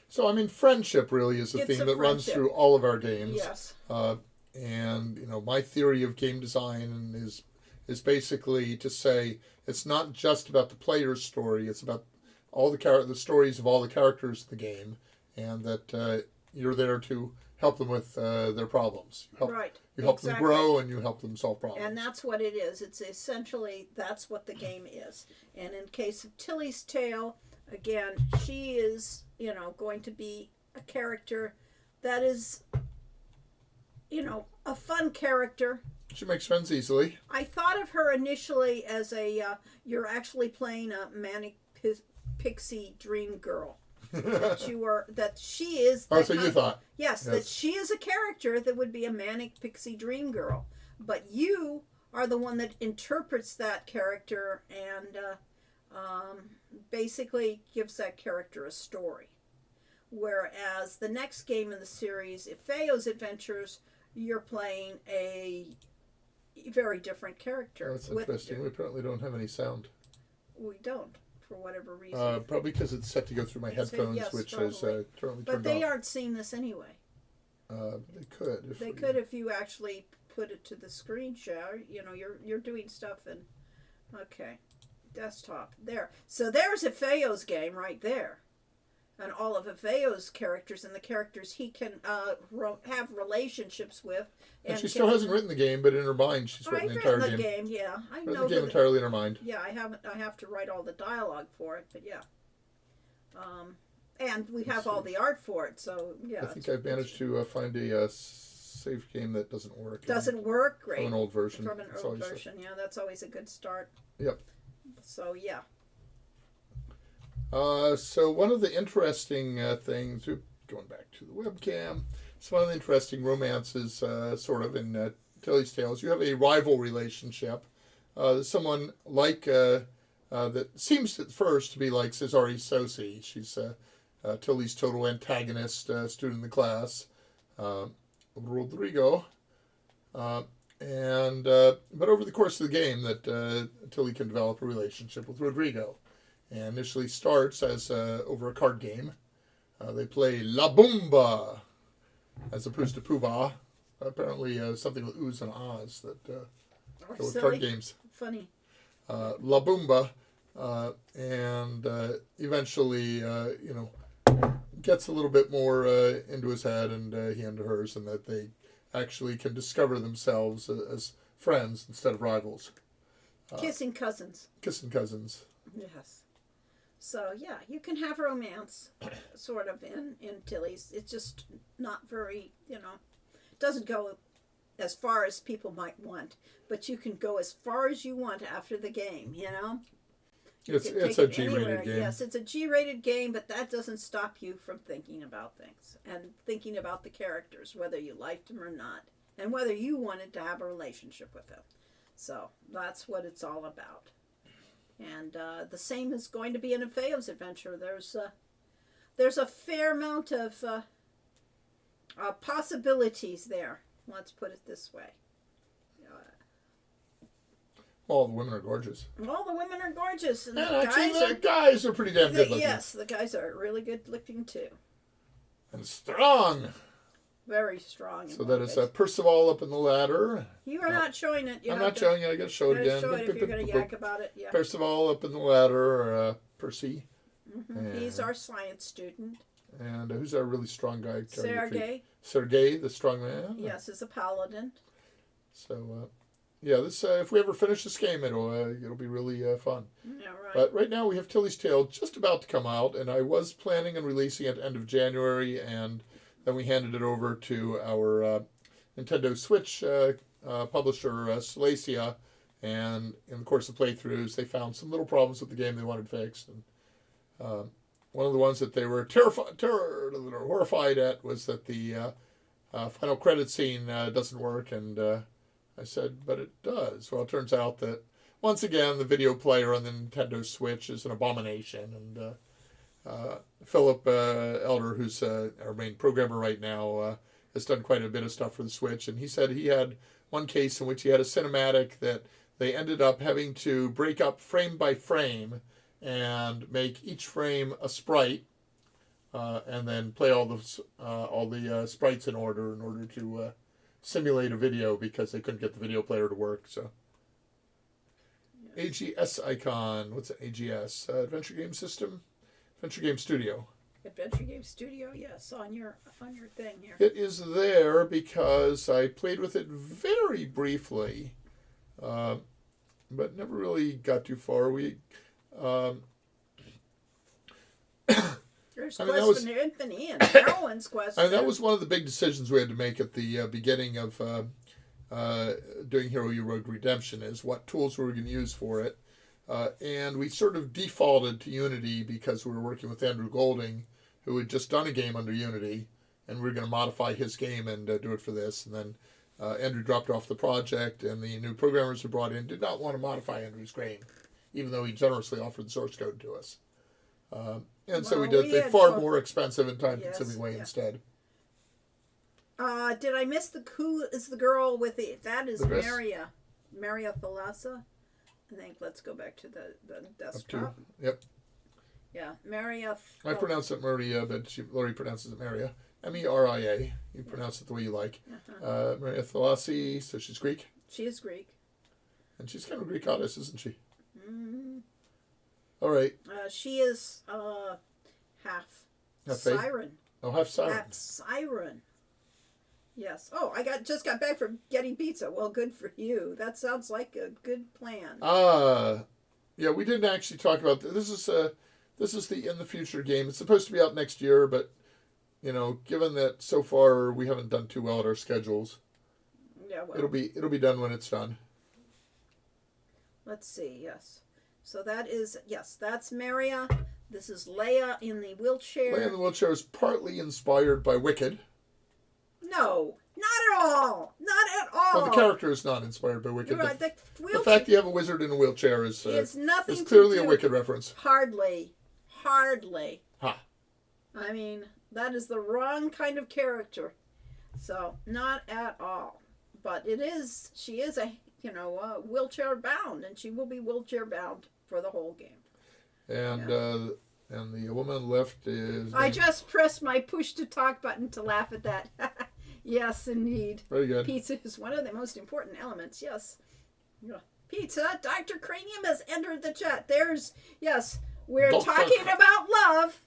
So I mean, friendship really is the theme that runs through all of our games. Yes. And my theory of game design is basically to say it's not just about the player's story; it's about all the stories of all the characters in the game, and that you're there to help them with their problems. You help them grow, and you help them solve problems. And that's what it is. It's essentially, that's what the game is. And in case of Tilly's Tale, again, she is, going to be a character that is, a fun character. She makes friends easily. I thought of her initially as you're actually playing a manic pixie dream girl. that she is. Oh, so you thought? Yes, that she is a character that would be a manic pixie dream girl, but you are the one that interprets that character and basically gives that character a story. Whereas the next game in the series, Ifeo's Adventures, you're playing a very different character. Oh, that's interesting. We apparently don't have any sound. We don't. For whatever reason. Probably because it's set to go through my headphones, which is currently turned off. But they aren't seeing this anyway. They could. They could if you actually put it to the screen share. You're doing stuff and okay, desktop there. So there's Ifeo's game right there, and all of Ifeo's characters and the characters he can have relationships with. And she still hasn't written the game, but in her mind, she's written the entire game. Yeah, I know. Written the game entirely in her mind. Yeah, I haven't. I have to write all the dialogue for it, but yeah. And we have all the art for it, so yeah. I think I've managed to find a save game that doesn't work. Doesn't work? Great. From an old version. From an old version, yeah. That's always a good start. Yep. So yeah. So one of the interesting things, going back to the webcam, it's one of the interesting romances, sort of, in Tilly's Tales. You have a rival relationship. Someone like, that seems at first to be like Cesare Sosi. She's Tilly's total antagonist, student in the class, Rodrigo. But over the course of the game, that Tilly can develop a relationship with Rodrigo. And initially starts as over a card game. They play La Boomba as opposed to Pooh-Bah. Apparently something with oohs and ahs that go with card games. Funny. La Boomba. And eventually, gets a little bit more into his head and he into hers, and that they actually can discover themselves as friends instead of rivals. Kissing cousins. Kissing cousins. Yes. So, yeah, you can have romance, sort of, in Tilly's. It's just not very, doesn't go as far as people might want. But you can go as far as you want after the game, It's can it's take a it G-rated anywhere. game. Yes, it's a G-rated game, but that doesn't stop you from thinking about things and thinking about the characters, whether you liked them or not, and whether you wanted to have a relationship with them. So that's what it's all about. And the same is going to be in a Feo's adventure. There's a fair amount of possibilities there. Let's put it this way. All the women are gorgeous. All the women are gorgeous, and the And actually, guys the guys are pretty damn good looking. yes, the guys are really good looking too. And strong. Very strong. So that is Percival up in the ladder. You are not showing it. I'm not showing it. I got to show it again. Show it if you're going to yak about it. Yeah. Percival up in the ladder, Percy. He's our science student. And who's our really strong guy? Sergei. Sergei, the strong man. Yes, is a paladin. So, yeah, this if we ever finish this game, it'll be really fun. Yeah, right. But right now we have Tilly's Tale just about to come out, and I was planning on releasing it end of January, and then we handed it over to our Nintendo Switch publisher, Salacia, and in the course of playthroughs, they found some little problems with the game they wanted fixed. And one of the ones that they were horrified at was that the final credit scene doesn't work, and I said, but it does. Well, it turns out that, once again, the video player on the Nintendo Switch is an abomination, and Philip Elder, who's our main programmer right now, has done quite a bit of stuff for the Switch, and he said he had one case in which he had a cinematic that they ended up having to break up frame by frame and make each frame a sprite, and then play all the sprites in order to simulate a video because they couldn't get the video player to work. So AGS icon. What's it? AGS Adventure Game System, Adventure Game Studio. Adventure Game Studio. Yes, on your thing here. It is there because I played with it very briefly, but never really got too far. There's I mean, Quest for Infinity and Carolyn's Quest. I mean, that was one of the big decisions we had to make at the beginning of doing Hero U Road Redemption, is what tools we were going to use for it. And we sort of defaulted to Unity because we were working with Andrew Golding, who had just done a game under Unity, and we were going to modify his game and do it for this. And then Andrew dropped off the project, and the new programmers who brought in did not want to modify Andrew's game, even though he generously offered the source code to us. And so we did the far more expensive and time-consuming way instead. Did I miss who is the girl with the? That is The dress? Maria Thalassa. I think. Let's go back to the desktop. Yep. Yeah, Maria. I pronounce it Maria, but Lori pronounces it Maria. Meria. You pronounce it the way you like. Maria Thalassa, so she's Greek. She is Greek. And she's kind of a Greek goddess, isn't she? Mm-hmm. All right. She is half siren. Oh, half siren. Half siren. Yes. Oh, I just got back from getting pizza. Well, good for you. That sounds like a good plan. Yeah, we didn't actually talk about this. This is the In the Future game. It's supposed to be out next year, but given that so far we haven't done too well at our schedules, yeah, well, it'll be done when it's done. Let's see. Yes. So that's Maria. This is Leia in the wheelchair. Leia in the wheelchair is partly inspired by Wicked. No, not at all. Not at all. Well, the character is not inspired by Wicked. You're right. The fact that you have a wizard in a wheelchair is clearly a Wicked reference. Hardly. Ha. I mean, that is the wrong kind of character. So, not at all. But she is a wheelchair bound, and she will be wheelchair bound for the whole game. And and the woman on the left is... I just pressed my push to talk button to laugh at that. Yes, indeed. Very good. Pizza is one of the most important elements, yes. Pizza, Dr. Cranium has entered the chat. We're talking about love.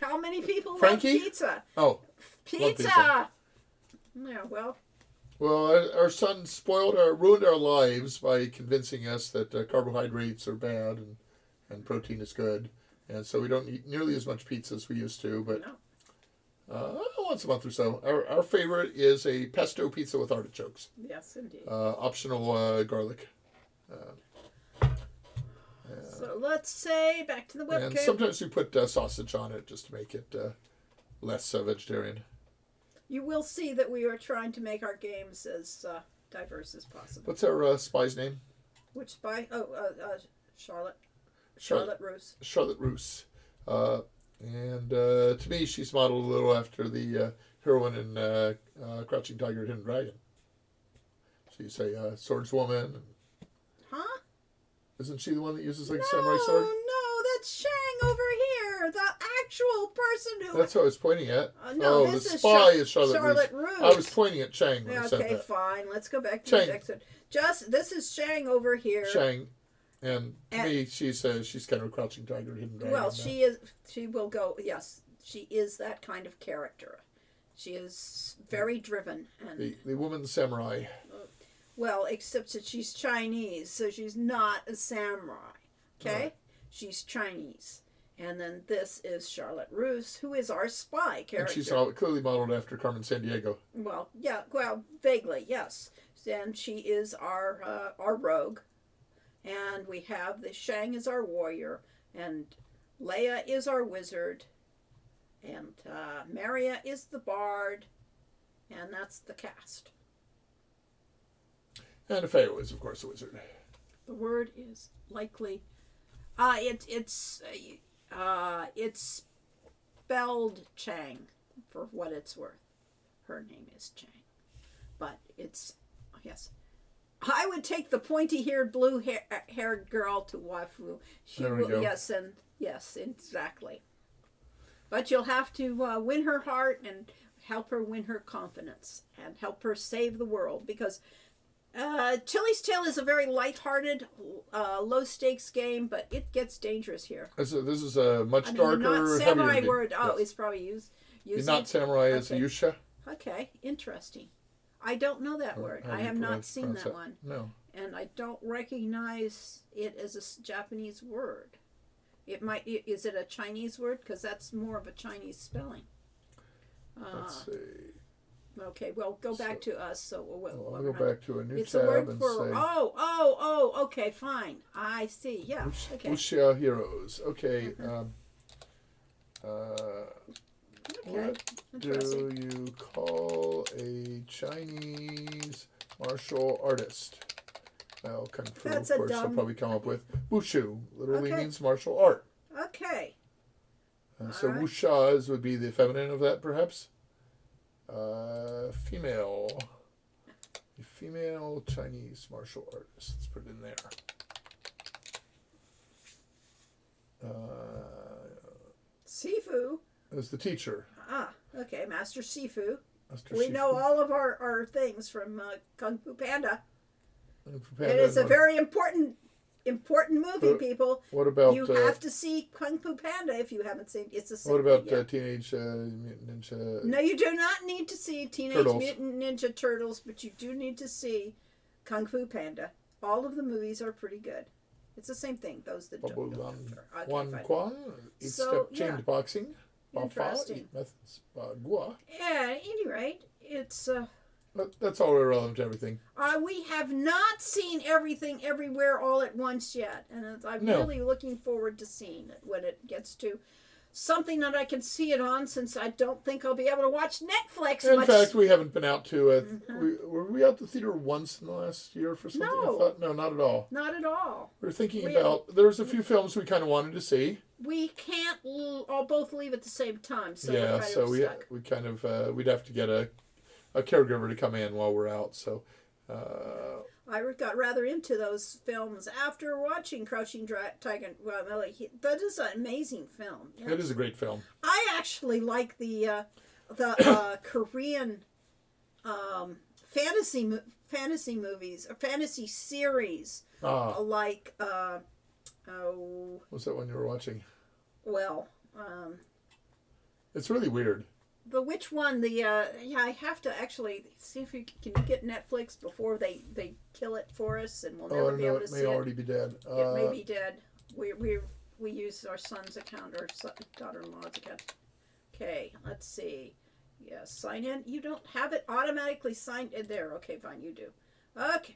How many people Frankie? love pizza? Oh. Pizza! Yeah, well... Well, our son ruined our lives by convincing us that carbohydrates are bad and protein is good. And so we don't eat nearly as much pizza as we used to, but once a month or so. Our favorite is a pesto pizza with artichokes. Yes, indeed. Optional garlic. So let's say back to the webcam. And sometimes we put sausage on it just to make it less vegetarian. You will see that we are trying to make our games as diverse as possible. What's our spy's name? Which spy? Oh, Charlotte. Charlotte Roos. Charlotte Roos. And to me, she's modeled a little after the heroine in Crouching Tiger, Hidden Dragon. She's a swordswoman. Huh? Isn't she the one that uses like a samurai sword? No, that's Shang over here, the actual person who. That's what I was pointing at. No, the this is spy is Charlotte Roos. I was pointing at Chang when I said Okay, that. fine. Let's go back to Shang. the next one. This is Shang over here. Shang. And to me, she's kind of a Crouching Tiger, Hidden Dragon. Well, she is. She will go. Yes, she is that kind of character. She is very driven and. The woman samurai. Well, except that she's Chinese, so she's not a samurai. Okay, Right. She's Chinese, and then this is Charlotte Roos, who is our spy character. And she's clearly modeled after Carmen Sandiego. Well, yeah, well, vaguely, yes. And she is our rogue, and we have the Shang is our warrior, and Leia is our wizard, and Maria is the bard, and that's the cast. And Feo is, of course, a wizard. The word is likely. It's spelled Chang, for what it's worth. Her name is Chang, but it's yes. I would take the pointy-haired, blue-haired girl to waifu. There we go. Yes, and yes, exactly. But you'll have to win her heart and help her win her confidence and help her save the world, because Chili's Tale is a very light-hearted, low-stakes game, but it gets dangerous here. This is a much darker, not heavier samurai game. word. Oh, Yes. it's probably used. You're not samurai, it's a Okay. yusha. Okay, interesting. I don't know that word. How I do you have not seen pronounce that one. No. And I don't recognize it as a Japanese word. It might. Is it a Chinese word? Because that's more of a Chinese spelling. Let's see. Okay, well, go back to us. So I'll go back to a new it's a tab word and for. say. Okay, fine. I see. Yeah. Okay. Wuxia Heroes. Okay. Okay. What Interesting. do you call a Chinese martial artist? Well, Kung Fu, That's of a course, they'll dumb- probably come up with. Wushu literally Okay. means martial art. Okay. So Alright. wuxias would be the feminine of that, perhaps. Female. A female Chinese martial artist. Let's put it in there. Sifu. As the teacher. Okay, Master Sifu. Master We Shifu. know all of our things from Kung Fu Panda. And for It Panda, is a what- very important movie, people. What about You have to see Kung Fu Panda if you haven't seen. It's the same. what about thing, yeah. Teenage Mutant Ninja? No, you do not need to see Teenage Turtles. Mutant Ninja Turtles, but you do need to see Kung Fu Panda. All of the movies are pretty good. It's the same thing. Those that don't. Wan fine. Quan, So, eight-step chain yeah. boxing. Ba Fa, Interesting. 8 methods. Ba Gua. Yeah. At any rate, it's. That's all irrelevant to everything. We have not seen everything everywhere all at once yet, and I'm No. really looking forward to seeing it when it gets to something that I can see it on, since I don't think I'll be able to watch Netflix In much. fact, we haven't been out to. Were we out to the theater once in the last year for something? No. I thought no, not at all. Not at all. We were thinking We about. There's a few films we kind of wanted to see. We can't all both leave at the same time, so Yeah, we're kind so of we stuck. kind of we'd have to get a caregiver to come in while we're out. So. I got rather into those films after watching Crouching Tiger. Well, that is an amazing film. Yeah. It is a great film. I actually like the Korean fantasy movies or fantasy series, like What's that one you were watching? well, It's really weird. which one? I have to actually see if can you get Netflix before they kill it for us, and we'll Oh, I never don't be know. able to It see may already be dead. It may be dead. We use our son's account or daughter-in-law's account. Okay, let's see. Yeah, sign in. You don't have it automatically signed in there. Okay, fine, you do. Okay.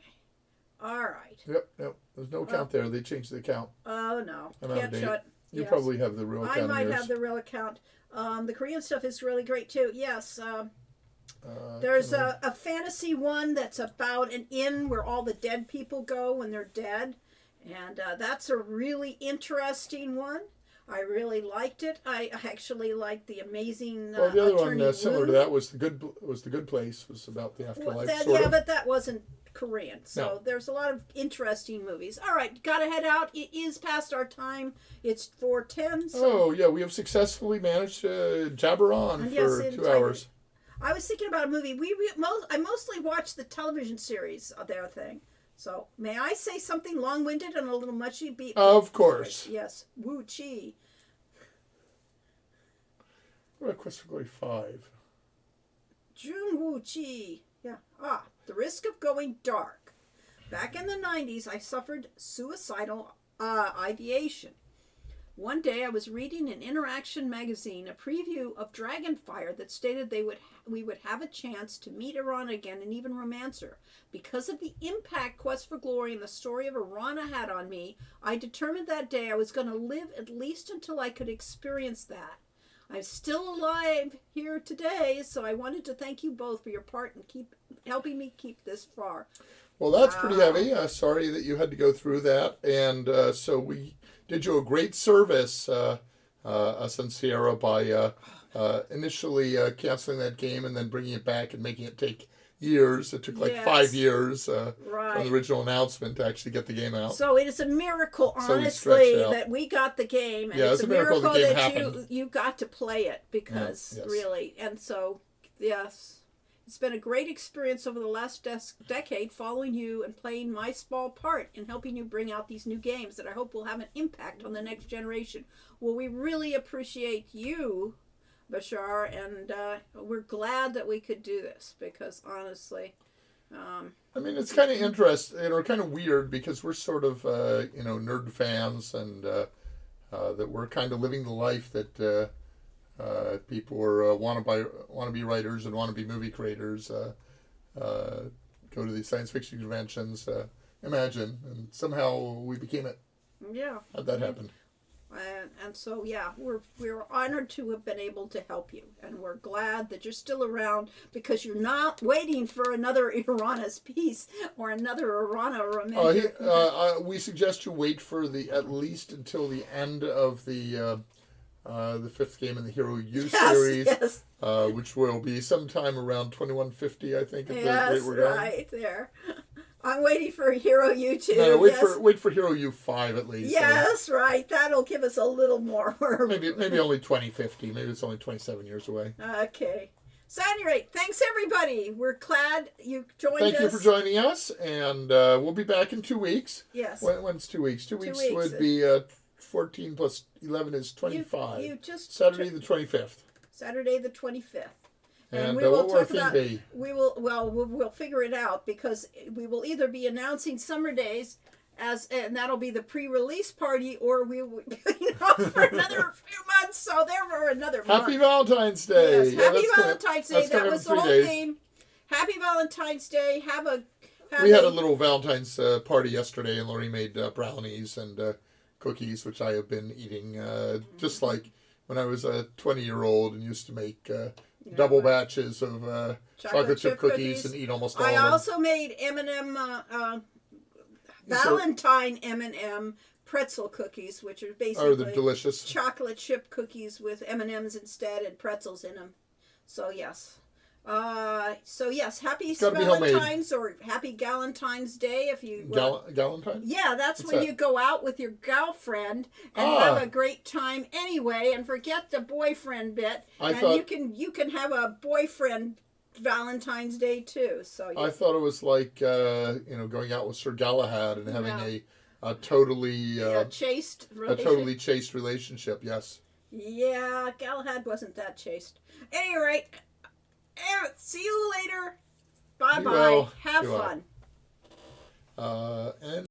All right. Yep. There's no account there. They changed the account. Oh no, I'm out of can't date. shut. You Yes. probably have the real account. I might in yours. have the real account. The Korean stuff is really great too. Yes. There's There's a fantasy one that's about an inn where all the dead people go when they're dead. And that's a really interesting one. I really liked it. I actually liked the amazing Well, the other Attorney one similar Wu. to that was the Good Place. Was about the afterlife. Sort Yeah, of. but that wasn't Korean. So No. there's a lot of interesting movies. All right, gotta head out. It is past our time. It's 4:10. So Oh yeah, we have successfully managed to jabber on And for yes, 2 hours. I was thinking about a movie. I mostly watched the television series of their thing. So may I say something long-winded and a little mushy? Of course. Yes, Wu Chi. What about Quest for Glory 5? Jun Wu Chi. Yeah. The Risk of Going Dark. Back in the 90s, I suffered suicidal ideation. One day I was reading in Interaction magazine a preview of Dragonfire that stated we would have a chance to meet Irana again and even romance her. Because of the impact Quest for Glory and the story of Irana had on me, I determined that day I was going to live at least until I could experience that. I'm still alive here today, so I wanted to thank you both for your part in helping me keep this far. Well, that's pretty heavy. Sorry that you had to go through that. And so we did you a great service, us and Sierra, by initially canceling that game and then bringing it back and making it take years. It took like Yes. 5 years Right. from the original announcement to actually get the game out. So it is a miracle, So we honestly, stretched out. that we got the game, and Yeah, it's a miracle the game that happened. you got to play it because Yes. really, and so yes, it's been a great experience over the last decade following you and playing my small part in helping you bring out these new games that I hope will have an impact on the next generation. Well, we really appreciate you, Bashar, and we're glad that we could do this because honestly. I mean, it's kind of interesting, kind of weird because we're sort of, nerd fans and that we're kind of living the life that people are want to be writers and want to be movie creators. Go to these science fiction conventions. Imagine, and somehow we became it. Yeah. How'd that happen? And so yeah, we're honored to have been able to help you, and we're glad that you're still around because you're not waiting for another Irana's piece or another Irana romantic. We suggest you wait for at least until the end of the 5th game in the Hero U series, yes, which will be sometime around 2150, I think. At the yes, rate we're going. right there. I'm waiting for Hero U too. No, yes. wait for Hero U5 at least. Yes, right. That'll give us a little more. Maybe only 2050. Maybe it's only 27 years away. Okay. So at any rate, thanks everybody. We're glad you joined us. Thank you for joining us, and we'll be back in 2 weeks. Yes. When's 2 weeks? 2 weeks weeks. would be 14 plus 11 is 25. You just Saturday the 25th. Saturday the 25th. And we will what will our talk theme about. be? We'll figure it out because we will either be announcing Summer Days and that'll be the pre-release party, or we will be for another few months. So there for another Happy month. Valentine's Day. Yes, Yeah, Happy that's Valentine's Day. that's That coming was in the 3 whole days. theme. Happy Valentine's Day. We had a little Valentine's party yesterday, and Lori made brownies and cookies, which I have been eating just like when I was a 20-year-old and used to make double batches of chocolate chip cookies and eat almost all I of them. also made M&M Valentine M&M pretzel cookies, which are basically they're delicious. chocolate chip cookies with M&Ms instead and pretzels in them. So yes. Happy gotta be homemade. Valentine's or Happy Galentine's Day if you Galentine? yeah, that's What's when that? you go out with your girlfriend and have a great time anyway, and forget the boyfriend bit. You can have a boyfriend Valentine's Day too. So I thought it was like going out with Sir Galahad and having a totally chaste chaste relationship. Yes. Yeah, Galahad wasn't that chaste. Any rate, see you later. Bye bye. Be well. Have Be well. fun. And